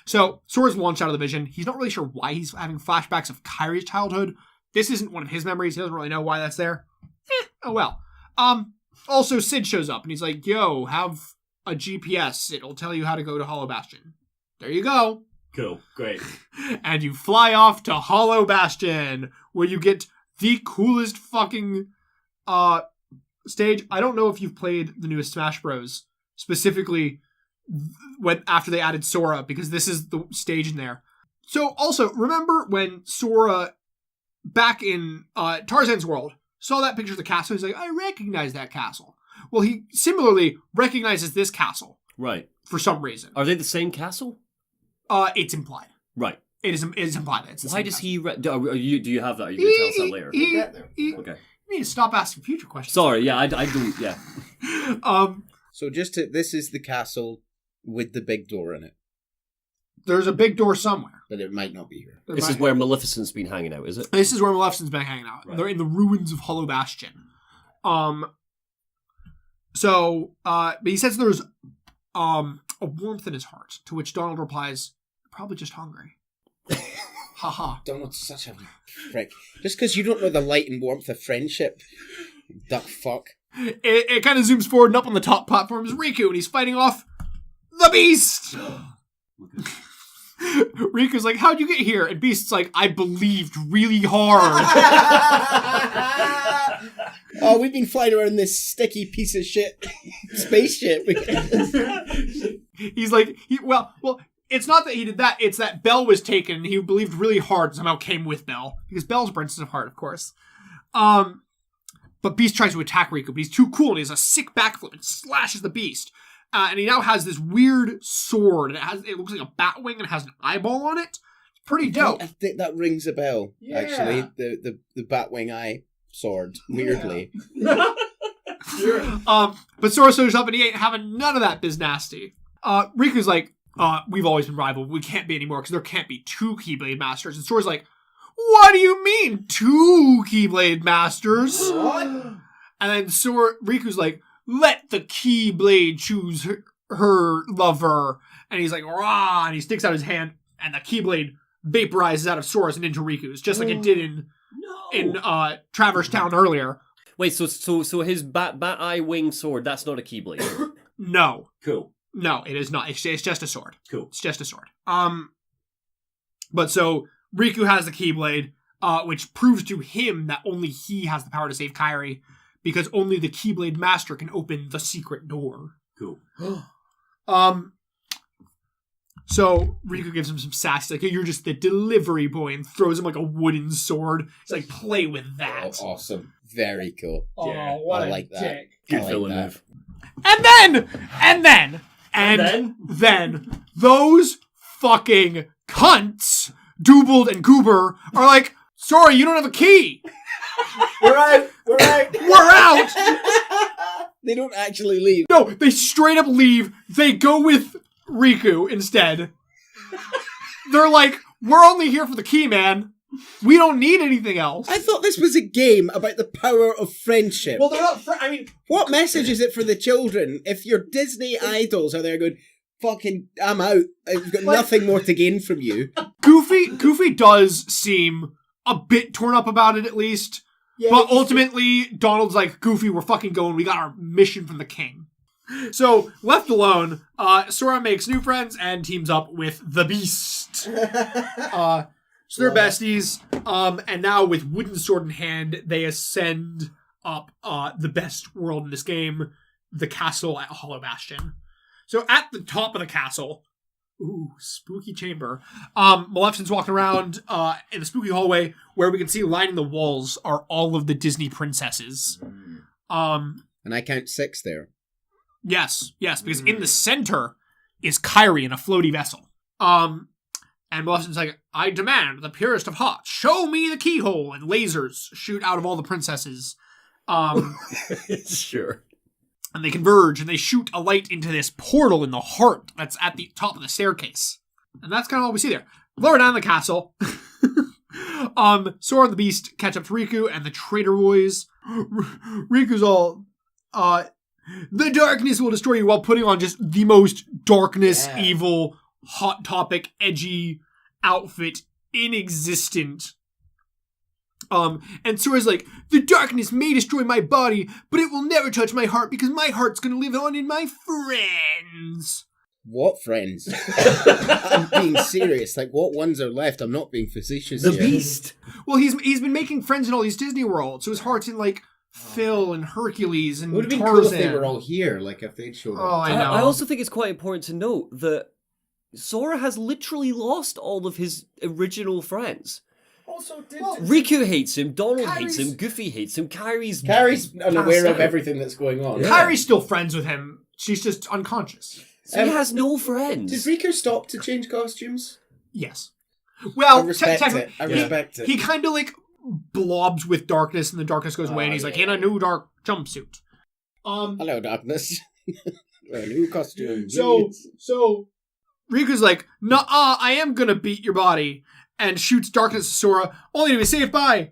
So, Sora's launched out of the vision. He's not really sure why he's having flashbacks of Kairi's childhood. This isn't one of his memories. He doesn't really know why that's there. Oh well. Also, Sid shows up and he's like, yo, have a GPS. It'll tell you how to go to Hollow Bastion. There you go. Cool. Great. And you fly off to Hollow Bastion, where you get the coolest fucking stage. I don't know if you've played the newest Smash Bros. Specifically when after they added Sora, because this is the stage in there. So also, remember when Sora, back in Tarzan's world, saw that picture of the castle? He's like, I recognize that castle. Well, he similarly recognizes this castle. Right. For some reason. Are they the same castle? It's implied. Right. It is implied that it's the Why same does castle. he... Do you have that? Are you going to tell us that later? Okay. You need to stop asking future questions. Sorry, yeah, I don't... Yeah. So this is the castle with the big door in it. There's a big door somewhere. But it might not be here. This is where Maleficent's been hanging out, is it? This is where Maleficent's been hanging out. Right. They're in the ruins of Hollow Bastion. But he says there's a warmth in his heart, to which Donald replies, probably just hungry. Haha. Donald's such a prick. Just because you don't know the light and warmth of friendship, you duck fuck. It kind of zooms forward, and up on the top platform is Riku, and he's fighting off the Beast! Riku's like, how'd you get here? And Beast's like, I believed really hard. Oh, we've been flying around this sticky piece of shit spaceship. He's like, well, it's not that he did that, it's that Belle was taken, and he believed really hard and somehow came with Belle. Because Belle's Princess of Heart, of course. But Beast tries to attack Riku, but he's too cool, and he has a sick backflip and slashes the Beast. And he now has this weird sword, and it looks like a bat wing and has an eyeball on it. It's pretty dope. I think that rings a bell, actually. The Batwing eye sword, weirdly. But Sora shows up, and he ain't having none of that biz nasty. Riku's like, we've always been rival. We can't be anymore, because there can't be two Keyblade Masters. And Sora's like, what do you mean, two Keyblade Masters? What? And then Riku's like, let the Keyblade choose her lover. And he's like, rah, and he sticks out his hand, and the Keyblade vaporizes out of Sora's and into Riku's, just like it did in Traverse Town earlier. Wait, so his bat eye wing sword, that's not a Keyblade? No. Cool. No, it is not. It's just a sword. Cool. It's just a sword. But so Riku has the Keyblade, which proves to him that only he has the power to save Kairi, because only the Keyblade Master can open the secret door. Cool. So Riku gives him some sass. He's like, you're just the delivery boy, and throws him like a wooden sword. He's like, play with that. Oh, awesome. Very cool. Oh, Yeah, what I a like that. dick. Good I like villain that. move. And then those fucking cunts, Doobled and Goober, are like, sorry, you don't have a key. We're out! We're out! We're out! They don't actually leave. No, they straight up leave. They go with Riku instead. They're like, we're only here for the key, man. We don't need anything else. I thought this was a game about the power of friendship. Well, they're not. What message is it for the children if your Disney idols are there going, fucking, I'm out. I've got nothing more to gain from you. Goofy does seem a bit torn up about it, at least. Yeah, But ultimately, Donald's like, Goofy, we're fucking going. We got our mission from the king. So, left alone, Sora makes new friends and teams up with the Beast. So they're besties. And now with wooden sword in hand, they ascend up the best world in this game, the castle at Hollow Bastion. So at the top of the castle, ooh, spooky chamber. Maleficent's walking around in the spooky hallway where we can see lining the walls are all of the Disney princesses. And I count 6 there. Yes, because in the center is Kairi in a floaty vessel. And Maleficent's like, I demand the purest of hearts. Show me the keyhole. And lasers shoot out of all the princesses. Sure. And they converge and they shoot a light into this portal in the heart that's at the top of the staircase. And that's kind of all we see there. Lower down the castle, Sora and the Beast catch up to Riku and the Traitor Boys. Riku's all, the darkness will destroy you, while putting on just the most darkness, evil, hot topic, edgy outfit in existence. And Sora's like, the darkness may destroy my body, but it will never touch my heart because my heart's gonna live on in my friends. What friends? I'm being serious. Like, what ones are left? I'm not being facetious The here. Beast. Well, he's been making friends in all these Disney worlds, so his heart's in like Phil and Hercules and It would have been Tarzan. cool if they were all here, like if they'd showed Oh, up. I know. I also think it's quite important to note that Sora has literally lost all of his original friends. Also, Riku hates him, Donald hates him, Goofy hates him, Kairi's unaware passed of out. everything that's going on. Yeah. Kairi's still friends with him. She's just unconscious. So he has no friends. Did Riku stop to change costumes? Yes. Well, I respect it. I respect it. He kind of like blobs with darkness, and the darkness goes away, and he's like in a new dark jumpsuit. Hello, darkness. A new costume. So Riku's like, "Nuh-uh, I am gonna beat your body," and shoots darkness at Sora, only to be saved by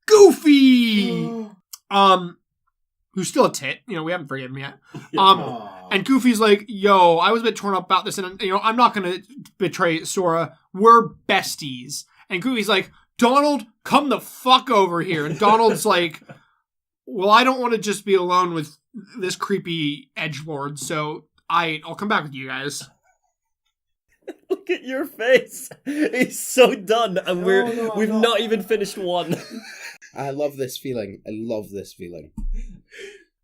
Goofy. Who's still a tit. You know, we haven't forgiven him yet. And Goofy's like, yo, I was a bit torn up about this, and, you know, I'm not going to betray Sora. We're besties. And Goofy's like, Donald, come the fuck over here. And Donald's like, well, I don't want to just be alone with this creepy edgelord, so I'll come back with you guys. Look at your face. He's so done, and we've not even finished one. I love this feeling. I love this feeling.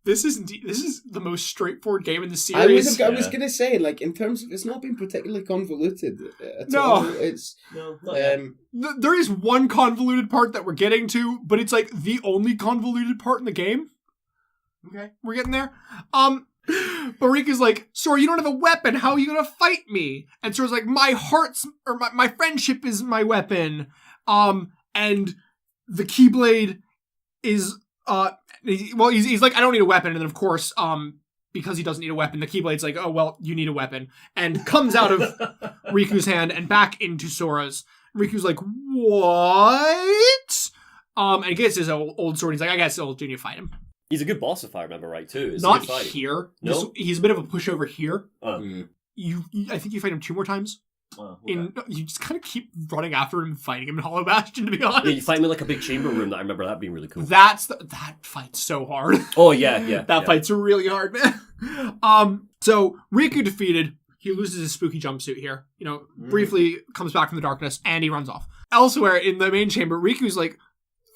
This is the most straightforward game in the series. I was gonna say, like, in terms of it's not been particularly convoluted at all. It's there is one convoluted part that we're getting to, but it's like the only convoluted part in the game. Okay, we're getting there. But Riku's like, Sora, you don't have a weapon. How are you gonna fight me? And Sora's like, my friendship is my weapon. And the Keyblade is he's like, I don't need a weapon. And then of course, because he doesn't need a weapon, the Keyblade's like, oh well, you need a weapon, and comes out of Riku's hand and back into Sora's. Riku's like, what? And gets his old sword. He's like, I guess I'll do you fight him. He's a good boss if I remember right too. It's Not here. No? He's a bit of a pushover here. Mm. I think you fight him 2 more times. Okay. You just kind of keep running after him and fighting him in Hollow Bastion, to be honest. Yeah, you fight him in like a big chamber room. That I remember that being really cool. That fight's so hard. Oh yeah. That fight's really hard, man. So Riku defeated. He loses his spooky jumpsuit here. Briefly comes back from the darkness and he runs off. Elsewhere in the main chamber, Riku's like,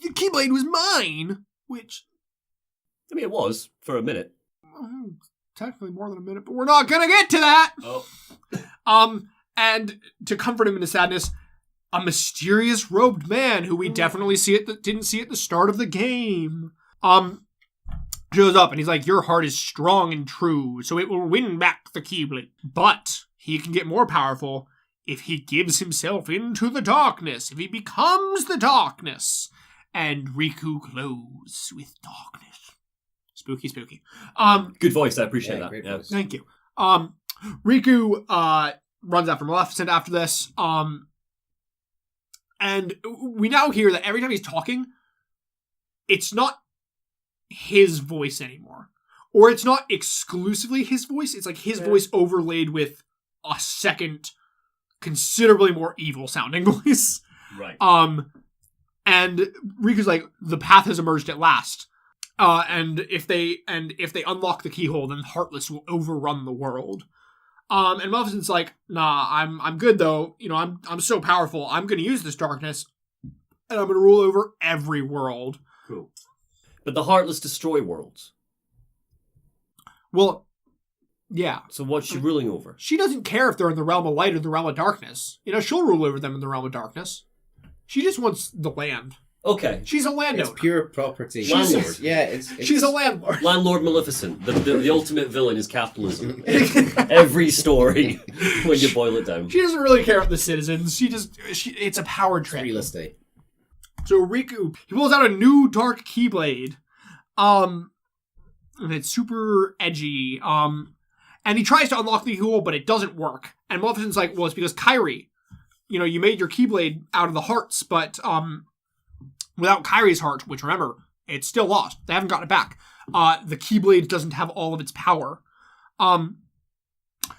the Keyblade was mine, which. I mean, it was for a minute. Technically more than a minute, but we're not gonna get to that. Oh. And to comfort him in his sadness, a mysterious robed man who we definitely didn't see at the start of the game, shows up and he's like, your heart is strong and true, so it will win back the Keyblade. But he can get more powerful if he gives himself into the darkness, if he becomes the darkness. And Riku glows with darkness. Spooky. Good voice. I appreciate that. Yeah. Thank you. Riku runs after Maleficent after this. And we now hear that every time he's talking, it's not his voice anymore. Or it's not exclusively his voice. It's like his voice overlaid with a second, considerably more evil sounding voice. Right. And Riku's like, the path has emerged at last. And if they unlock the keyhole, then Heartless will overrun the world. And Maleficent's like, nah, I'm good though. I'm so powerful. I'm going to use this darkness, and I'm going to rule over every world. Cool. But the Heartless destroy worlds. Well, yeah. So what's she ruling over? She doesn't care if they're in the realm of light or the realm of darkness. She'll rule over them in the realm of darkness. She just wants the land. Okay. She's a landowner. It's pure property. Landlord. She's a landlord. Landlord Maleficent. The ultimate villain is capitalism. Every story, when you boil it down. She doesn't really care about the citizens. It's a power trip. Real estate. So Riku, he pulls out a new dark Keyblade. And it's super edgy. And he tries to unlock the keyhole, but it doesn't work. And Maleficent's like, well, it's because Kairi, you made your Keyblade out of the hearts, but without Kairi's heart, which remember, it's still lost. They haven't gotten it back. The Keyblade doesn't have all of its power.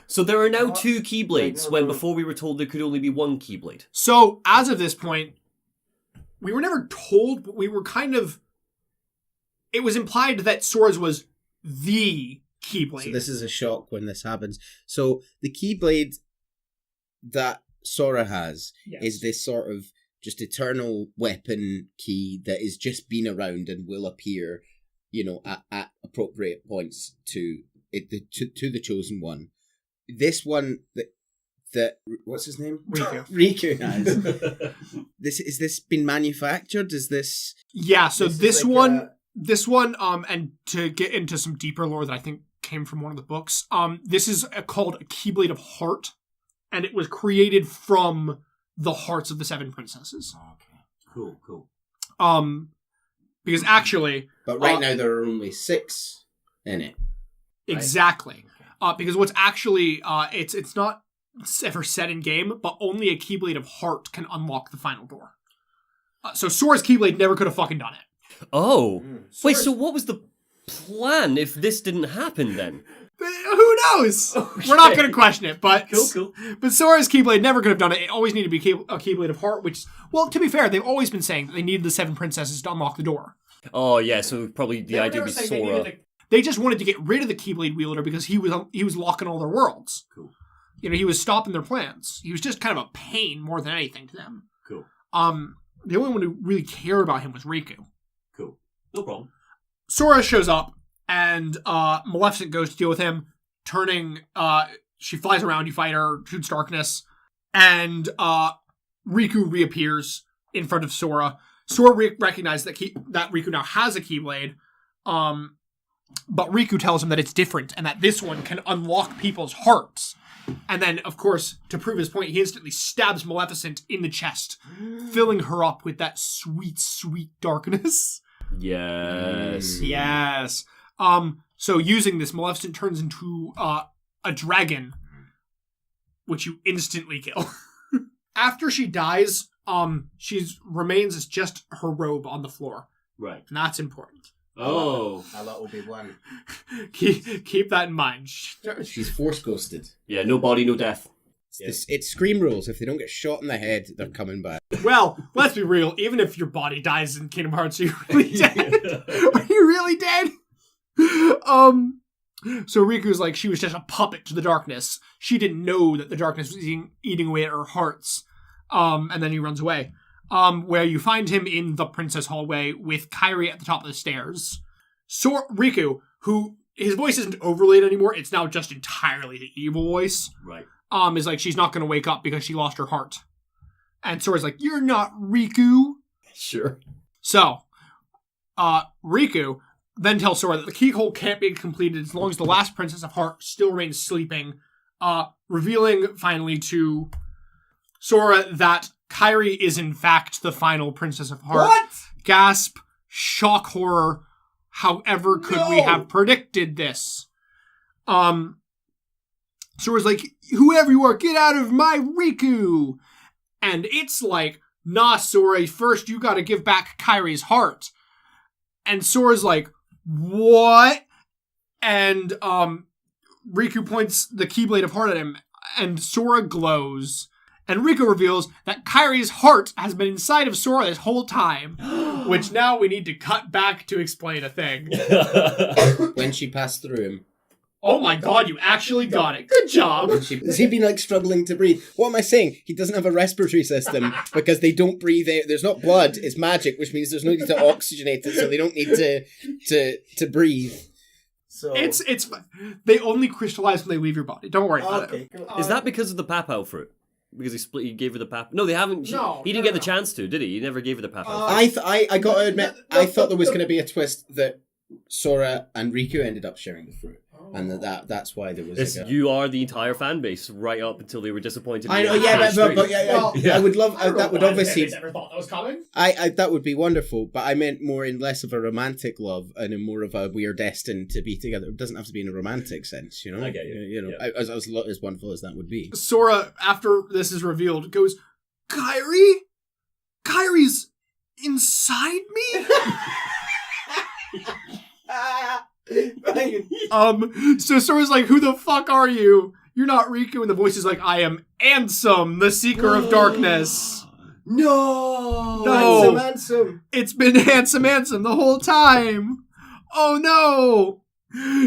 So there are now 2 Keyblades, when before we were told there could only be 1 Keyblade. So, as of this point, we were never told, but we were kind of... It was implied that Sora's was the Keyblade. So this is a shock when this happens. So the Keyblade that Sora has is this sort of just eternal weapon key that is just been around and will appear, at appropriate points to the chosen one. This one that what's his name? Riku has. Is this been manufactured? Is this? Yeah. So this one, and to get into some deeper lore that I think came from one of the books, this is called a Keyblade of Heart, and it was created from the hearts of the 7 princesses. Okay. Cool. Because actually... But right now there are only 6 in it. Right? Exactly. Because what's actually... it's not ever said in game, but only a Keyblade of Heart can unlock the final door. So Sora's Keyblade never could have fucking done it. Oh. Wait, so what was the plan if this didn't happen then? Who knows? Okay. We're not going to question it, but cool. But Sora's Keyblade never could have done it. It always needed to be a Keyblade of Heart, which, well, to be fair, they've always been saying that they needed the 7 princesses to unlock the door. Oh yeah, so probably the idea would be Sora. They just wanted to get rid of the Keyblade wielder because he was locking all their worlds. Cool. He was stopping their plans. He was just kind of a pain more than anything to them. Cool. The only one who really cared about him was Riku. Cool. No problem. Sora shows up, And Maleficent goes to deal with him, turning... she flies around, you fight her, shoots darkness, and Riku reappears in front of Sora. Sora recognizes that Riku now has a Keyblade, but Riku tells him that it's different and that this one can unlock people's hearts. And then, of course, to prove his point, he instantly stabs Maleficent in the chest, filling her up with that sweet, sweet darkness. Yes. Yes. So using this, Maleficent turns into a dragon, which you instantly kill. After she dies, she remains as just her robe on the floor. Right. And that's important. Oh. I let Obi-Wan. Keep that in mind. She's force ghosted. Yeah, no body, no death. It's Scream rules. If they don't get shot in the head, they're coming back. Well, let's be real. Even if your body dies in Kingdom Hearts, are you really dead? Are you really dead? So Riku's like, she was just a puppet to the darkness. She didn't know that the darkness was eating away at her hearts. And then he runs away. Where you find him in the princess hallway with Kairi at the top of the stairs. Riku, who his voice isn't overlaid anymore, it's now just entirely the evil voice. Right. Is like, she's not going to wake up because she lost her heart. And Sora's like, you're not Riku. Sure. So, Riku then tells Sora that the keyhole can't be completed as long as the last Princess of Heart still remains sleeping, revealing finally to Sora that Kairi is in fact the final Princess of Heart. What? Gasp, shock, horror. However could we have predicted this? Sora's like, whoever you are, get out of my Riku! And it's like, nah, Sora, first you gotta give back Kairi's heart. And Sora's like, what? And Riku points the Keyblade of Heart at him, and Sora glows. And Riku reveals that Kairi's heart has been inside of Sora this whole time, which now we need to cut back to explain a thing. When she passed through him. Oh my god, you actually got it. Good job. Has he been like struggling to breathe? What am I saying? He doesn't have a respiratory system because they don't breathe out. There's not blood, it's magic, which means there's no need to oxygenate it, so they don't need to breathe. So it's they only crystallize when they leave your body. Don't worry about it. Is that because of the papal fruit? Because he gave her the pap. No, they haven't. No, he didn't get the chance to, did he? He never gave her the papal. I got to admit, I thought there was going to be a twist that Sora and Riku ended up sharing the fruit, and that's why there was. You are the entire fan base right up until they were disappointed. I know, yeah, but I would love that. Would obviously never thought that was coming. I that would be wonderful, but I meant more in less of a romantic love and in more of a we are destined to be together. It doesn't have to be in a romantic sense, you know. I get you. You know, Yeah. as wonderful as that would be. Sora, after this is revealed, goes, Kairi's inside me? So Sora's like, who the fuck are you? You're not Riku. And the voice is like, I am Ansem, the Seeker of Darkness. No! Ansem. It's been Ansem the whole time. Oh no!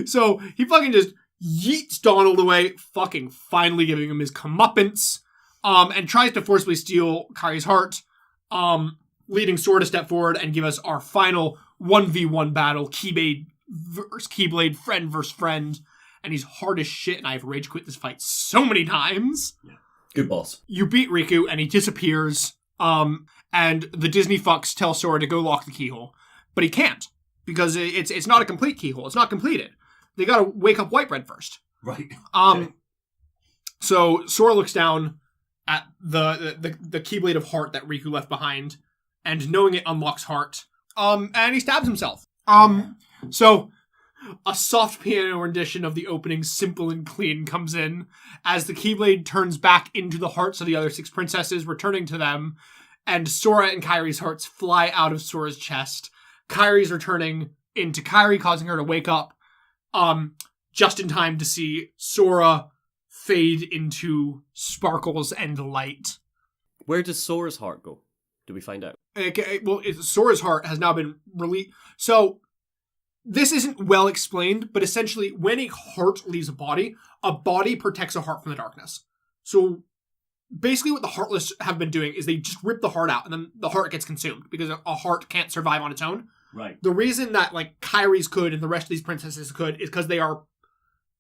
So he fucking just yeets Donald away, fucking finally giving him his comeuppance, and tries to forcibly steal Kairi's heart, leading Sora to step forward and give us our final 1v1 battle, Keyblade versus Keyblade, friend versus friend, and he's hard as shit, and I've rage quit this fight so many times. Yeah. Good boss. You beat Riku, and he disappears, and the Disney fucks tell Sora to go lock the keyhole, but he can't, because it's not a complete keyhole, it's not completed. They gotta wake up Whitebread first. Right. So Sora looks down at the Keyblade of Heart that Riku left behind, and knowing it unlocks Heart, and he stabs himself. So a soft piano rendition of the opening, Simple and Clean, comes in as the Keyblade turns back into the hearts of the other 6 princesses, returning to them, and Sora and Kairi's hearts fly out of Sora's chest. Kairi's returning into Kairi, causing her to wake up, just in time to see Sora fade into sparkles and light. Where does Sora's heart go? Do we find out? Okay, well, Sora's heart has now been released. So, this isn't well explained, but essentially, when a heart leaves a body protects a heart from the darkness. So, basically what the Heartless have been doing is they just rip the heart out, and then the heart gets consumed, because a heart can't survive on its own. Right. The reason that, like, Kyrie's could and the rest of these princesses could is because they are...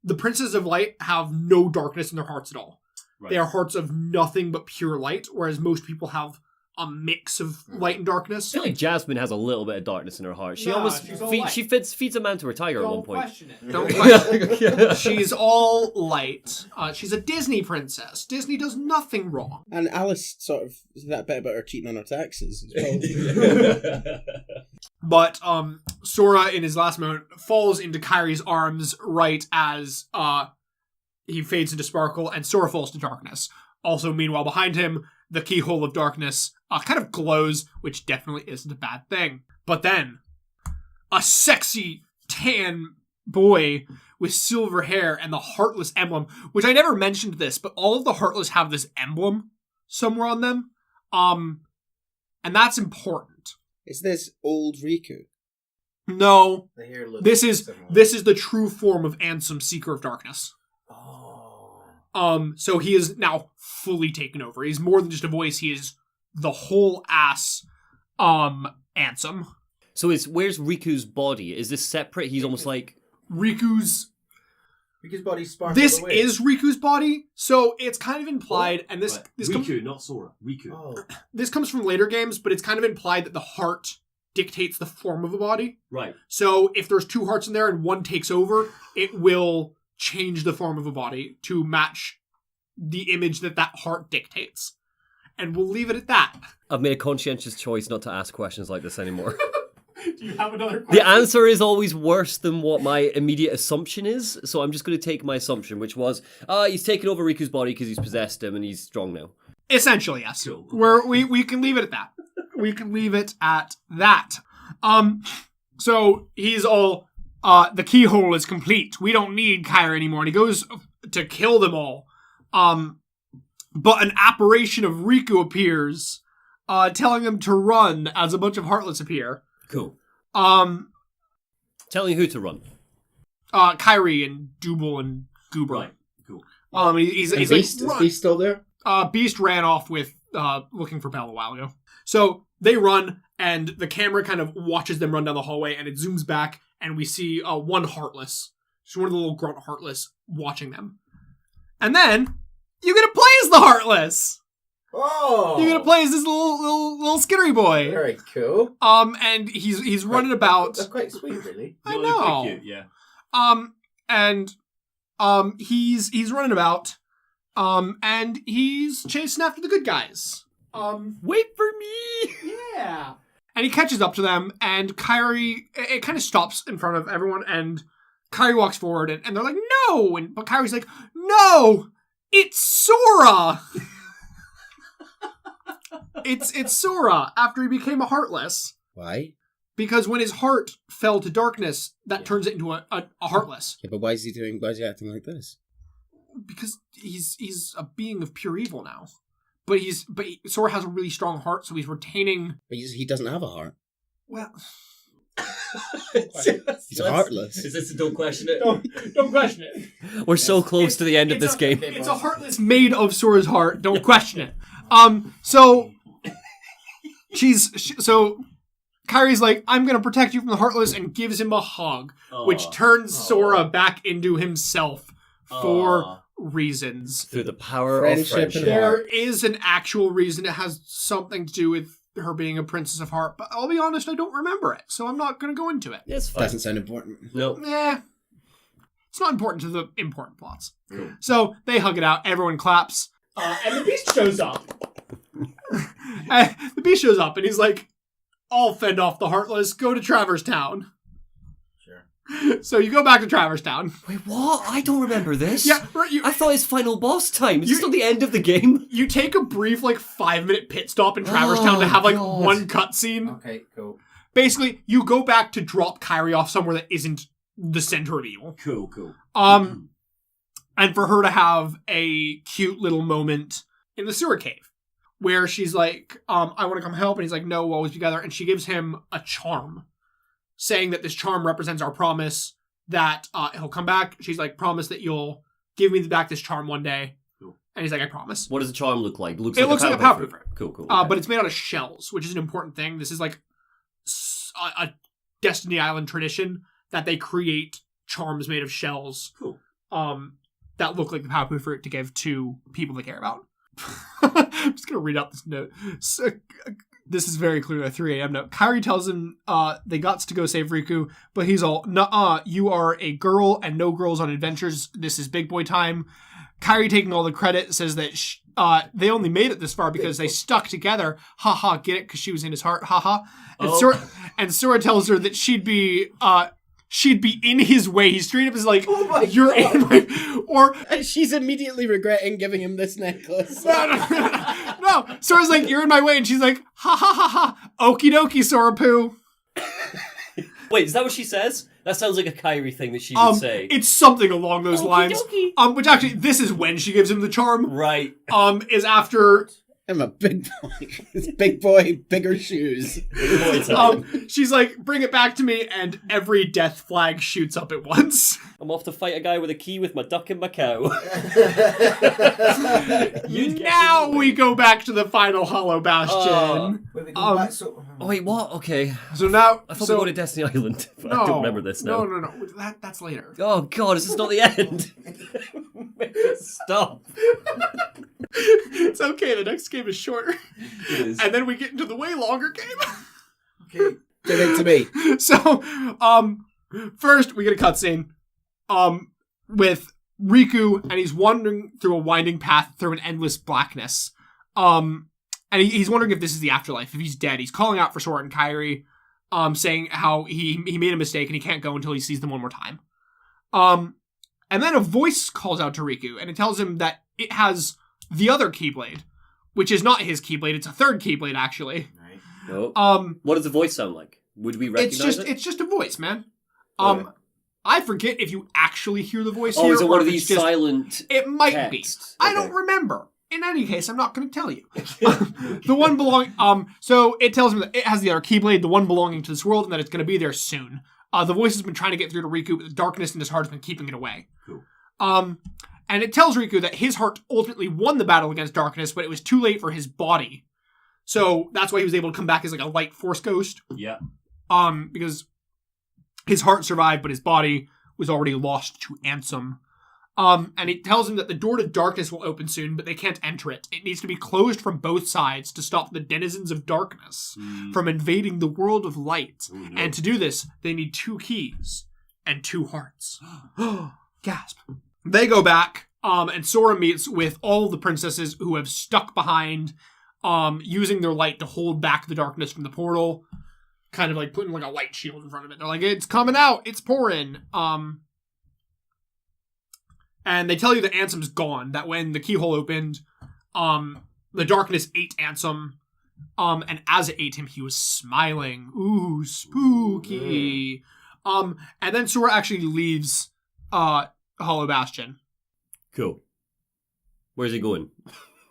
The Princesses of Light have no darkness in their hearts at all. Right. They are hearts of nothing but pure light, whereas most people have a mix of light and darkness. I feel like Jasmine has a little bit of darkness in her heart. She almost feeds a man to a tiger at one point. Don't question it. She's all light. She's a Disney princess. Disney does nothing wrong. And Alice sort of that bit about her cheating on her taxes. But Sora, in his last moment, falls into Kyrie's arms right as he fades into sparkle, and Sora falls to darkness. Also, meanwhile, behind him, the keyhole of darkness kind of glows, which definitely isn't a bad thing. But then, a sexy tan boy with silver hair and the Heartless emblem, which I never mentioned this, but all of the Heartless have this emblem somewhere on them. And that's important. Is this old Riku? No. The hair looks this is similar. the true form of Ansem, Seeker of Darkness. So he is now fully taken over. He's more than just a voice. He is the whole ass, Ansem. So where's Riku's body? Is this separate? He's almost like... Riku's body sparkles This away. is Riku's body, so it's kind of implied, and this... Right. this Riku, not Sora. Riku. Oh. This comes from later games, but it's kind of implied that the heart dictates the form of a body. Right. So if there's two hearts in there and one takes over, it will change the form of a body to match the image that heart dictates. And we'll leave it at that. I've made a conscientious choice not to ask questions like this anymore. Do you have another question? The answer is always worse than what my immediate assumption is, so I'm just going to take my assumption, which was, he's taken over Riku's body because he's possessed him and he's strong now. Essentially, yes. Cool. We can leave it at that. We can leave it at that. So he's all, the keyhole is complete. We don't need Kyra anymore. And he goes to kill them all. But an apparition of Riku appears, telling them to run as a bunch of Heartless appear. Cool. Telling who to run? Kyrie and Dubal and Goober. Right. Cool. He's Beast, like, is Beast still there? Beast ran off with, looking for Belle a while ago. So they run, and the camera kind of watches them run down the hallway, and it zooms back, and we see one Heartless. Just one of the little grunt Heartless watching them. And then, you get to play as the Heartless! Oh! You get to play as this little skittery boy. Very cool. And he's running about. That's quite sweet, really. I know. Cute, yeah. He's running about. And he's chasing after the good guys. Wait for me! Yeah. And he catches up to them, and Kyrie, it kind of stops in front of everyone, and Kyrie walks forward, and they're like, no! But Kyrie's like, no! It's Sora! It's Sora, after he became a Heartless. Why? Because when his heart fell to darkness, that turns it into a Heartless. Yeah, but why is he acting like this? Because he's a being of pure evil now. But Sora has a really strong heart, so he's retaining... But he doesn't have a heart. Well... He's heartless. Is this a don't question it? Don't question it. We're so close to the end of this game. It's a Heartless made of Sora's heart. Don't question it. So Kyrie's like, I'm gonna protect you from the Heartless, and gives him a hug, which turns Sora back into himself for reasons. Through the power of friendship. There is an actual reason. It has something to do with her being a Princess of Heart, but I'll be honest, I don't remember it, so I'm not going to go into it. It's fine. Doesn't sound important. No. It's not important to the important plots. Cool. So they hug it out, everyone claps, and the Beast shows up. The Beast shows up, and he's like, I'll fend off the Heartless, go to Traverse Town. So you go back to Traverse Town. Wait, what? I don't remember this. Yeah, right, I thought it's final boss time. Is this not the end of the game? You take a brief, 5-minute pit stop in Traverse Town to have, God. one cutscene. Okay, cool. Basically, you go back to drop Kyrie off somewhere that isn't the center of evil. Cool. And for her to have a cute little moment in the sewer cave, where she's like, I want to come help, and he's like, no, we'll always be together, and she gives him a charm, saying that this charm represents our promise that he'll come back. She's like, promise that you'll give me back this charm one day. Cool. And he's like, I promise. What does the charm look like? It looks like a powder fruit. Cool. But it's made out of shells, which is an important thing. This is like Destiny Island tradition that they create charms made of shells. Cool. That look like the power fruit to give to people they care about. I'm just gonna read out this note. So, this is very clearly a 3 a.m. note. Kairi tells him they got to go save Riku, but he's all, nuh-uh, you are a girl and no girls on adventures. This is big boy time. Kairi, taking all the credit, says that they only made it this far because they stuck together. Ha, get it? Because she was in his heart. Ha. And Sora tells her that she'd be in his way. He straight up is like, you're in my... Or... And she's immediately regretting giving him this necklace. No. Sora's like, you're in my way. And she's like, ha. Okie dokie, Sora Poo. Wait, is that what she says? That sounds like a Kairi thing that she would say. It's something along those lines. Dokie. Which actually, this is when she gives him the charm. Right. Is after... I'm a big boy. Big boy, bigger shoes. She's like, bring it back to me, and every death flag shoots up at once. I'm off to fight a guy with a key with my duck and my cow. Now we go back to the final Hollow Bastion. Wait, what? Okay. So now... I thought we were going to Destiny Island. But I don't remember this now. No. That's later. Oh, God, is this not the end? Stop. It's okay, the next game is shorter. It is. And then we get into the way longer game. Okay. Give it to me. So, first we get a cutscene, with Riku, and he's wandering through a winding path through an endless blackness. And he's wondering if this is the afterlife, if he's dead. He's calling out for Sora and Kairi, saying how he made a mistake and he can't go until he sees them one more time. And then a voice calls out to Riku, and it tells him that it has the other Keyblade, which is not his Keyblade. It's a third Keyblade, actually. Right. Oh. What does the voice sound like? Would we recognize it? It's just a voice, man. Okay. I forget if you actually hear the voice here. here. Is it one of these silent It might text? be. I don't remember. In any case, I'm not going to tell you. The one belonging... So it tells him that it has the other Keyblade, the one belonging to this world, and that it's going to be there soon. The voice has been trying to get through to Riku, but the darkness in his heart has been keeping it away. Cool. And it tells Riku that his heart ultimately won the battle against darkness, but it was too late for his body. So that's why he was able to come back as like a light force ghost. Yeah. Because his heart survived, but his body was already lost to Ansem. And it tells him that the door to darkness will open soon, but they can't enter it. It needs to be closed from both sides to stop the denizens of darkness from invading the world of light. Oh, no. And to do this, they need 2 keys and 2 hearts. Gasp. They go back, and Sora meets with all the princesses who have stuck behind, using their light to hold back the darkness from the portal. Kind of like putting like a light shield in front of it. They're like, it's coming out, it's pouring. And they tell you that Ansem's gone, that when the keyhole opened, the darkness ate Ansem, and as it ate him, he was smiling. Ooh, spooky. And then Sora actually leaves Hollow Bastion. Cool. Where's he going?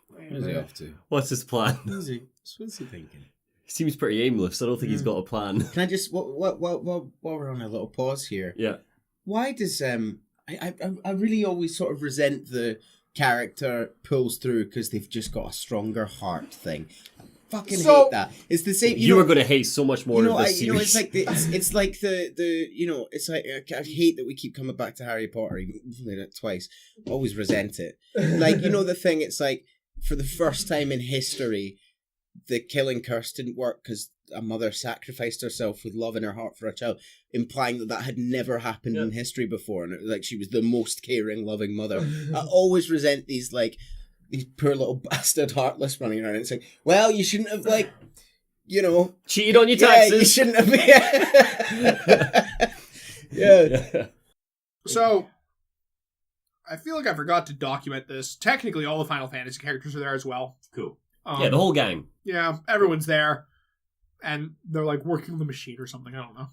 Where's he off to? What's his plan? What's he thinking? He seems pretty aimless. I don't think he's got a plan. Can I just, while we're on a little pause here? Yeah. Why does I really always sort of resent the character pulls through because they've just got a stronger heart thing. I fucking hate that. It's the same. You are going to hate so much more of this series. It's like it's like the it's like I hate that we keep coming back to Harry Potter. Even played it twice. Always resent it. Like the thing. It's like for the first time in history, the killing curse didn't work because a mother sacrificed herself with love in her heart for a child, implying that had never happened in history before, and like she was the most caring, loving mother. I always resent these poor little bastard heartless running around. It's like, well, you shouldn't have cheated on your taxes. Yeah, you shouldn't have. Yeah. So, I feel like I forgot to document this. Technically, all the Final Fantasy characters are there as well. Cool. The whole gang. Yeah, everyone's there. And they're like working the machine or something. I don't know.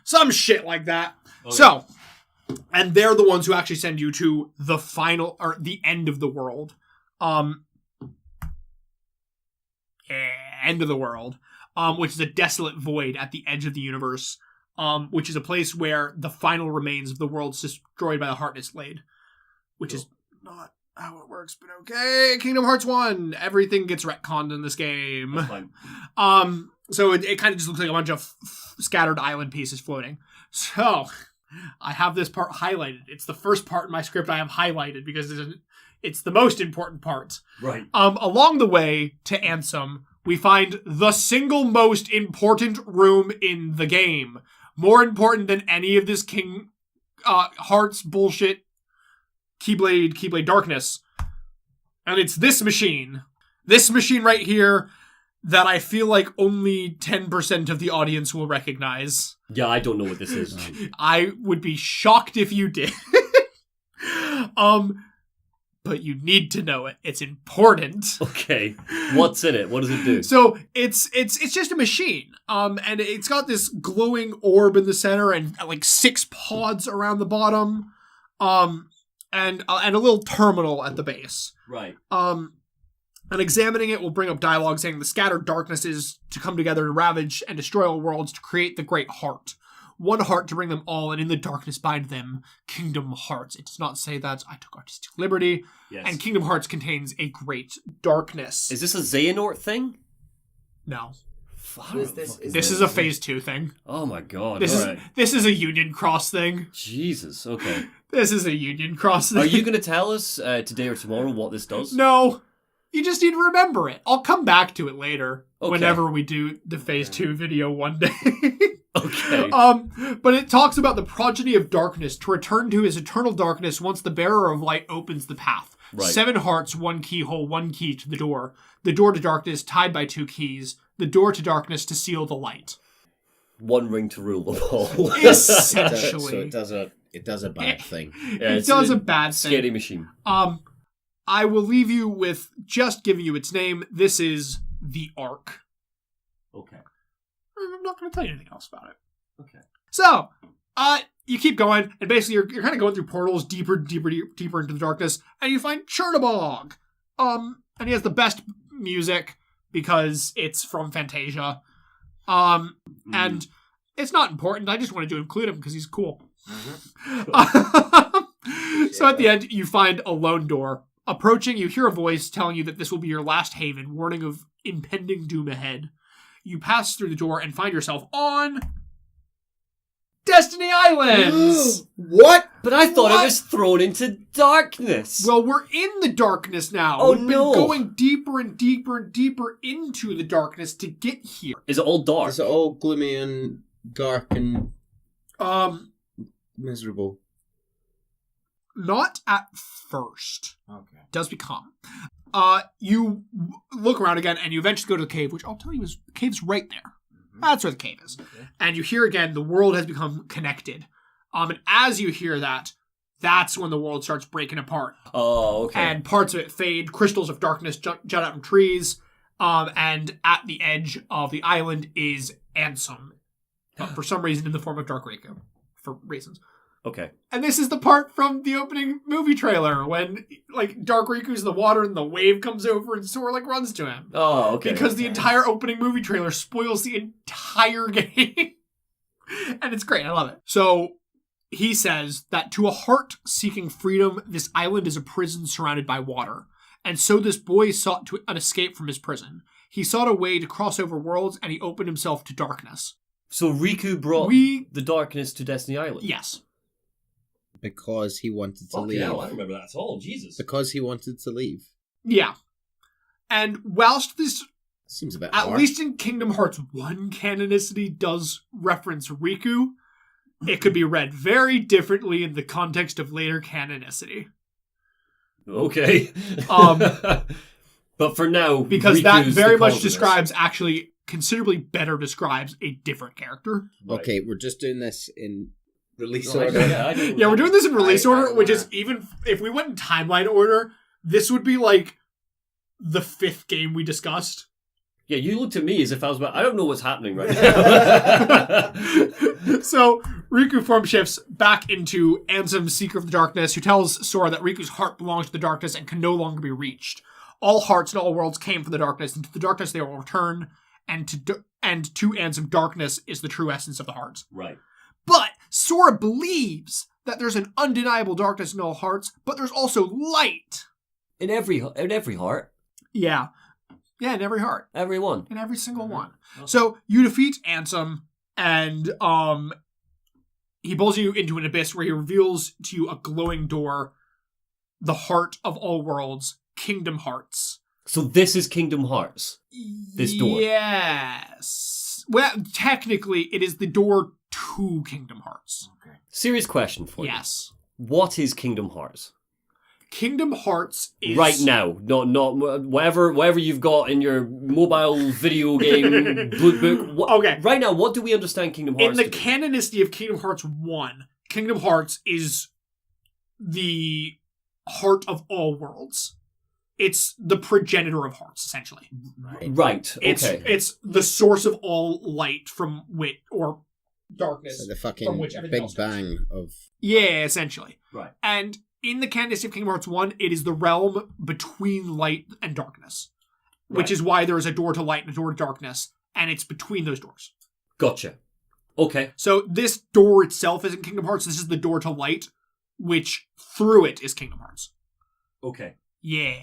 Some shit like that. Okay. So, and they're the ones who actually send you to the final, or the end of the world. End of the world. Which is a desolate void at the edge of the universe. Which is a place where the final remains of the world's destroyed by the Heartless laid. Which is not how it works, but okay. Kingdom Hearts 1. Everything gets retconned in this game. That's fine. So it kind of just looks like a bunch of scattered island pieces floating. So I have this part highlighted. It's the first part in my script I have highlighted because it's the most important part. Right. Along the way to Ansem, we find the single most important room in the game. More important than any of this King Hearts bullshit Keyblade Darkness. And it's this machine. This machine right here that I feel like only 10% of the audience will recognize. Yeah, I don't know what this is. I would be shocked if you did. But you need to know it. It's important. Okay. What's in it? What does it do? So it's just a machine. And it's got this glowing orb in the center and like 6 pods around the bottom. And a little terminal at the base. Right. And examining it will bring up dialogue saying the scattered darkness is to come together to ravage and destroy all worlds to create the great heart. One heart to bring them all, and in the darkness bind them. Kingdom Hearts. It does not say that. I took artistic liberty. Yes. And Kingdom Hearts contains a great darkness. Is this a Xehanort thing? No. This is a Phase 2 thing. Oh my god. This is a Union Cross thing. Jesus, okay. This is a Union Cross thing. Are you going to tell us today or tomorrow what this does? No. You just need to remember it. I'll come back to it later. Okay. Whenever we do the Phase 2 video one day. Okay. But it talks about the progeny of darkness to return to his eternal darkness once the bearer of light opens the path. Right. 7 hearts, 1 keyhole, 1 key to the door. The door to darkness tied by 2 keys. The door to darkness to seal the light. 1 ring to rule them all. Essentially. So it does a bad thing. Yeah, it does a bad thing. Scary machine. I will leave you with just giving you its name. This is the Ark. Okay. I'm not going to tell you anything else about it. Okay. So, you keep going, and basically you're kind of going through portals deeper into the darkness, and you find Chernobog. And he has the best music because it's from Fantasia. And it's not important. I just wanted to include him because he's cool. So at the end, you find a lone door. Approaching, you hear a voice telling you that this will be your last haven, warning of impending doom ahead. You pass through the door and find yourself on Destiny Islands! What? But I thought it was thrown into darkness. Well, we're in the darkness now. Oh, We've been going deeper and deeper and deeper into the darkness to get here. Is it all dark? Is it all gloomy and dark and miserable? Not at first. Okay. Does become. You look around again, and you eventually go to the cave, which I'll tell you the cave's right there. Mm-hmm. That's where the cave is. Okay. And you hear again, the world has become connected. And as you hear that, that's when the world starts breaking apart. Oh, okay. And parts of it fade. Crystals of darkness jut out from trees. And at the edge of the island is Ansem. For some reason, in the form of Dark Riku. For reasons. Okay. And this is the part from the opening movie trailer when, like, Dark Riku's in the water and the wave comes over and Sora, like, runs to him. Oh, okay. Because the entire opening movie trailer spoils the entire game. And it's great. I love it. So, he says that to a heart seeking freedom, this island is a prison surrounded by water. And so this boy sought an escape from his prison. He sought a way to cross over worlds, and he opened himself to darkness. So Riku brought the darkness to Destiny Island? Yes. Because he wanted to leave. Yeah, I remember that at all. Jesus. Because he wanted to leave. Yeah. And whilst this seems a bit at harsh. least in Kingdom Hearts 1 canonicity does reference Riku, it could be read very differently in the context of later canonicity. Okay. But for now, because Riku's that very the much cause of describes, actually considerably better describes a different character. Right. Okay, we're just doing this in release No, order. Yeah, we're doing this in release order, which is even if we went in timeline order, this would be like the 5th game we discussed. Yeah, you looked at me as if I was about, I don't know what's happening right now. So, Riku form shifts back into Ansem, Seeker of the Darkness, who tells Sora that Riku's heart belongs to the darkness and can no longer be reached. All hearts and all worlds came from the darkness, and to the darkness they will return, and to Ansem, darkness is the true essence of the hearts. Right. But Sora believes that there's an undeniable darkness in all hearts, but there's also light. In every heart? Yeah. Yeah, in every heart. Every one. In every single one. Okay. So you defeat Ansem, and he pulls you into an abyss where he reveals to you a glowing door, the heart of all worlds, Kingdom Hearts. So this is Kingdom Hearts? This door? Yes. Well, technically, it is the door to Kingdom Hearts. Okay. Serious question for you. Yes. What is Kingdom Hearts? Kingdom Hearts is... Right now. Not whatever you've got in your mobile video game book. Okay. Right now, what do we understand Kingdom Hearts in the to be? canonicity of Kingdom Hearts 1, Kingdom Hearts is the heart of all worlds. It's the progenitor of hearts, essentially. Right. Okay. It's the source of all light from wit or darkness. So the fucking from which everything Big else comes. Bang of... Yeah, essentially. Right. And in the canonicity of Kingdom Hearts 1, it is the realm between light and darkness. Which Right. is why there is a door to light and a door to darkness. And it's between those doors. Gotcha. Okay. So this door itself isn't Kingdom Hearts. This is the door to light, which through it is Kingdom Hearts. Okay. Yeah.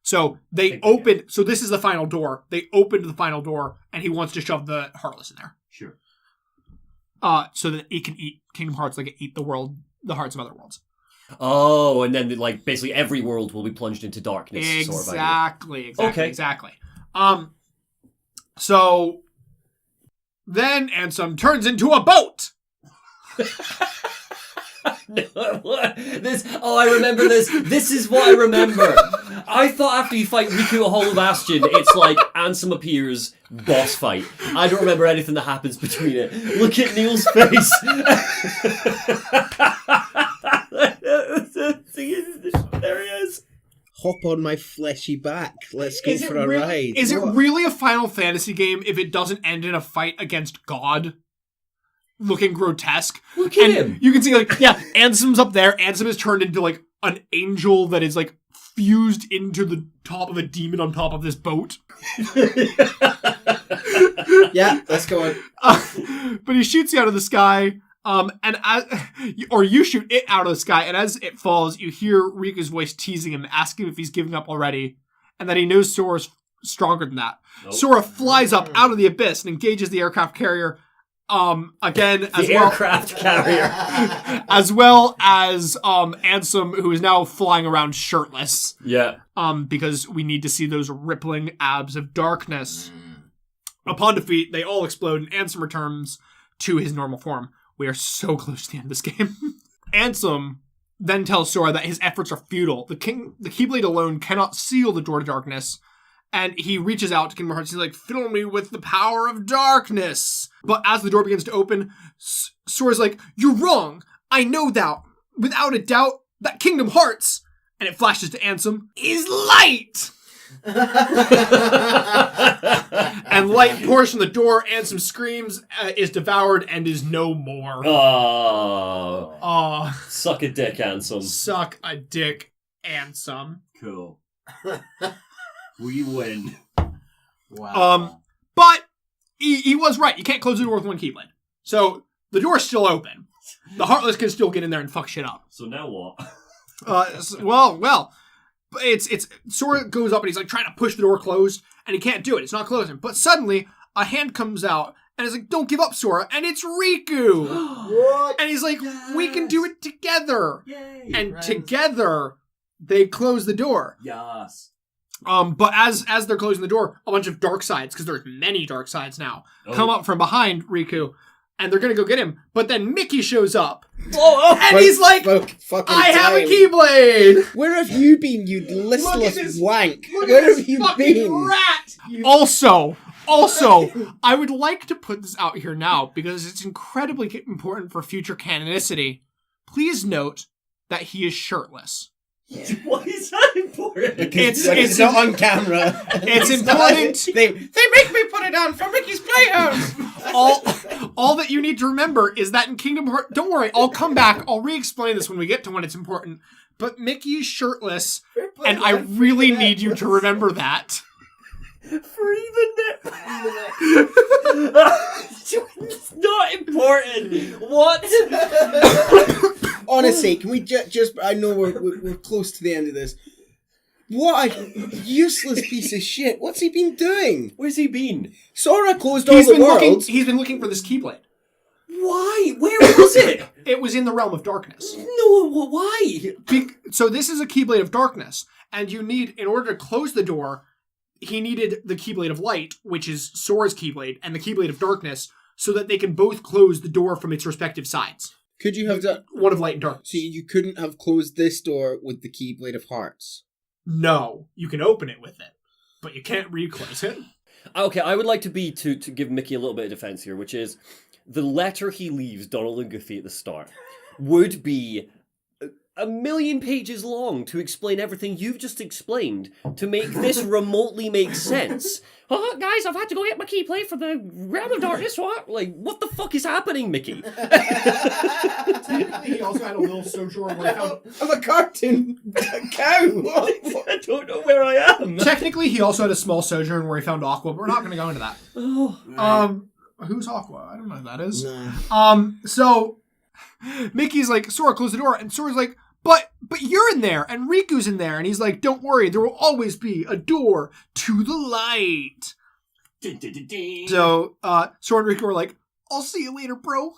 So they opened... So this is the final door. They opened the final door, and he wants to shove the Heartless in there. Sure. So that it can eat Kingdom Hearts like it eat the hearts of other worlds. Oh, and then like basically every world will be plunged into darkness. Exactly. Okay. Exactly. So then Ansem turns into a boat. I remember this. This is what I remember. I thought after you fight Riku at Hollow Bastion, it's like Ansem appears, boss fight. I don't remember anything that happens between it. Look at Neil's face. There he is. Hop on my fleshy back. Let's go for a ride. Is it really a Final Fantasy game if it doesn't end in a fight against God? Looking grotesque. Look at him. You can see, like, yeah, Ansem's up there. Ansem is turned into, like, an angel that is, like, fused into the top of a demon on top of this boat. Yeah, let's go on. But he shoots you out of the sky, or you shoot it out of the sky, and as it falls, you hear Riku's voice teasing him, asking if he's giving up already, and that he knows Sora's stronger than that. Nope. Sora flies up out of the abyss and engages the aircraft carrier. Aircraft carrier. As well as Ansem, who is now flying around shirtless. Yeah. Because we need to see those rippling abs of darkness. Upon defeat, they all explode, and Ansem returns to his normal form. We are so close to the end of this game. Ansem then tells Sora that his efforts are futile. The Keyblade alone cannot seal the door to darkness. And he reaches out to Kingdom Hearts. He's like, fill me with the power of darkness. But as the door begins to open, Sora's like, you're wrong. I know that, without a doubt, that Kingdom Hearts, and it flashes to Ansem, is light. And light pours from the door. Ansem screams, is devoured, and is no more. Oh. Suck a dick, Ansem. Suck a dick, Ansem. Cool. We win. Wow. But he was right. You can't close the door with one keyblade. So the door's still open. The Heartless can still get in there and fuck shit up. So now what? Well. It's Sora goes up and he's like trying to push the door closed, and he can't do it. It's not closing. But suddenly a hand comes out and it's like, don't give up, Sora. And it's Riku. What? And he's like, yes. We can do it together. Yay. And Friends. Together they close the door. Yes. But as they're closing the door, a bunch of dark sides, because there's many dark sides now, come up from behind Riku, and they're gonna go get him. But then Mickey shows up, and he's like, "I have a Keyblade." Where have you been, you listless wank? Look Where at this have you fucking been? rat. Also, I would like to put this out here now because it's incredibly important for future canonicity. Please note that he is shirtless. Why is that important? It's not on camera. It's important. They make me put it on for Mickey's Playhouse. all that you need to remember is that in Kingdom Hearts, don't worry, I'll come back. I'll re-explain this when we get to when it's important. But Mickey is shirtless, and I really need you to remember that. Free the nip. It's not important. What? Honestly, can we just? I know we're close to the end of this. What a useless piece of shit. What's he been doing? Where's he been? Sora closed all the world. He's been looking for this Keyblade. Why? Where was it? It was in the realm of darkness. No, why? So this is a Keyblade of darkness, and you need, in order to close the door, he needed the Keyblade of light, which is Sora's Keyblade, and the Keyblade of darkness, so that they can both close the door from its respective sides. Could you have done... One of light and darkness. So you couldn't have closed this door with the Keyblade of Hearts? No. You can open it with it, but you can't reclose it. Okay, I would like to give Mickey a little bit of defense here, which is the letter he leaves Donald and Goofy at the start would be a million pages long to explain everything you've just explained to make this remotely make sense. Oh, guys, I've had to go get my Keyblade for the Realm of Darkness. What? Like, what the fuck is happening, Mickey? He also had a little sojourn where he found... I'm a cartoon cow! I don't know where I am. Technically, he also had a small sojourn where he found Aqua, but we're not going to go into that. Oh. Who's Aqua? I don't know who that is. No. So Mickey's like, Sora, close the door, and Sora's like, But you're in there, and Riku's in there, and he's like, don't worry, there will always be a door to the light. So, Sora and Riku are like, I'll see you later, bro.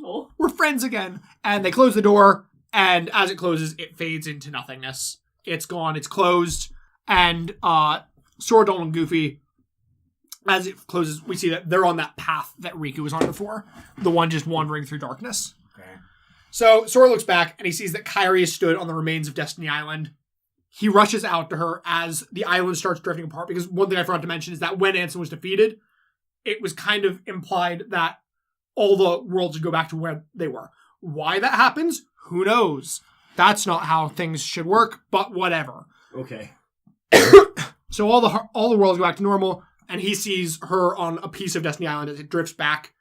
Oh. We're friends again. And they close the door, and as it closes, it fades into nothingness. It's gone, it's closed, and Sora, Donald, and Goofy, as it closes, we see that they're on that path that Riku was on before. The one just wandering through darkness. So Sora looks back and he sees that Kairi is stood on the remains of Destiny Island. He rushes out to her as the island starts drifting apart, because one thing I forgot to mention is that when Ansem was defeated, it was kind of implied that all the worlds would go back to where they were. Why that happens? Who knows? That's not how things should work, but whatever. Okay. So all the worlds go back to normal, and he sees her on a piece of Destiny Island as it drifts back.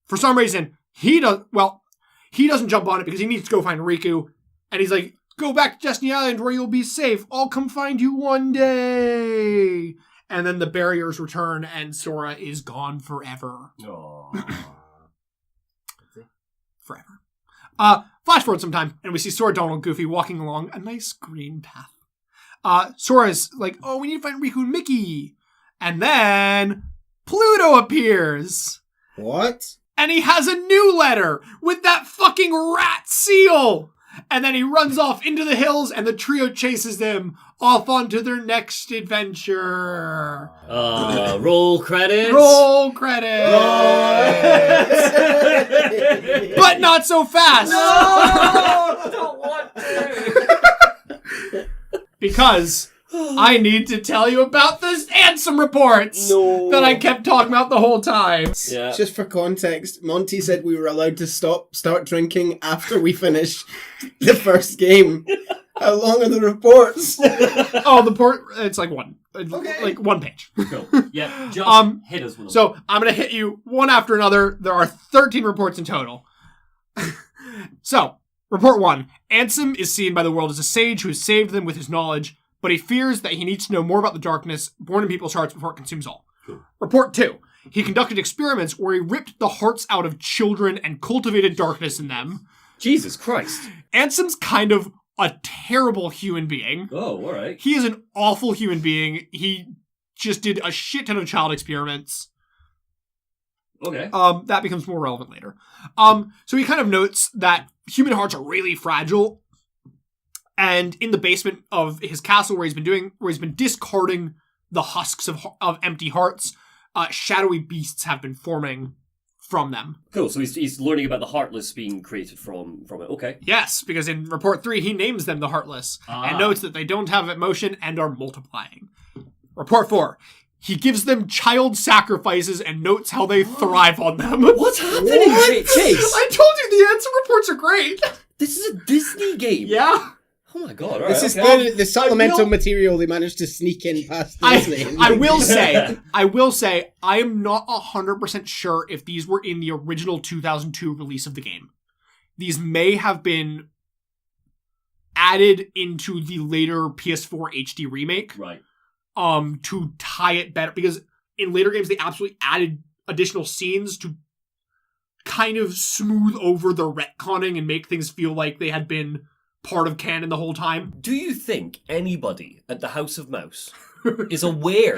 For some reason, he doesn't jump on it because he needs to go find Riku. And he's like, go back to Destiny Island where you'll be safe. I'll come find you one day. And then the barriers return and Sora is gone forever. Forever. Flash forward some time and we see Sora, Donald, and Goofy walking along a nice green path. Sora's like, oh, we need to find Riku and Mickey. And then Pluto appears. What? And he has a new letter with that fucking rat seal. And then he runs off into the hills and the trio chases them off onto their next adventure. Roll credits. Roll credits. But not so fast. No, I don't want to. Because I need to tell you about this Ansem Reports that I kept talking about the whole time. Yeah. Just for context, Monty said we were allowed to start drinking after we finish the first game. How long are the reports? It's like one. Okay. Like one page. Cool. Yeah, just hit us with them. So I'm going to hit you one after another. There are 13 reports in total. So, report 1. Ansem is seen by the world as a sage who has saved them with his knowledge, but he fears that he needs to know more about the darkness born in people's hearts before it consumes all. Cool. Report 2. He conducted experiments where he ripped the hearts out of children and cultivated darkness in them. Jesus Christ. Ansem's kind of a terrible human being. Oh, all right. He is an awful human being. He just did a shit ton of child experiments. Okay. That becomes more relevant later. So he kind of notes that human hearts are really fragile. And in the basement of his castle where he's been discarding the husks of empty hearts, shadowy beasts have been forming from them. Cool, so he's learning about the Heartless being created from it. Okay. Yes, because in Report 3, he names them the Heartless, and notes that they don't have emotion and are multiplying. Report 4, he gives them child sacrifices and notes how they thrive on them. What's happening, Chase? I told you the Ansem Reports are great! This is a Disney game. Yeah. Oh my god, all This right. is the supplemental material they managed to sneak in past Disney. I will say, I am not 100% sure if these were in the original 2002 release of the game. These may have been added into the later PS4 HD remake. Right. To tie it better, because in later games they absolutely added additional scenes to kind of smooth over the retconning and make things feel like they had been part of canon the whole time. Do you think anybody at the House of Mouse is aware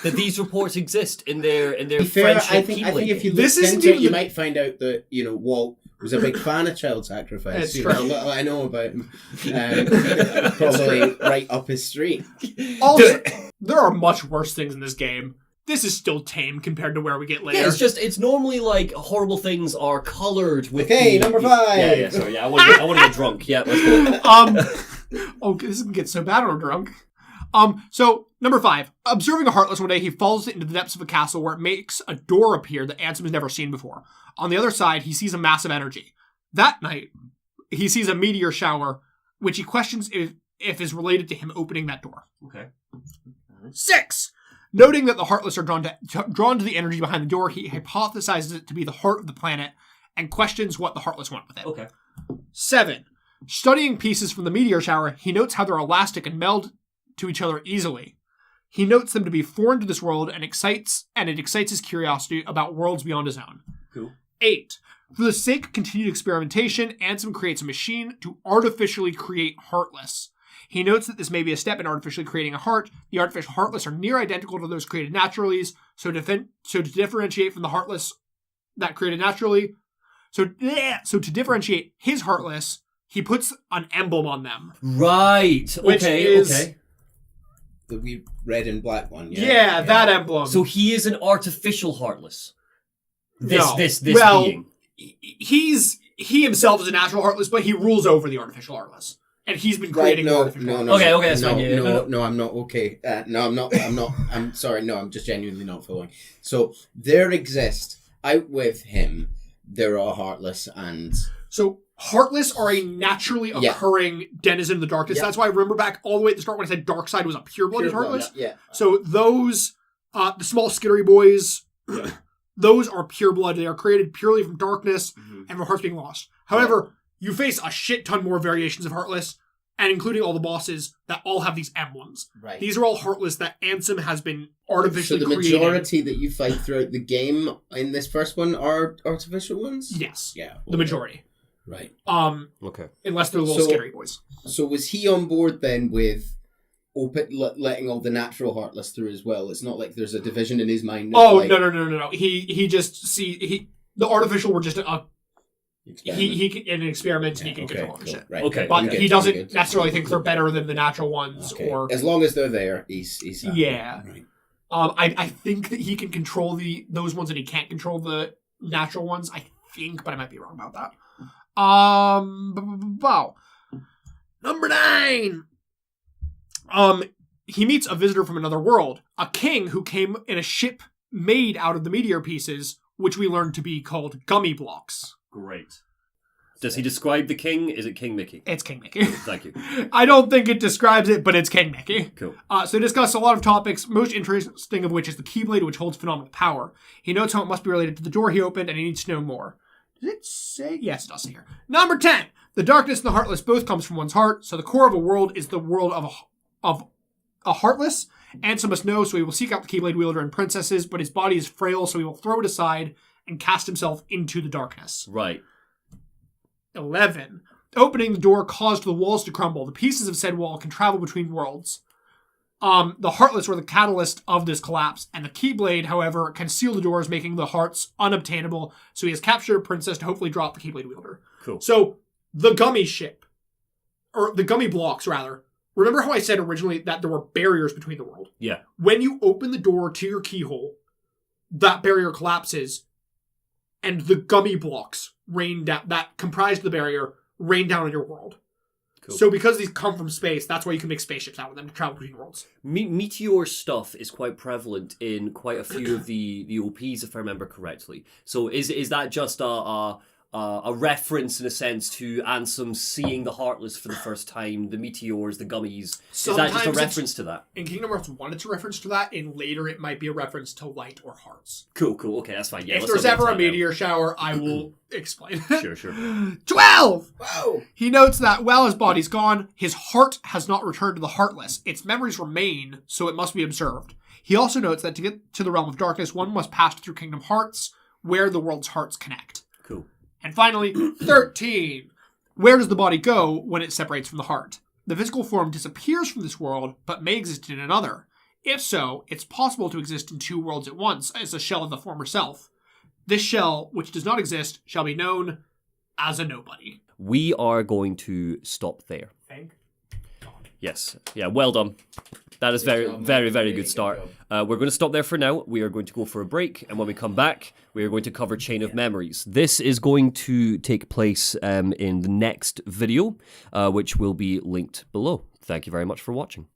that these reports exist in their friendship? I think if you look into it, you might find out that Walt was a big fan of child sacrifice. It's true. Little I know about him, probably right up his street. Also, there are much worse things in this game. This is still tame compared to where we get later. Yeah, it's normally like horrible things are coloured with. Okay, number 5. Yeah, sorry, yeah, I want to get drunk. Yeah, let's go. Okay, this is gonna get so bad when we're drunk. So number 5, observing a Heartless one day, he falls into the depths of a castle where it makes a door appear that Ansem has never seen before. On the other side, he sees a massive energy. That night, he sees a meteor shower, which he questions if is related to him opening that door. Okay. 6. Noting that the Heartless are drawn to the energy behind the door, he hypothesizes it to be the heart of the planet and questions what the Heartless want with it. Okay. 7. Studying pieces from the meteor shower, he notes how they're elastic and meld to each other easily. He notes them to be foreign to this world and it excites his curiosity about worlds beyond his own. Cool. 8. For the sake of continued experimentation, Ansem creates a machine to artificially create Heartless. He notes that this may be a step in artificially creating a heart. The artificial Heartless are near identical to those created naturally, so to differentiate from the Heartless that created naturally, so to differentiate his Heartless, he puts an emblem on them. Right. Which is okay. The wee red and black one. Yeah, that emblem. So he is an artificial Heartless. This being. He himself is a natural Heartless, but he rules over the artificial Heartless. And he's been creating artificial Heartless. Okay, that's fine. No, I'm not okay. I'm sorry, no, I'm just genuinely not following. So, there with him, there are Heartless and... So, Heartless are a naturally occurring denizen of the darkness. That's why I remember back all the way at the start when I said Darkseid was a pure-blooded Heartless. Yeah. So, those, the small skittery boys... Those are pure blood. They are created purely from darkness and from hearts being lost. However, you face a shit ton more variations of Heartless, and including all the bosses that all have these emblems. Right. These are all Heartless that Ansem has been artificially creating. So the majority that you fight throughout the game in this first one are artificial ones? Yes. Yeah. The majority. Right. Okay. Unless they're little scary boys. So was he on board then with letting all the natural Heartless through as well? It's not like there's a division in his mind. No. He just the artificial were just he in an experiment and he can control the shit. Right. Okay. But he doesn't necessarily think they're better than the natural ones or as long as they're there, he's happy. Yeah. Right. I think that he can control those ones and he can't control the natural ones. I think, but I might be wrong about that. Wow. Number 9. He meets a visitor from another world, a king who came in a ship made out of the meteor pieces, which we learned to be called gummy blocks. Great. Does he describe the king? Is it King Mickey? It's King Mickey. Thank you. I don't think it describes it, but it's King Mickey. Cool. So discuss a lot of topics, most interesting of which is the Keyblade, which holds phenomenal power. He notes how it must be related to the door he opened, and he needs to know more. Does it say? Yes, it does say here. Number 10. The darkness and the heartless both comes from one's heart, so the core of a world is the world of a heartless. Ansem must know, so he will seek out the Keyblade wielder and princesses, but his body is frail, so he will throw it aside and cast himself into the darkness. Right. 11. Opening the door caused the walls to crumble. The pieces of said wall can travel between worlds. The Heartless were the catalyst of this collapse, and the Keyblade, however, can seal the doors, making the hearts unobtainable, so he has captured a princess to hopefully drop the Keyblade wielder. Cool. So, the gummy ship, or the gummy blocks, rather. Remember how I said originally that there were barriers between the world? Yeah. When you open the door to your keyhole, that barrier collapses, and the gummy blocks rain down, that comprised the barrier, rain down on your world. Cool. So because these come from space, that's why you can make spaceships out of them to travel between worlds. Meteor stuff is quite prevalent in quite a few of the OPs, if I remember correctly. So is that just a reference, in a sense, to Ansem seeing the Heartless for the first time, the meteors, the gummies? Is that just a reference to that? In Kingdom Hearts 1, it's a reference to that. In later, it might be a reference to light or hearts. Cool. Okay, that's fine. Yeah, if there's ever a meteor shower, I will explain it. Sure. 12! Wow! He notes that while his body's gone, his heart has not returned to the Heartless. Its memories remain, so it must be observed. He also notes that to get to the realm of darkness, one must pass through Kingdom Hearts, where the world's hearts connect. Cool. And finally, 13. Where does the body go when it separates from the heart? The physical form disappears from this world, but may exist in another. If so, it's possible to exist in two worlds at once as a shell of the former self. This shell, which does not exist, shall be known as a nobody. We are going to stop there. Thank God. Yes. Yeah, well done. That is very, very, very good start. We're going to stop there for now. We are going to go for a break, and when we come back, we are going to cover Chain of Memories. This is going to take place in the next video, which will be linked below. Thank you very much for watching.